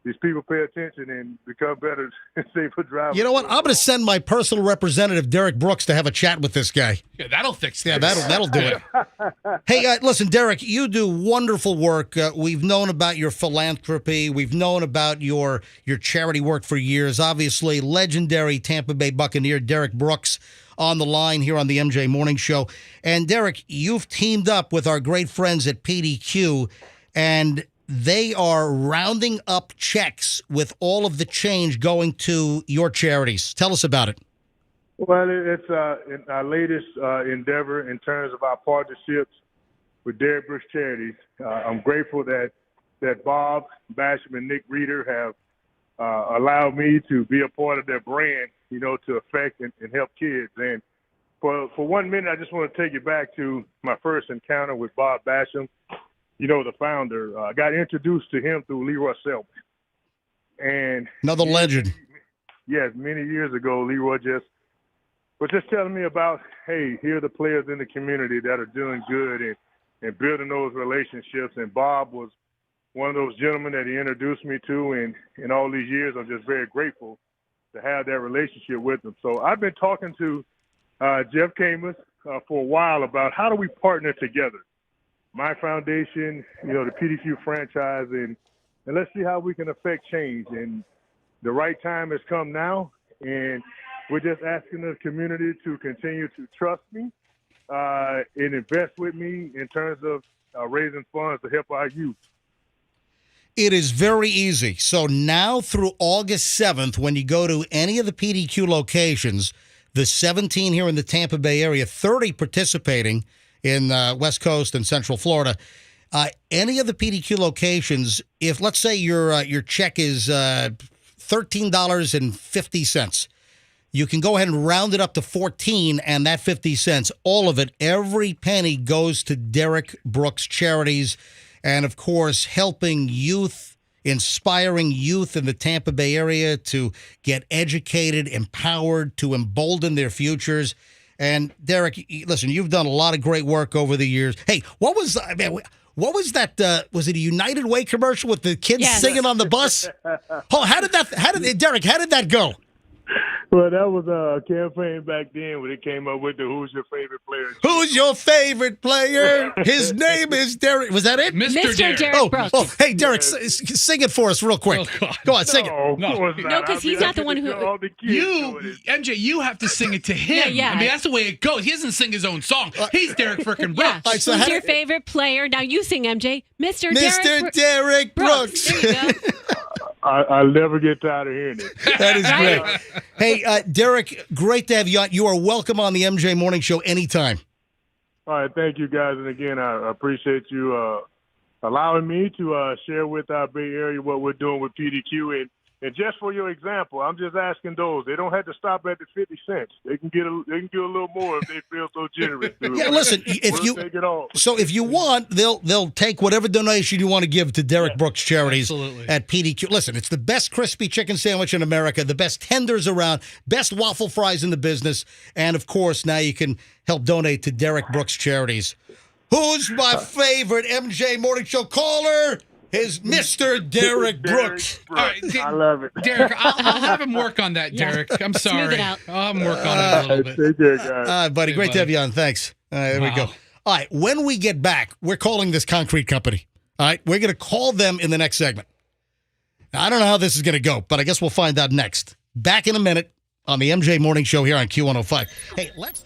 Speaker 17: these people pay attention and become better and safer drivers.
Speaker 7: You know what? I'm going to send my personal representative, Derek Brooks, to have a chat with this guy.
Speaker 3: Yeah, that'll fix it.
Speaker 7: Yeah, that'll do it. Hey, listen, Derek, you do wonderful work. We've known about your philanthropy. We've known about your charity work for years. Obviously, legendary Tampa Bay Buccaneer Derek Brooks on the line here on the MJ Morning Show. And Derek, you've teamed up with our great friends at PDQ, and they are rounding up checks with all of the change going to your charities. Tell us about it.
Speaker 17: Well, it's our latest endeavor in terms of our partnerships with Derek Brooks Charities. I'm grateful that Bob Basham and Nick Reeder have allowed me to be a part of their brand, to affect and help kids. And for 1 minute, I just want to take you back to my first encounter with Bob Basham, the founder. I got introduced to him through Leroy Selman. And
Speaker 7: another legend.
Speaker 17: Yes, many years ago, Leroy just was just telling me about, hey, here are the players in the community that are doing good and building those relationships. And Bob was one of those gentlemen that he introduced me to. And in all these years, I'm just very grateful to have that relationship with him. So I've been talking to Jeff Camus for a while about how do we partner together. My foundation, the PDQ franchise, and let's see how we can affect change. And the right time has come now, and we're just asking the community to continue to trust me and invest with me in terms of raising funds to help our youth.
Speaker 1: It is very easy. So now through August 7th, when you go to any of the PDQ locations, the 17 here in the Tampa Bay area, 30 participating in West Coast and Central Florida, any of the PDQ locations, if let's say your check is $13.50, you can go ahead and round it up to 14, and that 50 cents, all of it, every penny goes to Derek Brooks Charities, and of course helping youth, inspiring youth in the Tampa Bay area to get educated, empowered, to embolden their futures. And Derek, listen, you've done a lot of great work over the years. Hey, what was that? Was it a United Way commercial with the kids singing on the bus? Oh, Derek, how did that go?
Speaker 17: Well, that was a campaign back then when it came up with the "Who's your favorite player?"
Speaker 1: Who's your favorite player? His name is Derek. Was that it?
Speaker 3: Mr. Derek Brooks.
Speaker 1: Oh, hey, Derek, sing it for us real quick.
Speaker 3: Oh,
Speaker 1: go on, sing it.
Speaker 4: No, because he's not the one who.
Speaker 3: MJ, you have to sing it to him.
Speaker 4: Yeah.
Speaker 3: I mean, that's the way it goes. He doesn't sing his own song. He's Derek frickin' Brooks.
Speaker 4: Yeah. So who's your favorite player? Now you sing, MJ. Mr.
Speaker 1: Derek Brooks.
Speaker 4: There you go.
Speaker 17: I'll never get tired of hearing it.
Speaker 1: That is great. Hey, Derek, great to have you on. You are welcome on the MJ Morning Show anytime.
Speaker 17: All right, thank you, guys. And again, I appreciate you allowing me to share with our Bay Area what we're doing with PDQ. And just for your example, I'm just asking those. They don't have to stop at the 50 cents. They can get a little more if they feel so generous.
Speaker 1: Yeah, listen, if you want, they'll take whatever donation you want to give to Derek Brooks Charities at PDQ. Listen, it's the best crispy chicken sandwich in America, the best tenders around, best waffle fries in the business, and of course, now you can help donate to Derek Brooks Charities. Who's my favorite MJ Morning Show caller? Is Mr. Derek Brooks.
Speaker 3: All right,
Speaker 17: I love it.
Speaker 3: Derek, I'll have him work on that, Derek. I'm sorry.
Speaker 4: Smooth it out.
Speaker 3: I'll have him work on it a little bit.
Speaker 17: Take care, guys.
Speaker 1: Buddy, great to have you on. Thanks. All right, there we go. All right, when we get back, we're calling this concrete company. All right, we're going to call them in the next segment. Now, I don't know how this is going to go, but I guess we'll find out next. Back in a minute on the MJ Morning Show here on Q105. Hey, let's...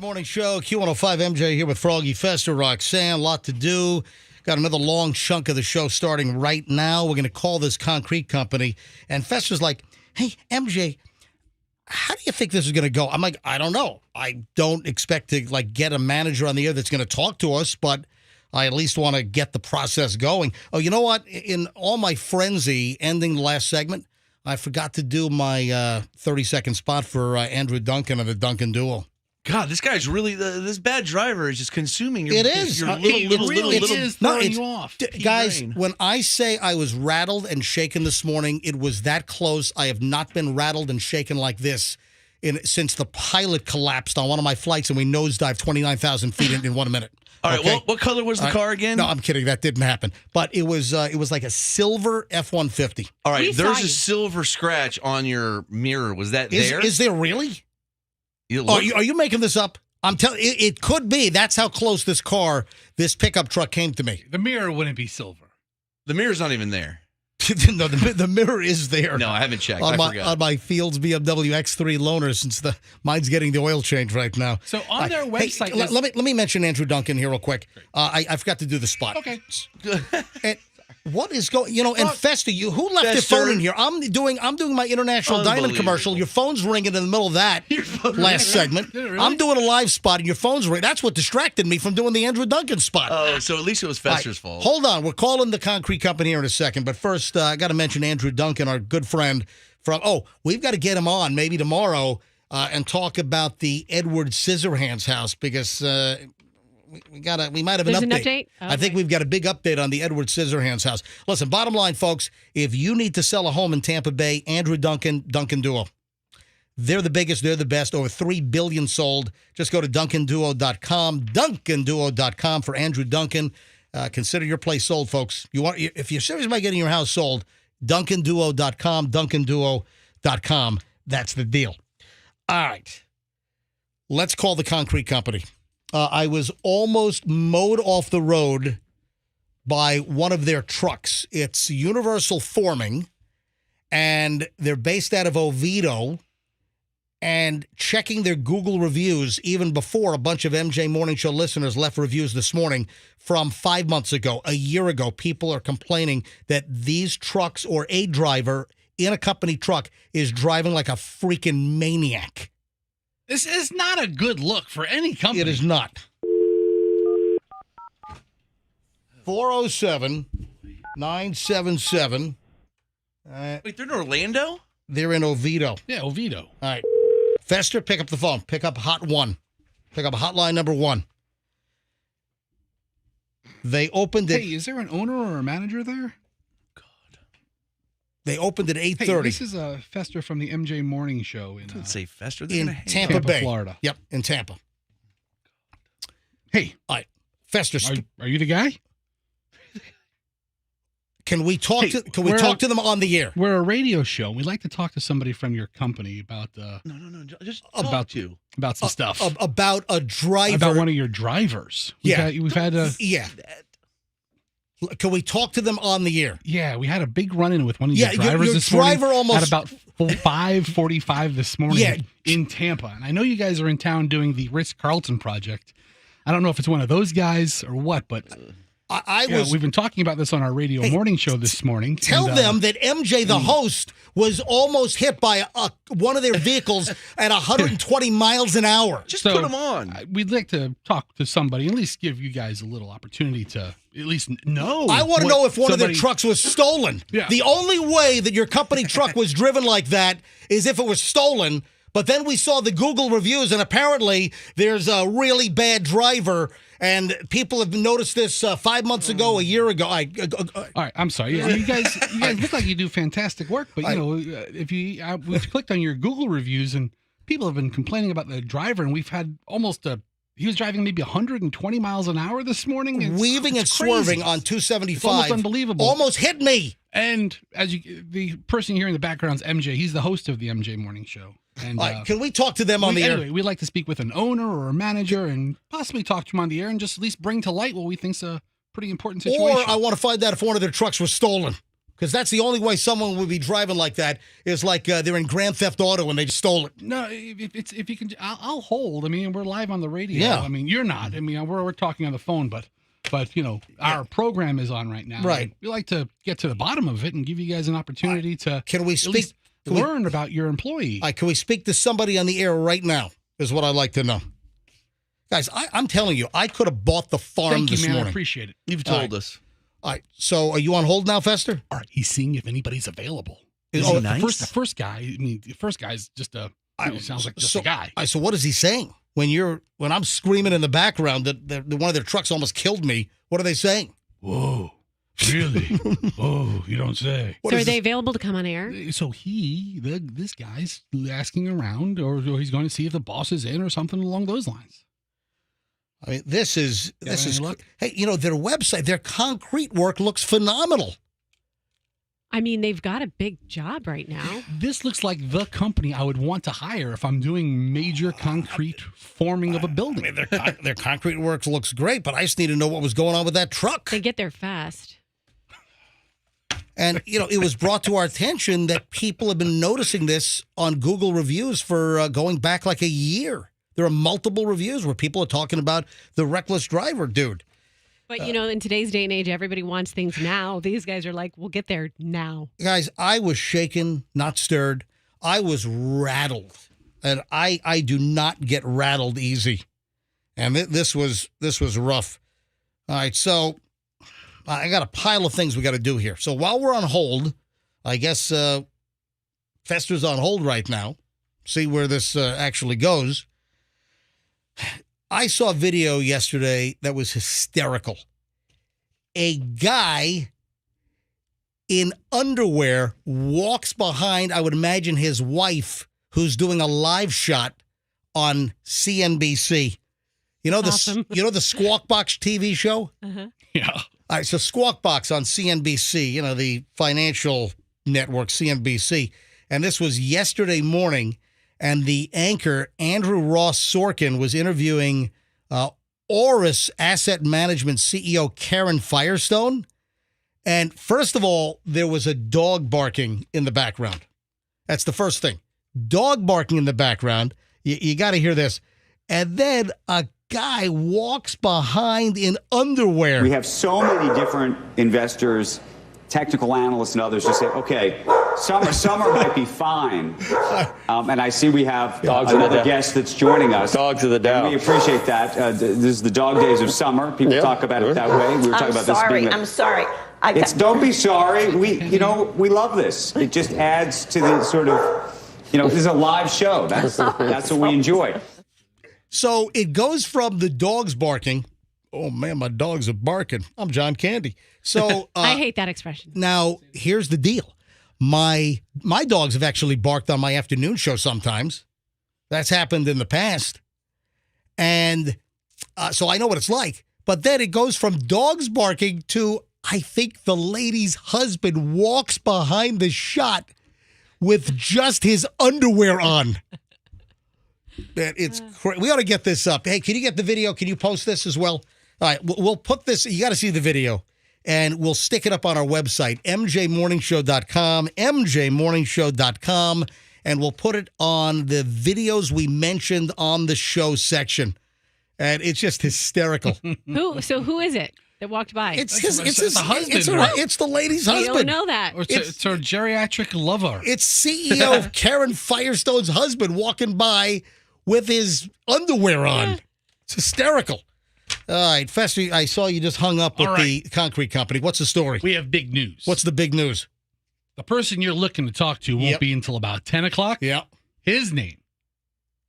Speaker 1: Morning Show, Q105 MJ here with Froggy, Fester, Roxanne. A lot to do. Got another long chunk of the show starting right now. We're going to call this concrete company. And Fester's like, hey, MJ, how do you think this is going to go? I'm like, I don't know. I don't expect to get a manager on the air that's going to talk to us, but I at least want to get the process going. Oh, you know what? In all my frenzy ending the last segment, I forgot to do my 30-second spot for Andrew Duncan of the Duncan Duo.
Speaker 2: God, this guy's really this bad driver is just consuming your.
Speaker 1: It is.
Speaker 2: Your
Speaker 3: It is throwing you off.
Speaker 1: Guys, when I say I was rattled and shaken this morning, it was that close. I have not been rattled and shaken like this since the pilot collapsed on one of my flights and we nosedived 29,000 feet in 1 minute.
Speaker 2: All right. Well, what color was the car again?
Speaker 1: No, I'm kidding. That didn't happen. But it was like a silver F-150.
Speaker 2: All right. There's a silver scratch on your mirror. Was that there?
Speaker 1: Is there really? Are you making this up? I'm telling you, it could be. That's how close this pickup truck came to me.
Speaker 3: The mirror wouldn't be silver.
Speaker 2: The mirror's not even there.
Speaker 1: No, the mirror is there.
Speaker 2: No, I haven't checked.
Speaker 1: I
Speaker 2: forgot.
Speaker 1: On my Fields BMW X3 loaner, since mine's getting the oil change right now.
Speaker 3: So on their website,
Speaker 1: hey, let me mention Andrew Duncan here real quick. I forgot to do the spot.
Speaker 3: Okay.
Speaker 1: And what is going? And Fester, who left their phone in here? I'm doing my International Diamond commercial. Your phone's ringing in the middle of that last segment.
Speaker 3: Really?
Speaker 1: I'm doing a live spot and your phone's ringing. That's what distracted me from doing the Andrew Duncan spot.
Speaker 2: Oh, so at least it was Fester's fault.
Speaker 1: Hold on, we're calling the concrete company here in a second, but first I got to mention Andrew Duncan, our good friend from. Oh, we've got to get him on maybe tomorrow and talk about the Edward Scissorhands house because. We might have an update.
Speaker 4: Oh,
Speaker 1: I think we've got a big update on the Edward Scissorhands house. Listen, bottom line, folks, if you need to sell a home in Tampa Bay, Andrew Duncan Duo. They're the biggest. They're the best. Over 3 billion sold. Just go to DuncanDuo.com. DuncanDuo.com for Andrew Duncan. Consider your place sold, folks. If you're serious about getting your house sold, DuncanDuo.com. DuncanDuo.com. That's the deal. All right. Let's call the concrete company. I was almost mowed off the road by one of their trucks. It's Universal Forming, and they're based out of Oviedo. And checking their Google reviews, even before a bunch of MJ Morning Show listeners left reviews this morning from 5 months ago, a year ago, people are complaining that these trucks or a driver in a company truck is driving like a freaking maniac.
Speaker 3: This is not a good look for any company.
Speaker 1: It is not. 407-977.
Speaker 2: Wait, they're in Orlando?
Speaker 1: They're in Oviedo.
Speaker 3: Yeah, Oviedo.
Speaker 1: All right. Fester, pick up the phone. Pick up Hot 1. Pick up hotline number 1. They opened it.
Speaker 3: Hey, is there an owner or a manager there?
Speaker 1: They opened at 8:30.
Speaker 3: Hey, this is Fester from the MJ Morning Show in
Speaker 2: say Fester.
Speaker 1: In Tampa Bay,
Speaker 3: Florida.
Speaker 1: Yep, in Tampa.
Speaker 3: Hey,
Speaker 1: all right, Fester.
Speaker 3: Are you the guy?
Speaker 1: Can we talk to? Can we talk to them on the air?
Speaker 3: We're a radio show. We'd like to talk to somebody from your company about.
Speaker 2: No. Just
Speaker 3: about some stuff
Speaker 1: about a driver.
Speaker 3: About one of your drivers. We've had
Speaker 1: yeah. Can we talk to them on the air?
Speaker 3: Yeah, we had a big run-in with one of your drivers
Speaker 1: your
Speaker 3: this
Speaker 1: driver
Speaker 3: morning
Speaker 1: almost
Speaker 3: at about 5:45 this morning in Tampa. And I know you guys are in town doing the Ritz-Carlton project. I don't know if it's one of those guys or what, but We've been talking about this on our radio morning show this morning.
Speaker 7: Tell them that MJ, the host, was almost hit by one of their vehicles at 120 miles an hour.
Speaker 2: Just put them on.
Speaker 3: We'd like to talk to somebody, at least give you guys a little opportunity to at least know.
Speaker 7: I want to know if one of their trucks was stolen.
Speaker 3: Yeah.
Speaker 7: The only way that your company truck was driven like that is if it was stolen. But then we saw the Google reviews, and apparently there's a really bad driver, and people have noticed this 5 months ago, a year ago. All
Speaker 3: right, I'm sorry. You guys look like you do fantastic work, but if we clicked on your Google reviews, and people have been complaining about the driver, and we've had he was driving maybe 120 miles an hour this morning.
Speaker 7: Weaving and swerving on 275.
Speaker 3: It's almost unbelievable.
Speaker 7: Almost hit me.
Speaker 3: And the person here in the background is MJ. He's the host of the MJ Morning Show. And
Speaker 7: can we talk to them on the air?
Speaker 3: Anyway, we'd like to speak with an owner or a manager and possibly talk to them on the air and just at least bring to light what we think's a pretty important situation.
Speaker 7: Or I want to find out if one of their trucks was stolen. Because that's the only way someone would be driving like that is like they're in Grand Theft Auto and they just stole it.
Speaker 3: No, if you can, I'll hold. I mean, we're live on the radio.
Speaker 7: Yeah.
Speaker 3: I mean, you're not. I mean, we're talking on the phone, but our program is on right now.
Speaker 7: Right.
Speaker 3: We like to get to the bottom of it and give you guys an opportunity to
Speaker 7: can we speak,
Speaker 3: learn about your employee.
Speaker 7: Can we speak to somebody on the air right now is what I'd like to know. Guys, I'm telling you, I could have bought the farm this morning.
Speaker 3: I appreciate it.
Speaker 2: You've told us.
Speaker 7: All right, so are you on hold now, Fester?
Speaker 3: All right, he's seeing if anybody's available.
Speaker 7: Is he nice?
Speaker 3: The first guy. I mean, the first guy's just a. It sounds like just a guy.
Speaker 7: So what is he saying when I'm screaming in the background that one of their trucks almost killed me? What are they saying?
Speaker 3: Whoa, really? Oh, you don't say.
Speaker 4: So are they available to come on air?
Speaker 3: So this guy's asking around, or he's going to see if the boss is in, or something along those lines.
Speaker 7: I mean, this is hey, their website, their concrete work looks phenomenal.
Speaker 4: I mean, they've got a big job right now.
Speaker 3: This looks like the company I would want to hire if I'm doing major concrete forming of a building.
Speaker 7: I mean, their concrete work looks great, but I just need to know what was going on with that truck.
Speaker 4: They get there fast.
Speaker 7: And, it was brought to our attention that people have been noticing this on Google reviews for going back like a year. There are multiple reviews where people are talking about the reckless driver dude.
Speaker 4: But, in today's day and age, everybody wants things now. These guys are like, we'll get there now.
Speaker 7: Guys, I was shaken, not stirred. I was rattled. And I do not get rattled easy. And this was rough. All right, so I got a pile of things we got to do here. So while we're on hold, I guess Fester's on hold right now. See where this actually goes. I saw a video yesterday that was hysterical. A guy in underwear walks behind, I would imagine, his wife, who's doing a live shot on CNBC.
Speaker 4: Awesome.
Speaker 7: The Squawk Box TV show?
Speaker 4: Uh-huh.
Speaker 3: Yeah.
Speaker 7: All right, so Squawk Box on CNBC, the financial network CNBC. And this was yesterday morning. And the anchor, Andrew Ross Sorkin, was interviewing Oris Asset Management CEO Karen Firestone. And first of all, there was a dog barking in the background. That's the first thing. Dog barking in the background. You got to hear this. And then a guy walks behind in underwear.
Speaker 18: We have so many different investors, technical analysts and others who say, okay, summer might be fine. And I see we have another guest that's joining us.
Speaker 19: Dogs of the Dow.
Speaker 18: We appreciate that. This is the dog days of summer. People talk about it that way. We were talking about this being
Speaker 14: I'm sorry.
Speaker 18: Don't be sorry. We love this. It just adds to the sort of, this is a live show. That's what we enjoy.
Speaker 7: So it goes from the dogs barking. Oh, man, my dogs are barking. I'm John Candy. So
Speaker 4: I hate that expression.
Speaker 7: Now, here's the deal. My dogs have actually barked on my afternoon show sometimes. That's happened in the past. And so I know what it's like. But then it goes from dogs barking to, I think the lady's husband walks behind the shot with just his underwear on. We ought to get this up. Hey, can you get the video? Can you post this as well? All right, we'll put this. You got to see the video. And we'll stick it up on our website, mjmorningshow.com, mjmorningshow.com, and we'll put it on the videos we mentioned on the show section. And it's just hysterical.
Speaker 4: Who is it that walked by.
Speaker 1: It's
Speaker 3: It's a husband, right?
Speaker 1: It's the lady's
Speaker 4: You
Speaker 1: husband.
Speaker 4: don't know that.
Speaker 3: Or it's her geriatric lover.
Speaker 1: It's CEO of Karen Firestone's husband walking by with his underwear on.
Speaker 4: Yeah.
Speaker 1: It's hysterical. All right, Fester, I saw you just hung up with the concrete company. What's the story?
Speaker 3: We have big news.
Speaker 1: What's the big news?
Speaker 3: The person you're looking to talk to won't be until about 10 o'clock.
Speaker 1: Yeah.
Speaker 3: His name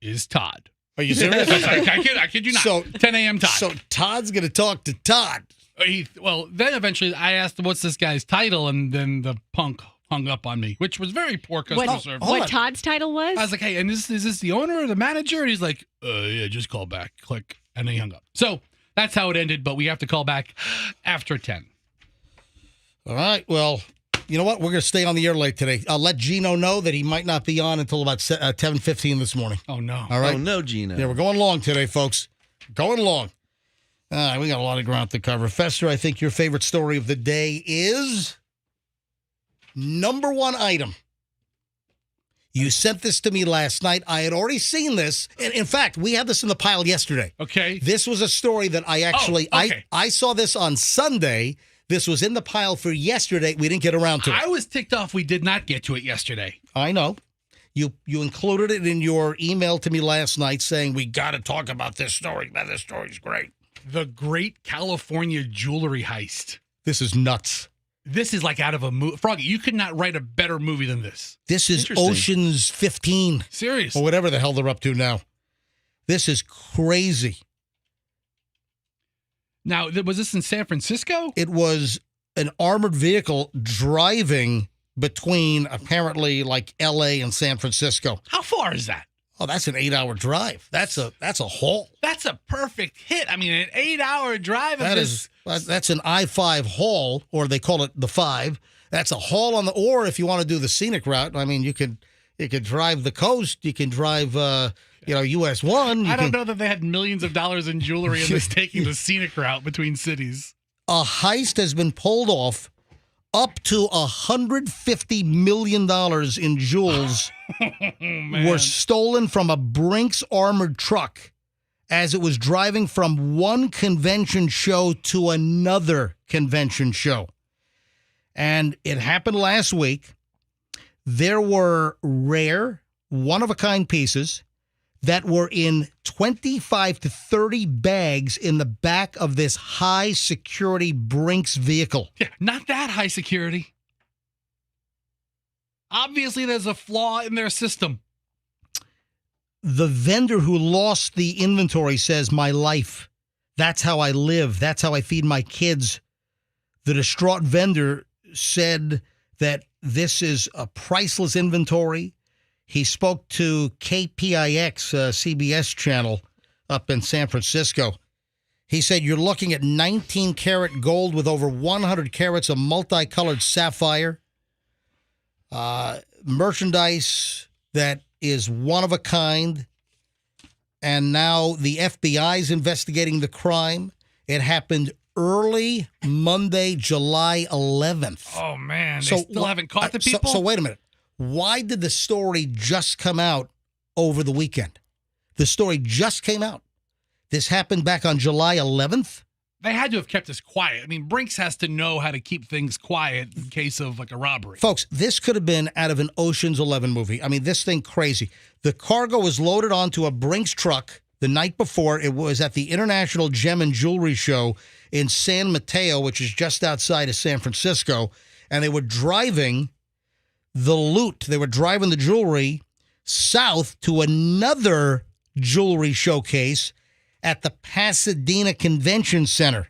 Speaker 3: is Todd.
Speaker 1: Are you serious?
Speaker 3: I kid you not.
Speaker 1: So
Speaker 3: 10 a.m. Todd.
Speaker 1: So Todd's going to talk to Todd.
Speaker 3: Then eventually I asked him, what's this guy's title? And then the punk hung up on me, which was very poor customer service.
Speaker 4: What Todd's title was?
Speaker 3: I was like, hey, and is this the owner or the manager? And he's like, yeah, just call back. Click. And then he hung up. So that's how it ended, but we have to call back after 10.
Speaker 1: All right. Well, you know what? We're going to stay on the air late today. I'll let Gino know that he might not be on until about 10:15 this morning.
Speaker 3: Oh, no.
Speaker 1: All right.
Speaker 2: Oh, no, Gino.
Speaker 1: Yeah, we're going long today, folks. Going long. All right, we got a lot of ground to cover. Fester, I think your favorite story of the day is number one item. You sent this to me last night. I had already seen this. And in fact, we had this in the pile yesterday.
Speaker 3: Okay.
Speaker 1: This was a story that I actually, I saw this on Sunday. This was in the pile for yesterday. We didn't get around to it.
Speaker 3: I was ticked off we did not get to it yesterday.
Speaker 1: I know. You included it in your email to me last night saying, we got to talk about this story. Man, this story's great.
Speaker 3: The Great California Jewelry Heist.
Speaker 1: This is nuts.
Speaker 3: This is like out of a movie. Froggy, you could not write a better movie than this.
Speaker 1: This is Ocean's 15.
Speaker 3: Serious.
Speaker 1: Or whatever the hell they're up to now. This is crazy.
Speaker 3: Now, was this in San Francisco?
Speaker 1: It was an armored vehicle driving between apparently like L.A. and San Francisco.
Speaker 3: How far is that?
Speaker 1: Oh, that's an 8-hour drive. That's a haul.
Speaker 3: That's a perfect hit. I mean, an 8-hour drive.
Speaker 1: That's an I-5 haul, or they call it the 5. That's a haul on the, or if you want to do the scenic route, I mean, you could drive the coast. You can drive, US 1.
Speaker 3: I don't know that they had millions of dollars in jewelry in this taking the scenic route between cities.
Speaker 1: A heist has been pulled off. Up to $150 million in jewels were stolen from a Brinks armored truck as it was driving from one convention show to another convention show. And it happened last week. There were rare, one-of-a-kind pieces that were in 25 to 30 bags in the back of this high-security Brinks vehicle.
Speaker 3: Yeah, not that high security. Obviously, there's a flaw in their system.
Speaker 1: The vendor who lost the inventory says, my life, that's how I live. That's how I feed my kids. The distraught vendor said that this is a priceless inventory. He spoke to KPIX, CBS channel up in San Francisco. He said, you're looking at 19-karat gold with over 100 carats of multicolored sapphire. Merchandise that is one of a kind. And now the FBI is investigating the crime. It happened early Monday, July 11th.
Speaker 3: Oh, man. They still haven't caught the people?
Speaker 1: So wait a minute. Why did the story just come out over the weekend? The story just came out. This happened back on July 11th.
Speaker 3: They had to have kept this quiet. I mean, Brinks has to know how to keep things quiet in case of like a robbery.
Speaker 1: Folks, this could have been out of an Ocean's 11 movie. I mean, this thing crazy. The cargo was loaded onto a Brinks truck the night before. It was at the International Gem and Jewelry Show in San Mateo, which is just outside of San Francisco. And they were driving the loot. They were driving the jewelry south to another jewelry showcase at the Pasadena Convention Center.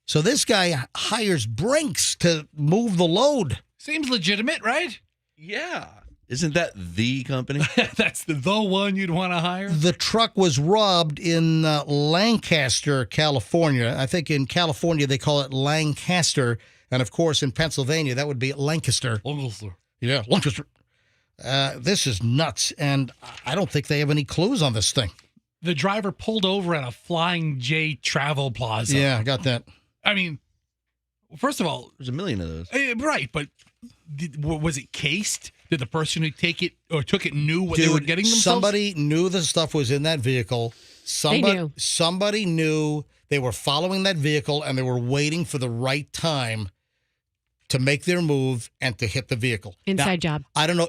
Speaker 1: So this guy hires Brinks to move the load.
Speaker 3: Seems legitimate, right?
Speaker 2: Yeah. Isn't that the company?
Speaker 3: That's the one you'd want to hire?
Speaker 1: The truck was robbed in Lancaster, California. I think in California they call it Lancaster. And, of course, in Pennsylvania, that would be Lancaster.
Speaker 3: Lancaster.
Speaker 1: Yeah, Lancaster. This is nuts, and I don't think they have any clues on this thing.
Speaker 3: The driver pulled over at a Flying J Travel Plaza.
Speaker 1: Yeah, I got that.
Speaker 3: I mean, first of all,
Speaker 2: there's a million of those.
Speaker 3: Right, but was it cased? Did the person who took it knew what they were getting themselves?
Speaker 1: Somebody knew the stuff was in that vehicle. Somebody knew They were following that vehicle, and they were waiting for the right time to make their move and to hit the vehicle.
Speaker 4: Inside job.
Speaker 1: I don't know.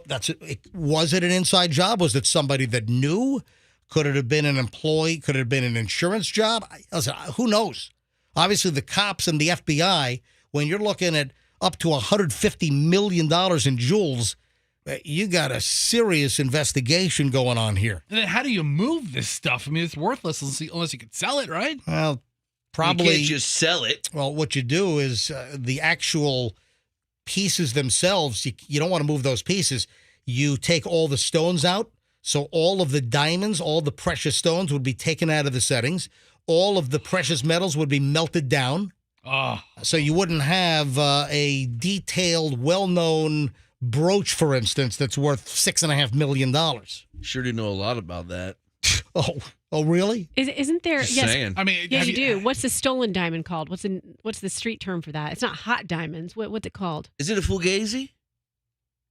Speaker 1: Was it an inside job? Was it somebody that knew? Could it have been an employee? Could it have been an insurance job? Listen, who knows? Obviously, the cops and the FBI, when you're looking at up to $150 million in jewels, you got a serious investigation going on here.
Speaker 3: And then how do you move this stuff? I mean, it's worthless unless you could sell it, right?
Speaker 1: Well, probably.
Speaker 2: You can't just sell it.
Speaker 1: Well, what you do is the actual pieces themselves, you don't want to move those pieces. You take all the stones out. So all of the diamonds, all the precious stones would be taken out of the settings. All of the precious metals would be melted down.
Speaker 3: Oh.
Speaker 1: So you wouldn't have a detailed, well-known brooch, for instance, that's worth $6.5 million.
Speaker 2: Sure do know a lot about that.
Speaker 1: Oh, really?
Speaker 4: Isn't there?
Speaker 2: Just
Speaker 4: yes.
Speaker 2: saying.
Speaker 3: I mean,
Speaker 4: Yeah, you do. What's the stolen diamond called? What's the street term for that? It's not hot diamonds. What's it called?
Speaker 2: Is it a fugazi?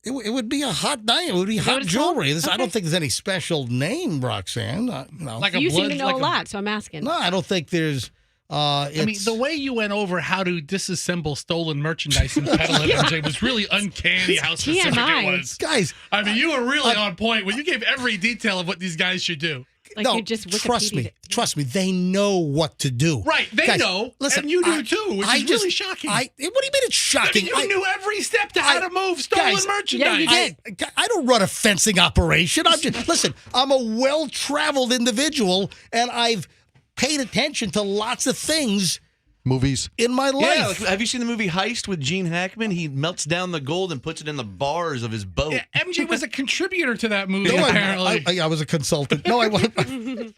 Speaker 1: It would be a hot diamond. It would be hot jewelry. I don't think there's any special name, Roxanne. No.
Speaker 3: Like
Speaker 4: You seem to know a lot, so I'm asking.
Speaker 1: No, I don't think there's.
Speaker 3: I mean, the way you went over how to disassemble stolen merchandise and peddle it, MJ, was really uncanny how specific
Speaker 4: TMI.
Speaker 3: it was.
Speaker 1: Guys,
Speaker 3: I mean, you were really on point when you gave every detail of what these guys should do.
Speaker 4: Like
Speaker 1: no,
Speaker 4: you just
Speaker 1: trust me.
Speaker 4: Wikipedia'd it.
Speaker 1: Trust me. They know what to do.
Speaker 3: Right. They
Speaker 1: Guys,
Speaker 3: know.
Speaker 1: Listen,
Speaker 3: and you do too, which is really shocking.
Speaker 1: What do you mean it's shocking?
Speaker 3: I mean, you knew every step to how to move stolen merchandise.
Speaker 4: Yeah, you did.
Speaker 1: I don't run a fencing operation. Listen, I'm a well-traveled individual, and I've paid attention to lots of things.
Speaker 19: Movies
Speaker 1: in my life.
Speaker 2: Yeah, have you seen the movie Heist with Gene Hackman? He melts down the gold and puts it in the bars of his boat.
Speaker 3: Yeah, MJ was a contributor to that movie, apparently.
Speaker 1: I was a consultant. No, I wasn't.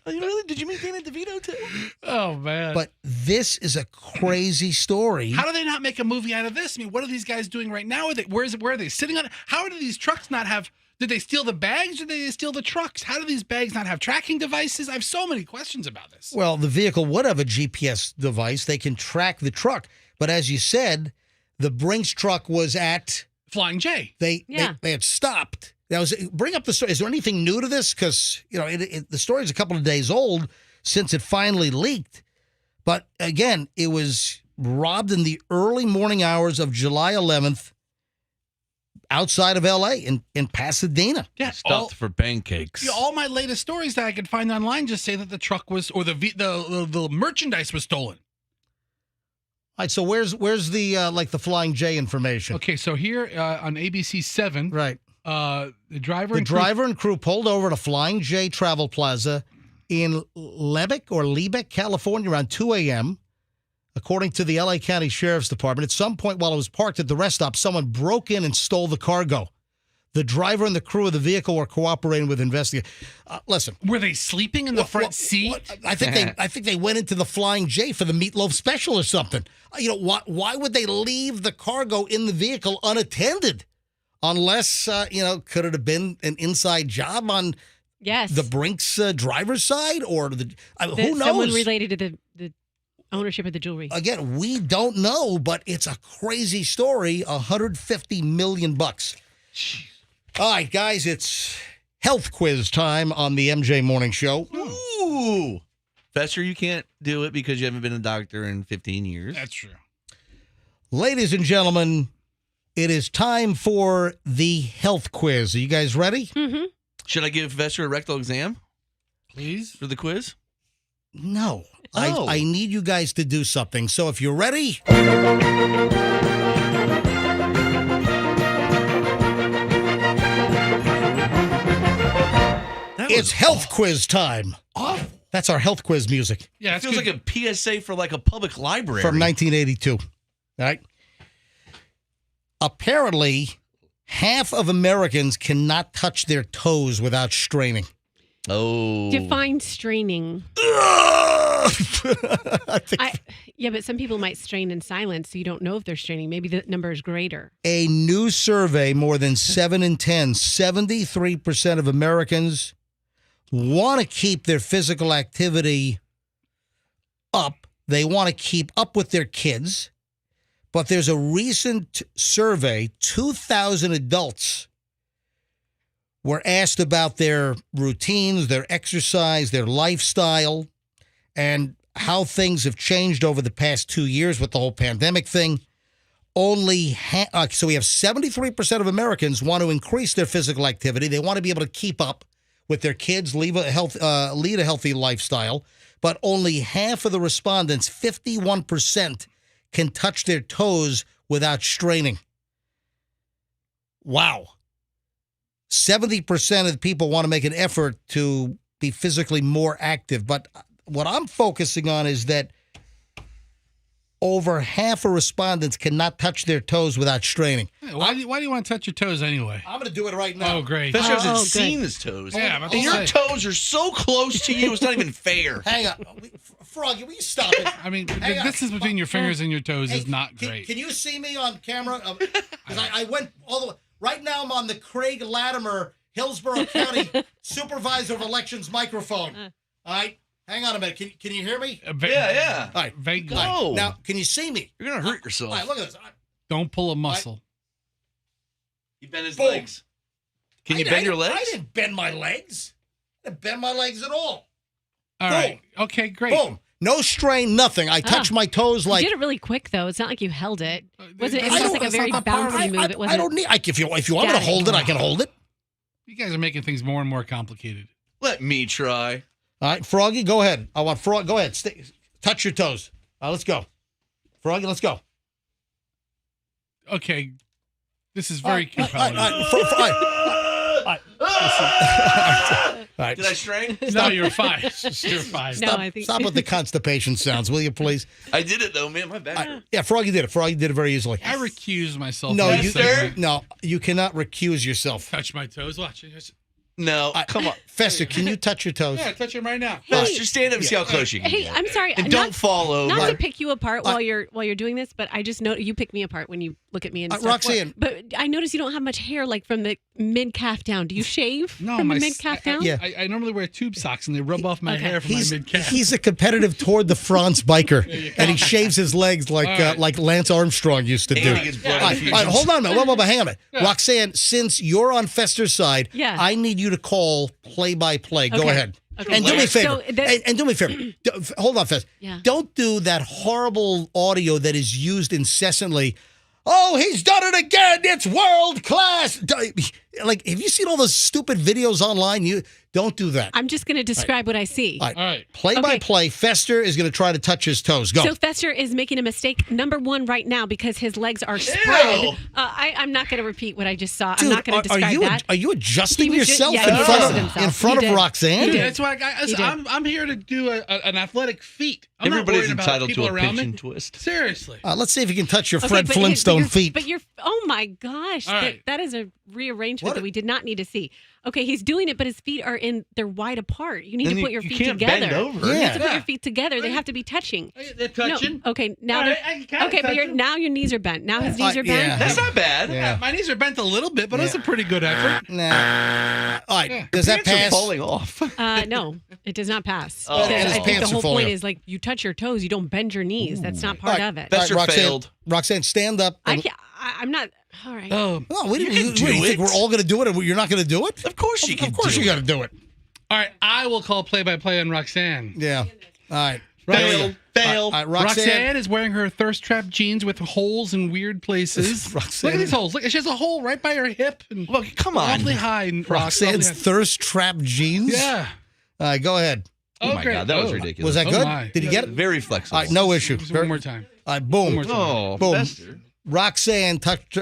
Speaker 2: Really? Did you meet Danny DeVito too?
Speaker 3: Oh, man.
Speaker 1: But this is a crazy story.
Speaker 3: How do they not make a movie out of this? I mean, what are these guys doing right now? Where are they sitting on it? How do these trucks not have... Did they steal the bags or did they steal the trucks? How do these bags not have tracking devices? I have so many questions about this.
Speaker 1: Well, the vehicle would have a GPS device. They can track the truck. But as you said, the Brinks truck was at...
Speaker 3: Flying J.
Speaker 1: They had stopped. Now, bring up the story. Is there anything new to this? Because, the story is a couple of days old since it finally leaked. But, again, it was robbed in the early morning hours of July 11th. Outside of L.A. in Pasadena.
Speaker 3: Yeah,
Speaker 2: Stuffed for pancakes.
Speaker 3: All my latest stories that I could find online just say that the truck was, or the merchandise was stolen.
Speaker 1: All right, so where's the the Flying J information?
Speaker 3: Okay, so here on ABC 7,
Speaker 1: right?
Speaker 3: The driver
Speaker 1: and crew pulled over to Flying J Travel Plaza in Lebec, California, around 2 a.m. According to the L.A. County Sheriff's Department, at some point while it was parked at the rest stop, someone broke in and stole the cargo. The driver and the crew of the vehicle were cooperating with investigators. Listen,
Speaker 3: were they sleeping in the front seat?
Speaker 1: I think they went into the Flying J for the meatloaf special or something. Why would they leave the cargo in the vehicle unattended? Unless could it have been an inside job on the Brinks driver's side or who knows?
Speaker 4: Someone related to the ownership of the jewelry.
Speaker 1: Again, we don't know, but it's a crazy story. $150 million. Jeez. All right, guys, it's health quiz time on the MJ Morning Show.
Speaker 2: Ooh. Fester, you can't do it because you haven't been a doctor in 15 years.
Speaker 3: That's true.
Speaker 1: Ladies and gentlemen, it is time for the health quiz. Are you guys ready?
Speaker 4: Mm-hmm.
Speaker 2: Should I give Fester a rectal exam?
Speaker 3: Please?
Speaker 2: For the quiz?
Speaker 1: No.
Speaker 2: Oh.
Speaker 1: I need you guys to do something. So if you're ready... It's health quiz time.
Speaker 2: Oh.
Speaker 1: That's our health quiz music.
Speaker 2: Yeah, it feels like a PSA for like a public library.
Speaker 1: From 1982. All right. Apparently, half of Americans cannot touch their toes without straining.
Speaker 2: Oh.
Speaker 4: Define straining. But some people might strain in silence, so you don't know if they're straining. Maybe the number is greater.
Speaker 1: A new survey, more than 7 in 10, 73% of Americans want to keep their physical activity up. They want to keep up with their kids. But there's a recent survey, 2,000 adults were asked about their routines, their exercise, their lifestyle. And
Speaker 7: how things have changed over the past 2 years with the whole pandemic thing. So we have 73% of Americans want to increase their physical activity. They want to be able to keep up with their kids, lead a healthy lifestyle. But only half of the respondents, 51%, can touch their toes without straining. Wow. 70% of the people want to make an effort to be physically more active. But what I'm focusing on is that over half of respondents cannot touch their toes without straining.
Speaker 3: Hey, why do you want to touch your toes anyway?
Speaker 7: I'm going to do it right now.
Speaker 3: Oh, great.
Speaker 2: Especially hasn't seen his toes.
Speaker 3: Yeah,
Speaker 2: and your toes are so close to you, it's not even fair.
Speaker 7: Hang on. Froggy, will you stop it?
Speaker 3: I mean, the distance between your fingers and your toes is not great.
Speaker 7: Can you see me on camera? Because I went all the way. Right now, I'm on the Craig Latimer, Hillsborough County Supervisor of Elections microphone. All right? Hang on a minute. Can you hear me?
Speaker 2: Yeah.
Speaker 7: All right.
Speaker 3: Vaguely.
Speaker 7: All right. Now, can you see me?
Speaker 2: You're going to hurt yourself.
Speaker 7: All right, look at this.
Speaker 3: Don't pull a muscle.
Speaker 2: You bend his legs. Can you bend your legs?
Speaker 7: I didn't bend my legs. I didn't bend my legs at all.
Speaker 3: All right. Okay, great.
Speaker 7: Boom. No strain, nothing. I touched my toes like.
Speaker 4: You did it really quick, though. It's not like you held it. Was it? It was like a very bouncy move. It wasn't.
Speaker 7: I don't need. If you want me to hold it, I can hold it.
Speaker 3: You guys are making things more and more complicated.
Speaker 2: Let me try.
Speaker 7: All right, Froggy, go ahead. I want Frog. Go ahead. Touch your toes. Let's go. Froggy, let's go.
Speaker 3: Okay. This is very compelling.
Speaker 7: All right.
Speaker 2: Did I strain?
Speaker 3: No, you're fine. You're fine.
Speaker 7: Stop with the constipation sounds, will you, please?
Speaker 2: I did it, though, man. My back hurt.
Speaker 7: Yeah, Froggy did it. Froggy did it very easily.
Speaker 3: I recuse myself.
Speaker 7: No, you cannot recuse yourself.
Speaker 3: Touch my toes. Watch.
Speaker 2: No, come on.
Speaker 7: Fester, can you touch your toes?
Speaker 3: Yeah, touch them right now.
Speaker 2: Fester, stand up and see how close you can
Speaker 4: Hey,
Speaker 2: get.
Speaker 4: I'm sorry.
Speaker 2: And don't fall over.
Speaker 4: Not to pick you apart while you're doing this, but I just know you pick me apart when you look at me and stuff.
Speaker 7: Roxanne.
Speaker 4: But I notice you don't have much hair, like from the mid calf down. Do you shave
Speaker 3: No,
Speaker 4: from the mid calf down?
Speaker 7: Yeah.
Speaker 3: I normally wear tube socks and they rub off my hair from my mid calf.
Speaker 7: He's a competitive Tour de France biker, and he shaves his legs like Lance Armstrong used to do.
Speaker 2: And he gets blood
Speaker 7: All right,
Speaker 2: infusions.
Speaker 7: hold on a minute. Wait, hang on a minute. Roxanne, since you're on Fester's side, I need you to call play-by-play. Go ahead.
Speaker 4: Okay.
Speaker 7: And do me a favor.
Speaker 4: So
Speaker 7: and do me a favor. Hold on, Fester.
Speaker 4: Yeah.
Speaker 7: Don't do that horrible audio that is used incessantly. Oh, he's done it again. It's world class. Like, have you seen all those stupid videos online? You don't do that.
Speaker 4: I'm just going to describe what I see.
Speaker 7: All right. Play-by-play, Fester is going to try to touch his toes. Go.
Speaker 4: So Fester is making a mistake, number one, right now, because his legs are spread. I'm not going to repeat what I just saw.
Speaker 7: Dude,
Speaker 4: I'm not going to describe that.
Speaker 7: Are you adjusting
Speaker 4: He was
Speaker 7: yourself
Speaker 4: just- yeah, he adjusted himself.
Speaker 7: in front
Speaker 4: He
Speaker 7: of
Speaker 4: did.
Speaker 7: Roxanne?
Speaker 4: He did.
Speaker 3: That's why I'm here to do an athletic feat. I'm
Speaker 2: Everybody's
Speaker 3: not worried
Speaker 2: entitled
Speaker 3: about
Speaker 2: to
Speaker 3: people
Speaker 2: a
Speaker 3: around
Speaker 2: pinch
Speaker 3: me.
Speaker 2: and twist.
Speaker 3: Seriously.
Speaker 7: Let's see if you can touch your
Speaker 4: Okay,
Speaker 7: Fred
Speaker 4: but
Speaker 7: Flintstone feet.
Speaker 4: But you're, oh my gosh,
Speaker 3: All right.
Speaker 4: that is a rearrangement that we did not need to see. Okay, he's doing it, but his feet they're wide apart. You need
Speaker 2: Then
Speaker 4: to put
Speaker 2: you
Speaker 4: your feet
Speaker 2: can't
Speaker 4: together.
Speaker 2: bend over.
Speaker 4: You have to put
Speaker 3: Yeah.
Speaker 4: your feet together. They have to be touching.
Speaker 3: They're touching.
Speaker 4: No. Okay, now
Speaker 3: All
Speaker 4: they're
Speaker 3: right, I can kinda
Speaker 4: okay, but
Speaker 3: touch them.
Speaker 4: now your knees are bent. Now his knees are bent.
Speaker 7: yeah.
Speaker 2: That's not bad.
Speaker 7: Yeah.
Speaker 3: My knees are bent a little bit, but that's a pretty good effort.
Speaker 7: Nah. All right.
Speaker 3: Yeah.
Speaker 7: Does that
Speaker 2: Pants are
Speaker 7: pass?
Speaker 2: falling off.
Speaker 4: No, it does not pass.
Speaker 2: Oh.
Speaker 4: Because
Speaker 7: And his
Speaker 4: I think
Speaker 7: pants
Speaker 4: the
Speaker 7: are
Speaker 4: whole
Speaker 7: falling
Speaker 4: point
Speaker 7: off.
Speaker 4: is like you touch your toes, you don't bend your knees. That's not part of it.
Speaker 2: Fester
Speaker 7: Roxanne,
Speaker 2: failed.
Speaker 7: Roxanne, stand up.
Speaker 4: I'm not. All right.
Speaker 7: No, we didn't.
Speaker 2: can do
Speaker 7: You think
Speaker 2: it.
Speaker 7: we're all going to do it, and you're not going to do it?
Speaker 2: Of course you can
Speaker 7: Of course
Speaker 2: do
Speaker 7: you got to do it.
Speaker 3: All right, I will call play-by-play on Roxanne.
Speaker 7: Yeah. All right.
Speaker 2: Fail.
Speaker 7: All right,
Speaker 3: Roxanne is wearing her thirst trap jeans with holes in weird places.
Speaker 7: Roxanne.
Speaker 3: Look at these holes. Look, she has a hole right by her hip. And
Speaker 2: Well, come on.
Speaker 3: awfully high.
Speaker 7: Roxanne's thirst trap jeans?
Speaker 3: Yeah.
Speaker 7: All right, go ahead.
Speaker 2: Oh, my
Speaker 3: great.
Speaker 2: God. That was
Speaker 3: Oh.
Speaker 2: ridiculous.
Speaker 7: Was that
Speaker 3: Oh,
Speaker 7: good?
Speaker 3: my.
Speaker 7: Did you get it?
Speaker 2: Very flexible.
Speaker 7: All right, no issue.
Speaker 3: Just one more time.
Speaker 7: All right, boom.
Speaker 3: One more time.
Speaker 2: Oh,
Speaker 7: Boom.
Speaker 2: Fester.
Speaker 7: Roxanne touched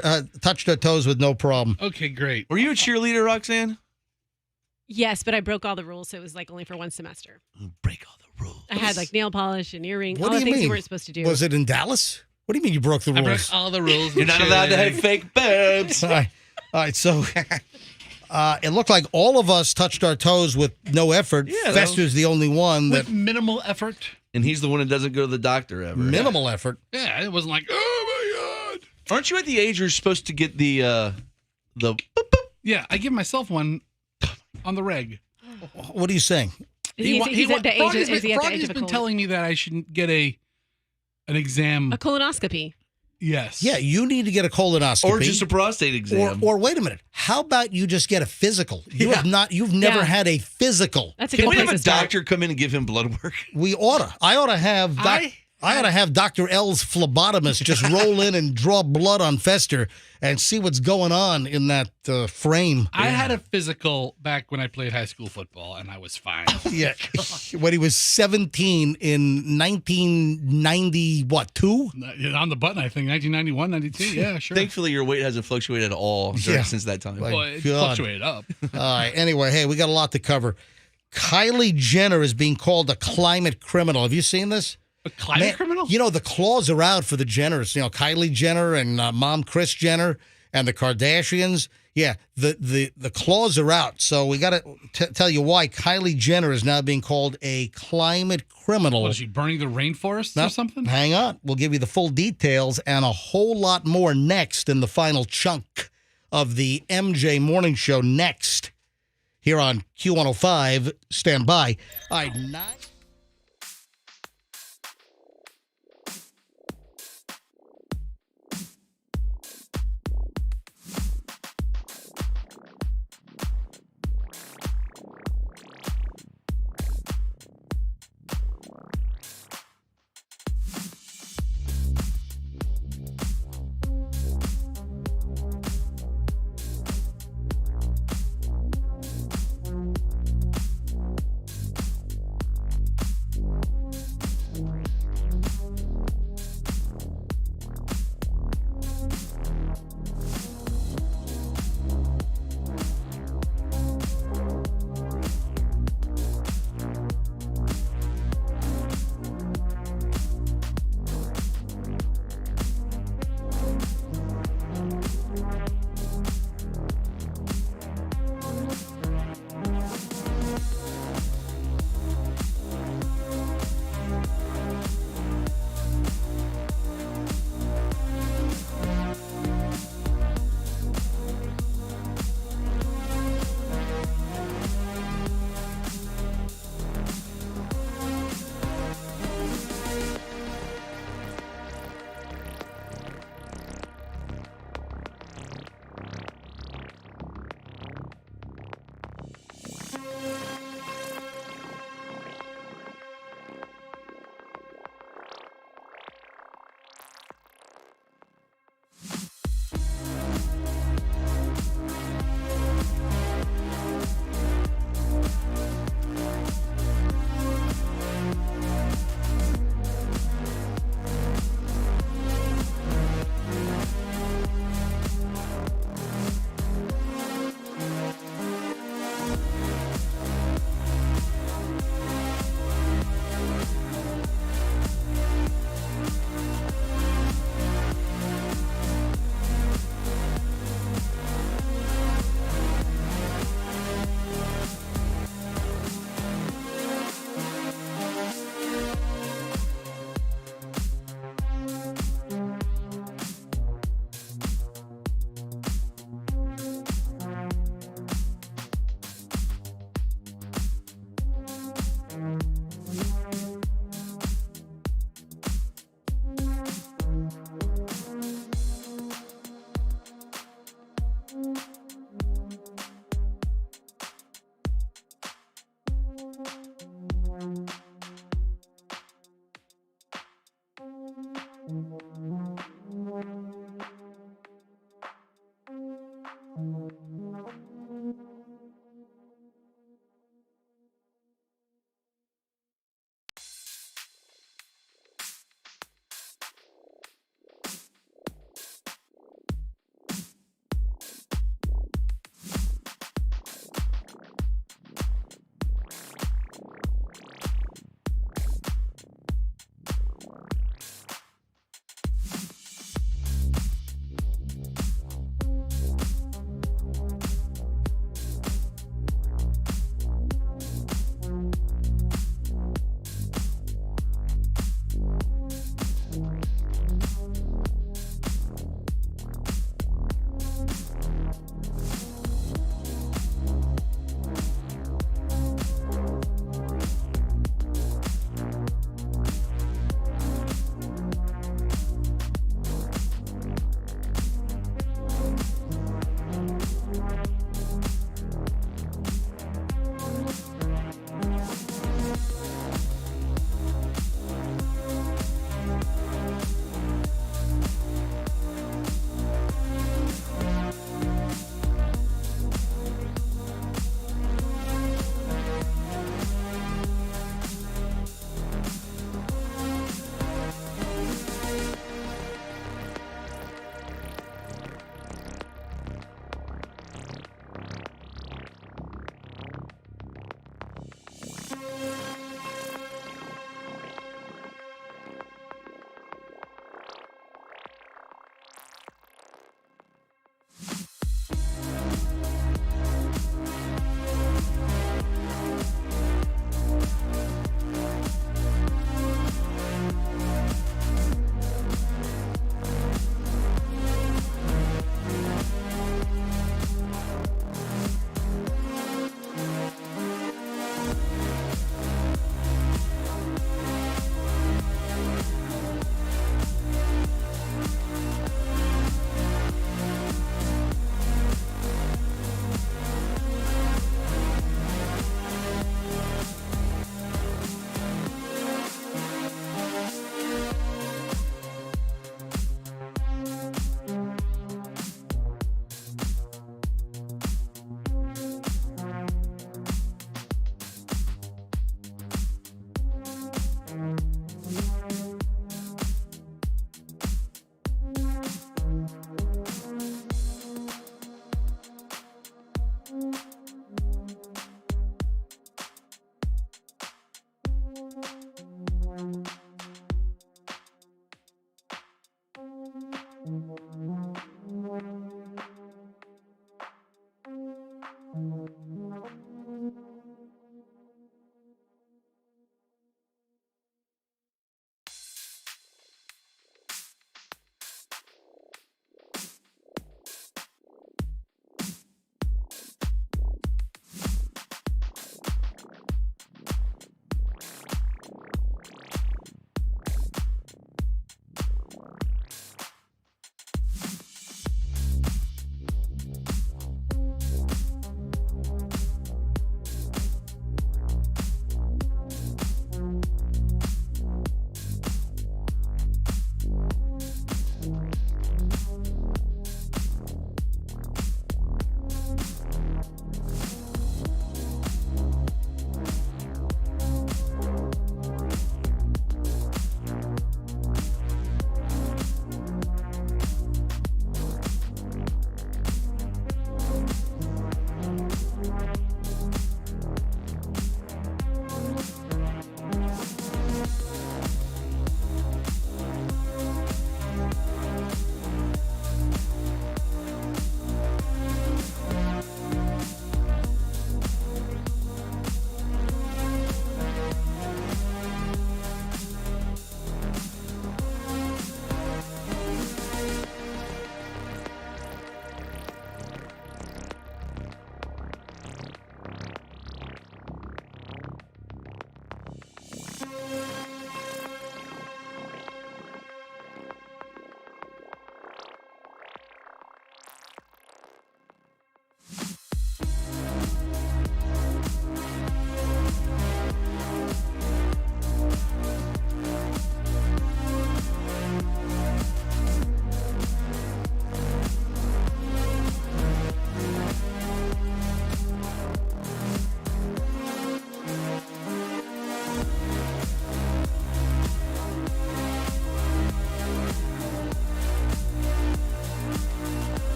Speaker 7: her toes with no problem.
Speaker 3: Okay, great.
Speaker 2: Were you a cheerleader, Roxanne?
Speaker 4: Yes, but I broke all the rules, so it was like only for one semester.
Speaker 2: Break all the rules.
Speaker 4: I had like nail polish and earrings,
Speaker 7: What
Speaker 4: all
Speaker 7: do
Speaker 4: the
Speaker 7: you
Speaker 4: things you
Speaker 7: mean?
Speaker 4: weren't supposed to do.
Speaker 7: Was it in Dallas? What do you mean you broke the
Speaker 3: I broke
Speaker 7: rules?
Speaker 3: all the rules.
Speaker 2: You're not allowed to have fake boobs.
Speaker 7: All right, so it looked like all of us touched our toes with no effort.
Speaker 2: Yeah,
Speaker 7: Fester's the only one that
Speaker 3: With minimal effort.
Speaker 2: And he's the one that doesn't go to the doctor ever.
Speaker 7: minimal effort.
Speaker 3: Yeah, it wasn't like, oh my God.
Speaker 2: Aren't you at the age you're supposed to get the
Speaker 3: Yeah, I give myself one on the reg.
Speaker 7: What are you saying?
Speaker 4: He's at the age. Is he at the age
Speaker 3: Froggy's
Speaker 4: of a
Speaker 3: been
Speaker 4: colon?
Speaker 3: telling me that I shouldn't get an exam.
Speaker 4: A colonoscopy.
Speaker 3: Yes.
Speaker 1: Yeah, you need to get a colonoscopy.
Speaker 2: Or just a prostate exam.
Speaker 1: Or wait a minute. How about you just get a physical? You've never had a physical.
Speaker 4: That's a
Speaker 2: Can
Speaker 4: good
Speaker 2: we
Speaker 4: place
Speaker 2: have a
Speaker 4: to start.
Speaker 2: doctor come in and give him blood work?
Speaker 1: We oughta. I ought to have Dr. L's phlebotomist just roll in and draw blood on Fester and see what's going on in that frame.
Speaker 3: I had a physical back when I played high school football, and I was fine.
Speaker 1: Yeah, when he was 17 in 1990, what, 2?
Speaker 3: On the button, I think, 1991, 92. Yeah, sure.
Speaker 2: Thankfully, your weight hasn't fluctuated at all since that time.
Speaker 3: Well, it fluctuated up.
Speaker 1: All right. Anyway, hey, we got a lot to cover. Kylie Jenner is being called a climate criminal. Have you seen this?
Speaker 3: A climate criminal?
Speaker 1: You know, the claws are out for the Jenners. You know, Kylie Jenner and Mom Kris Jenner and the Kardashians. Yeah, the claws are out. So we got to tell you why Kylie Jenner is now being called a climate criminal.
Speaker 3: Was she burning the rainforests or something?
Speaker 1: Hang on. We'll give you the full details and a whole lot more next in the final chunk of the MJ Morning Show next here on Q105. Stand by. All right,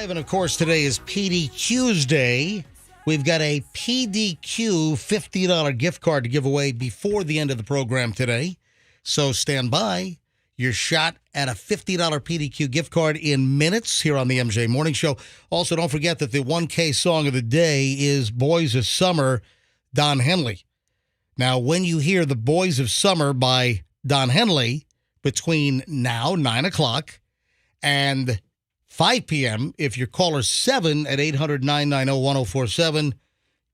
Speaker 1: And of course, today is PDQ's Day. We've got a PDQ $50 gift card to give away before the end of the program today. So stand by. Your shot at a $50 PDQ gift card in minutes here on the MJ Morning Show. Also, don't forget that the 1K song of the day is Boys of Summer, Don Henley. Now, when you hear the Boys of Summer by Don Henley between now, 9 o'clock, and 5 p.m., if you're caller 7 at 800-990-1047,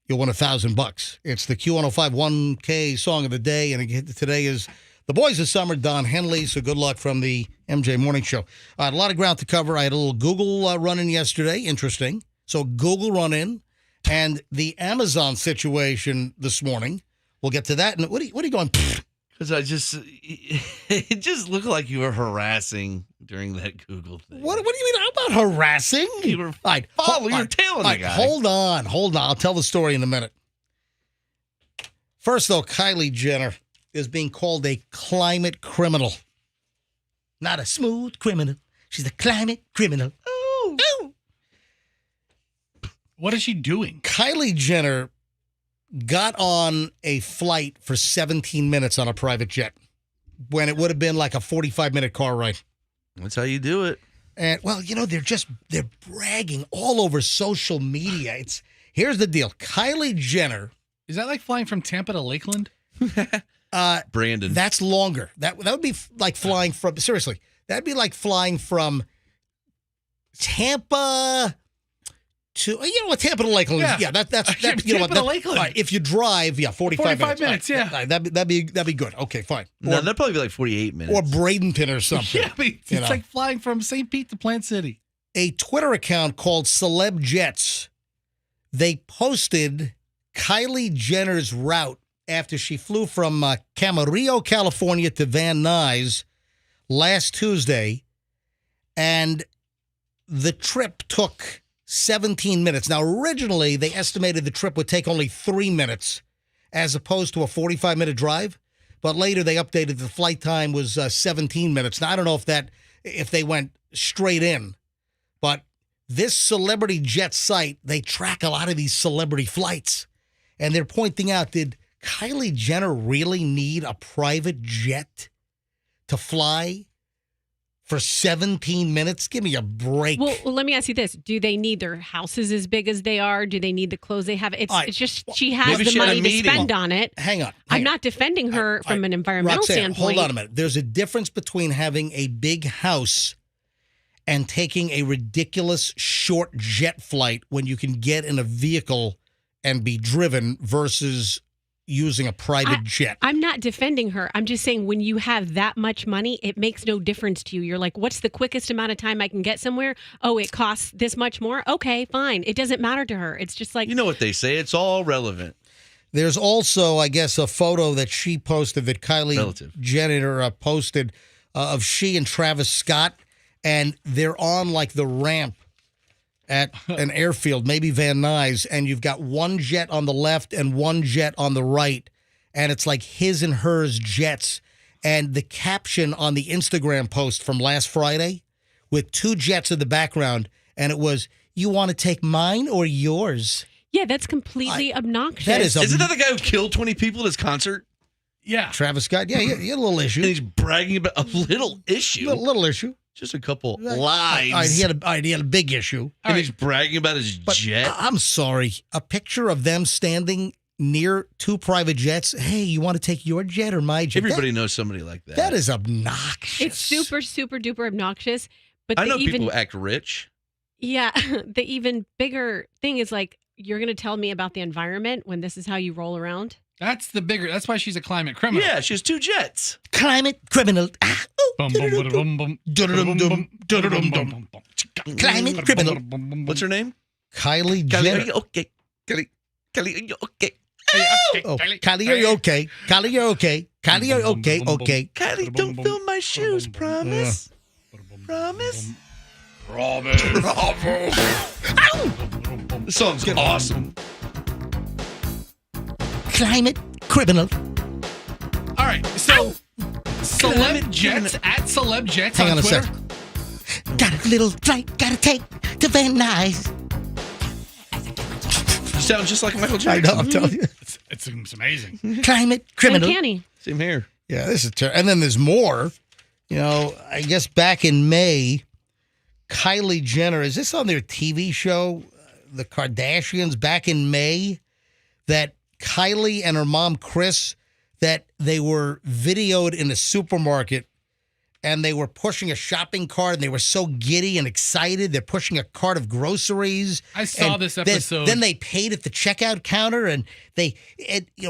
Speaker 1: you'll win $1,000. It's the Q105 1K song of the day, and today is the Boys of Summer, Don Henley. So good luck from the MJ Morning Show. I had a lot of ground to cover. I had a little Google run-in yesterday. Interesting. So Google run-in and the Amazon situation this morning. We'll get to that. And what are you going?
Speaker 2: Because it just looked like you were harassing during that Google thing.
Speaker 1: What do you mean? I'm not harassing.
Speaker 2: You were you're tailing the guy.
Speaker 1: Hold on. I'll tell the story in a minute. First, though, Kylie Jenner is being called a climate criminal. Not a smooth criminal. She's a climate criminal. Ooh.
Speaker 3: What is she doing?
Speaker 1: Kylie Jenner got on a flight for 17 minutes on a private jet when it would have been like a 45-minute car ride.
Speaker 2: That's how you do it.
Speaker 1: And, well, they're bragging all over social media. Here's the deal. Kylie Jenner.
Speaker 3: Is that like flying from Tampa to Lakeland?
Speaker 2: Brandon.
Speaker 1: That's longer. That would be like flying from, seriously, that'd be like flying from Tampa to, Tampa to Lakeland. Yeah, that's
Speaker 3: Tampa to Lakeland.
Speaker 1: Right, if you drive, 45 minutes.
Speaker 3: Yeah.
Speaker 1: Right, that'd be good. Okay, fine.
Speaker 2: No, that'd probably be like 48 minutes.
Speaker 1: Or Bradenton or something.
Speaker 3: Yeah, it's like flying from St. Pete to Plant City.
Speaker 1: A Twitter account called Celeb Jets, they posted Kylie Jenner's route after she flew from Camarillo, California to Van Nuys last Tuesday, and the trip took 17 minutes. Now, originally, they estimated the trip would take only 3 minutes as opposed to a 45-minute drive, but later they updated the flight time was 17 minutes. Now, I don't know if they went straight in, but this Celebrity Jet site, they track a lot of these celebrity flights, and they're pointing out, did Kylie Jenner really need a private jet to fly for 17 minutes? Give me a break.
Speaker 4: Well, let me ask you this. Do they need their houses as big as they are? Do they need the clothes they have? It's just she has the money to spend on it.
Speaker 1: Hang on.
Speaker 4: I'm not defending her from an environmental
Speaker 1: Roxanne,
Speaker 4: standpoint.
Speaker 1: Hold on a minute. There's a difference between having a big house and taking a ridiculous short jet flight when you can get in a vehicle and be driven versus using a private jet.
Speaker 4: I'm not defending her. I'm just saying when you have that much money, it makes no difference to you. You're like, what's the quickest amount of time I can get somewhere? Oh, it costs this much more? Okay, fine. It doesn't matter to her. It's just like...
Speaker 2: You know what they say. It's all relevant.
Speaker 1: There's also, I guess, a photo that she posted that Kylie Jenner posted of she and Travis Scott, and they're on like the ramp.
Speaker 7: at an airfield, maybe Van Nuys, and you've got one jet on the left and one jet on the right, and it's like his and hers jets. And the caption on the Instagram post from last Friday with 2 jets in the background, and it was, "You want to take mine or yours?"
Speaker 4: Yeah, that's completely obnoxious.
Speaker 7: That is
Speaker 2: Isn't that the guy who killed 20 people at his concert?
Speaker 3: Yeah.
Speaker 7: Travis Scott. Yeah, he had a little issue.
Speaker 2: And he's bragging about a little issue.
Speaker 7: Little issue.
Speaker 2: Just a couple lives.
Speaker 7: All right, he had a big issue.
Speaker 2: And he's bragging about his jet.
Speaker 7: I'm sorry. A picture of them standing near 2 private jets. Hey, you want to take your jet or my jet?
Speaker 2: Everybody knows somebody like that.
Speaker 7: That is obnoxious.
Speaker 4: It's super, super duper obnoxious. But
Speaker 2: I know people who act rich.
Speaker 4: Yeah, the even bigger thing is like, you're going to tell me about the environment when this is how you roll around?
Speaker 3: That's why she's a climate criminal.
Speaker 2: Yeah, she has 2 jets.
Speaker 7: Climate criminal.
Speaker 2: Climate criminal. What's her name?
Speaker 7: Kylie Jenner.
Speaker 2: Okay. Kylie, are you okay?
Speaker 7: Kylie, are you okay? Kylie, you're okay. Kylie, you're okay. Okay.
Speaker 2: Kylie, don't fill my shoes. Promise. Promise. This song's awesome.
Speaker 7: Climate criminal.
Speaker 3: All right, so Celeb Jets at Celeb Jets
Speaker 7: Hang
Speaker 3: on
Speaker 7: on a
Speaker 3: Twitter.
Speaker 7: sec. Got a little flight, gotta take to Van Nuys.
Speaker 2: You sound just like Michael
Speaker 7: I
Speaker 2: Jackson.
Speaker 7: know, I'm telling you.
Speaker 3: It's amazing.
Speaker 7: Climate criminal.
Speaker 4: Uncanny.
Speaker 2: Same here.
Speaker 7: Yeah, this is terrible. And then there's more. You know, I guess back in May, Kylie Jenner, is this on their TV show, The Kardashians, back in May, that Kylie and her mom, Kris, that they were videoed in a supermarket and they were pushing a shopping cart and they were so giddy and excited. They're pushing a cart of groceries.
Speaker 3: I saw
Speaker 7: And
Speaker 3: this episode.
Speaker 7: Then they paid at the checkout counter and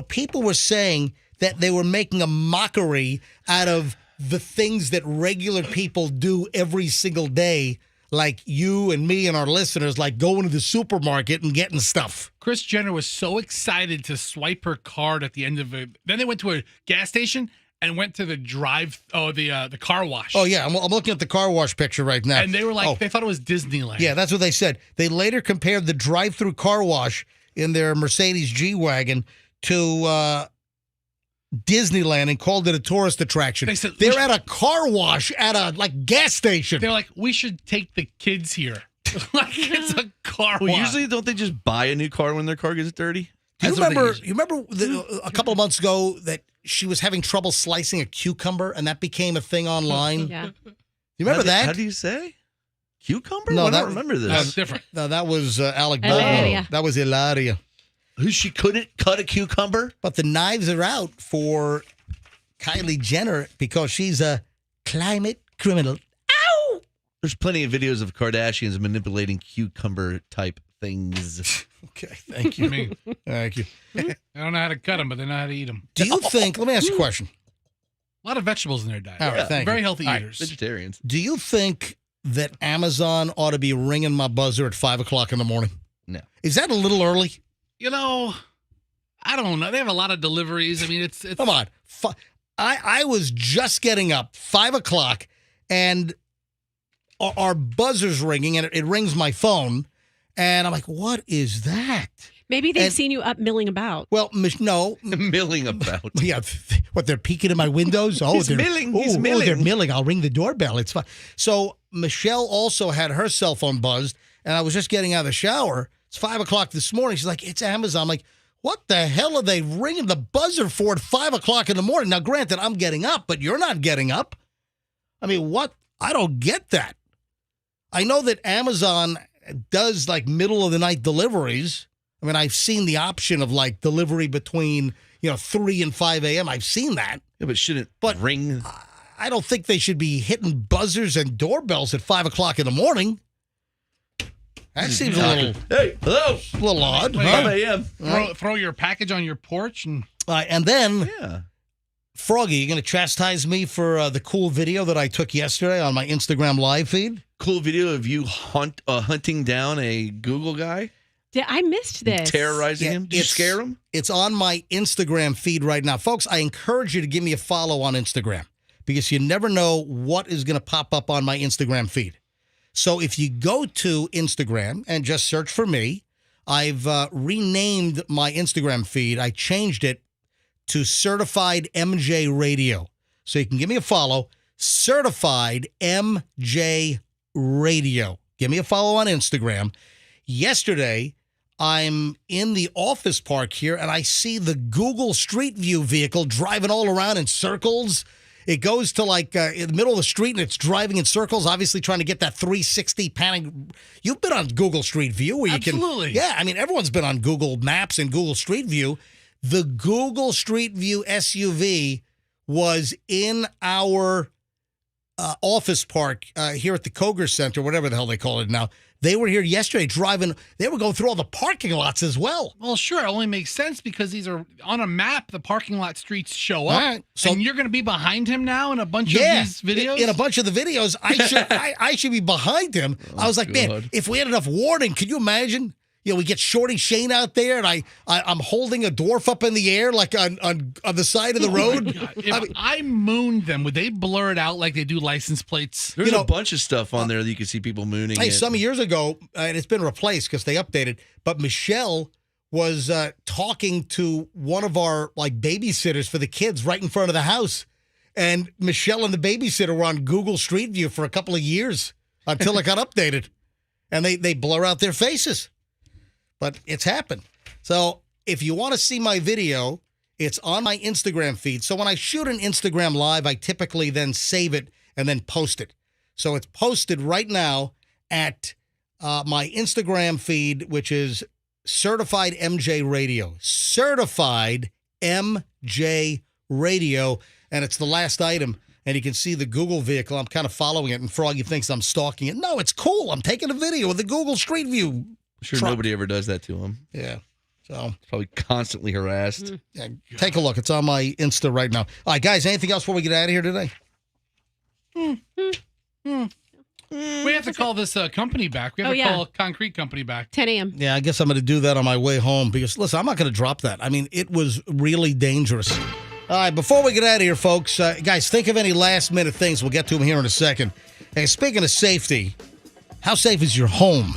Speaker 7: people were saying that they were making a mockery out of the things that regular people do every single day, like you and me and our listeners, like going to the supermarket and getting stuff.
Speaker 3: Kris Jenner was so excited to swipe her card at the end of it. Then they went to a gas station and went to the the car wash.
Speaker 7: Oh, yeah. I'm looking at the car wash picture right now.
Speaker 3: And they were like, they thought it was Disneyland.
Speaker 7: Yeah, that's what they said. They later compared the drive-through car wash in their Mercedes G-Wagon to Disneyland and called it a tourist attraction.
Speaker 3: They said,
Speaker 7: they're at a car wash at a gas station.
Speaker 3: They're like, we should take the kids here. Like it's a car
Speaker 2: Well,
Speaker 3: wash.
Speaker 2: usually don't they just buy a new car when their car gets dirty?
Speaker 7: Do you remember a couple of months ago that she was having trouble slicing a cucumber and that became a thing online?
Speaker 4: Yeah.
Speaker 7: You remember that?
Speaker 2: How do you say? Cucumber?
Speaker 7: No,
Speaker 2: I don't remember this.
Speaker 3: That's different.
Speaker 7: No, that was Alec
Speaker 4: Hilaria.
Speaker 7: Baldwin. That was Hilaria.
Speaker 2: Who she couldn't cut a cucumber?
Speaker 7: But the knives are out for Kylie Jenner because she's a climate criminal. Ow!
Speaker 2: There's plenty of videos of Kardashians manipulating cucumber type things.
Speaker 7: Okay, thank you. Thank you.
Speaker 3: They don't know how to cut them, but they know how to eat them.
Speaker 7: Do you think, let me ask you a question.
Speaker 3: A lot of vegetables in their diet.
Speaker 7: All right, thank
Speaker 3: Very
Speaker 7: you.
Speaker 3: healthy
Speaker 7: All right,
Speaker 3: eaters.
Speaker 2: Vegetarians.
Speaker 7: Do you think that Amazon ought to be ringing my buzzer at 5 o'clock in the morning?
Speaker 2: No.
Speaker 7: Is that a little early?
Speaker 3: You know, I don't know. They have a lot of deliveries. I mean, it's
Speaker 7: Come on. I was just getting up, 5 o'clock, and our buzzer's ringing, and it rings my phone, and I'm like, what is that?
Speaker 4: Maybe they've seen you up milling about.
Speaker 7: Well, no.
Speaker 2: Milling about.
Speaker 7: Yeah, what, they're peeking in my windows? Oh,
Speaker 2: He's
Speaker 7: they're
Speaker 2: milling.
Speaker 7: Oh,
Speaker 2: He's
Speaker 7: oh,
Speaker 2: milling.
Speaker 7: they're milling. I'll ring the doorbell. It's fine. So Michelle also had her cell phone buzzed, and I was just getting out of the shower. It's 5 o'clock this morning. She's like, it's Amazon. I'm like, what the hell are they ringing the buzzer for at 5 o'clock in the morning? Now, granted, I'm getting up, but you're not getting up. I mean, what? I don't get that. I know that Amazon does like middle of the night deliveries. I mean, I've seen the option of like delivery between, 3 and 5 a.m. I've seen that.
Speaker 2: Yeah, but shouldn't ring?
Speaker 7: I don't think they should be hitting buzzers and doorbells at 5 o'clock in the morning. That seems a little,
Speaker 2: Hey, hello.
Speaker 7: a little odd.
Speaker 3: Wait,
Speaker 7: huh?
Speaker 2: 5 a.m.
Speaker 3: throw your package on your porch and
Speaker 7: And then,
Speaker 2: Yeah.
Speaker 7: Froggy, you going to chastise me for the cool video that I took yesterday on my Instagram live feed?
Speaker 2: Cool video of you hunting down a Google guy,
Speaker 4: I missed this.
Speaker 2: terrorizing him. Did you scare him?
Speaker 7: It's on my Instagram feed right now. Folks, I encourage you to give me a follow on Instagram because you never know what is going to pop up on my Instagram feed.
Speaker 1: So if you go to Instagram and just search for me, I've renamed my Instagram feed. I changed it to Certified MJ Radio. So you can give me a follow, Certified MJ Radio. Give me a follow on Instagram. Yesterday, I'm in the office park here, and I see the Google Street View vehicle driving all around in circles. It goes to like in the middle of the street, and it's driving in circles, obviously trying to get that 360 panning. You've been on Google Street View where you
Speaker 3: Absolutely.
Speaker 1: can. Yeah, I mean, everyone's been on Google Maps and Google Street View. The Google Street View SUV was in our office park here at the Koger Center, whatever the hell they call it now. They were here yesterday driving. They were going through all the parking lots as well.
Speaker 3: Well, sure. It only makes sense because these are on a map. The parking lot streets show up.
Speaker 1: All right, so
Speaker 3: and you're going to be behind him now in a bunch of these videos?
Speaker 1: In a bunch of the videos, I should be behind him. I was like, man, if we had enough warning, could you imagine? You know, we get Shorty Shane out there, and I'm holding a dwarf up in the air like on the side of the road.
Speaker 3: If I mooned them, would they blur it out like they do license plates?
Speaker 2: There's a bunch of stuff on there that you can see people mooning.
Speaker 1: Hey, some years ago, and it's been replaced because they updated, but Michelle was talking to one of our like babysitters for the kids right in front of the house. And Michelle and the babysitter were on Google Street View for a couple of years until it got updated. And they blur out their faces. But it's happened. So if you want to see my video, it's on my Instagram feed. So when I shoot an Instagram live, I typically then save it and then post it. So it's posted right now at my Instagram feed, which is Certified MJ Radio. Certified MJ Radio. And it's the last item. And you can see the Google vehicle. I'm kind of following it, and Froggy thinks I'm stalking it. No, it's cool. I'm taking a video of the Google Street View.
Speaker 2: Sure,
Speaker 1: truck.
Speaker 2: nobody ever does that to him.
Speaker 1: Yeah. So
Speaker 2: probably constantly harassed.
Speaker 1: Yeah, take a look. It's on my Insta right now. All right, guys, anything else before we get out of here today?
Speaker 3: We have to call this company back. We have to call Concrete Company back.
Speaker 4: 10 a.m.
Speaker 1: Yeah, I guess I'm going to do that on my way home because, listen, I'm not going to drop that. I mean, it was really dangerous. All right, before we get out of here, folks, guys, think of any last-minute things. We'll get to them here in a second. Hey, speaking of safety, how safe is your home?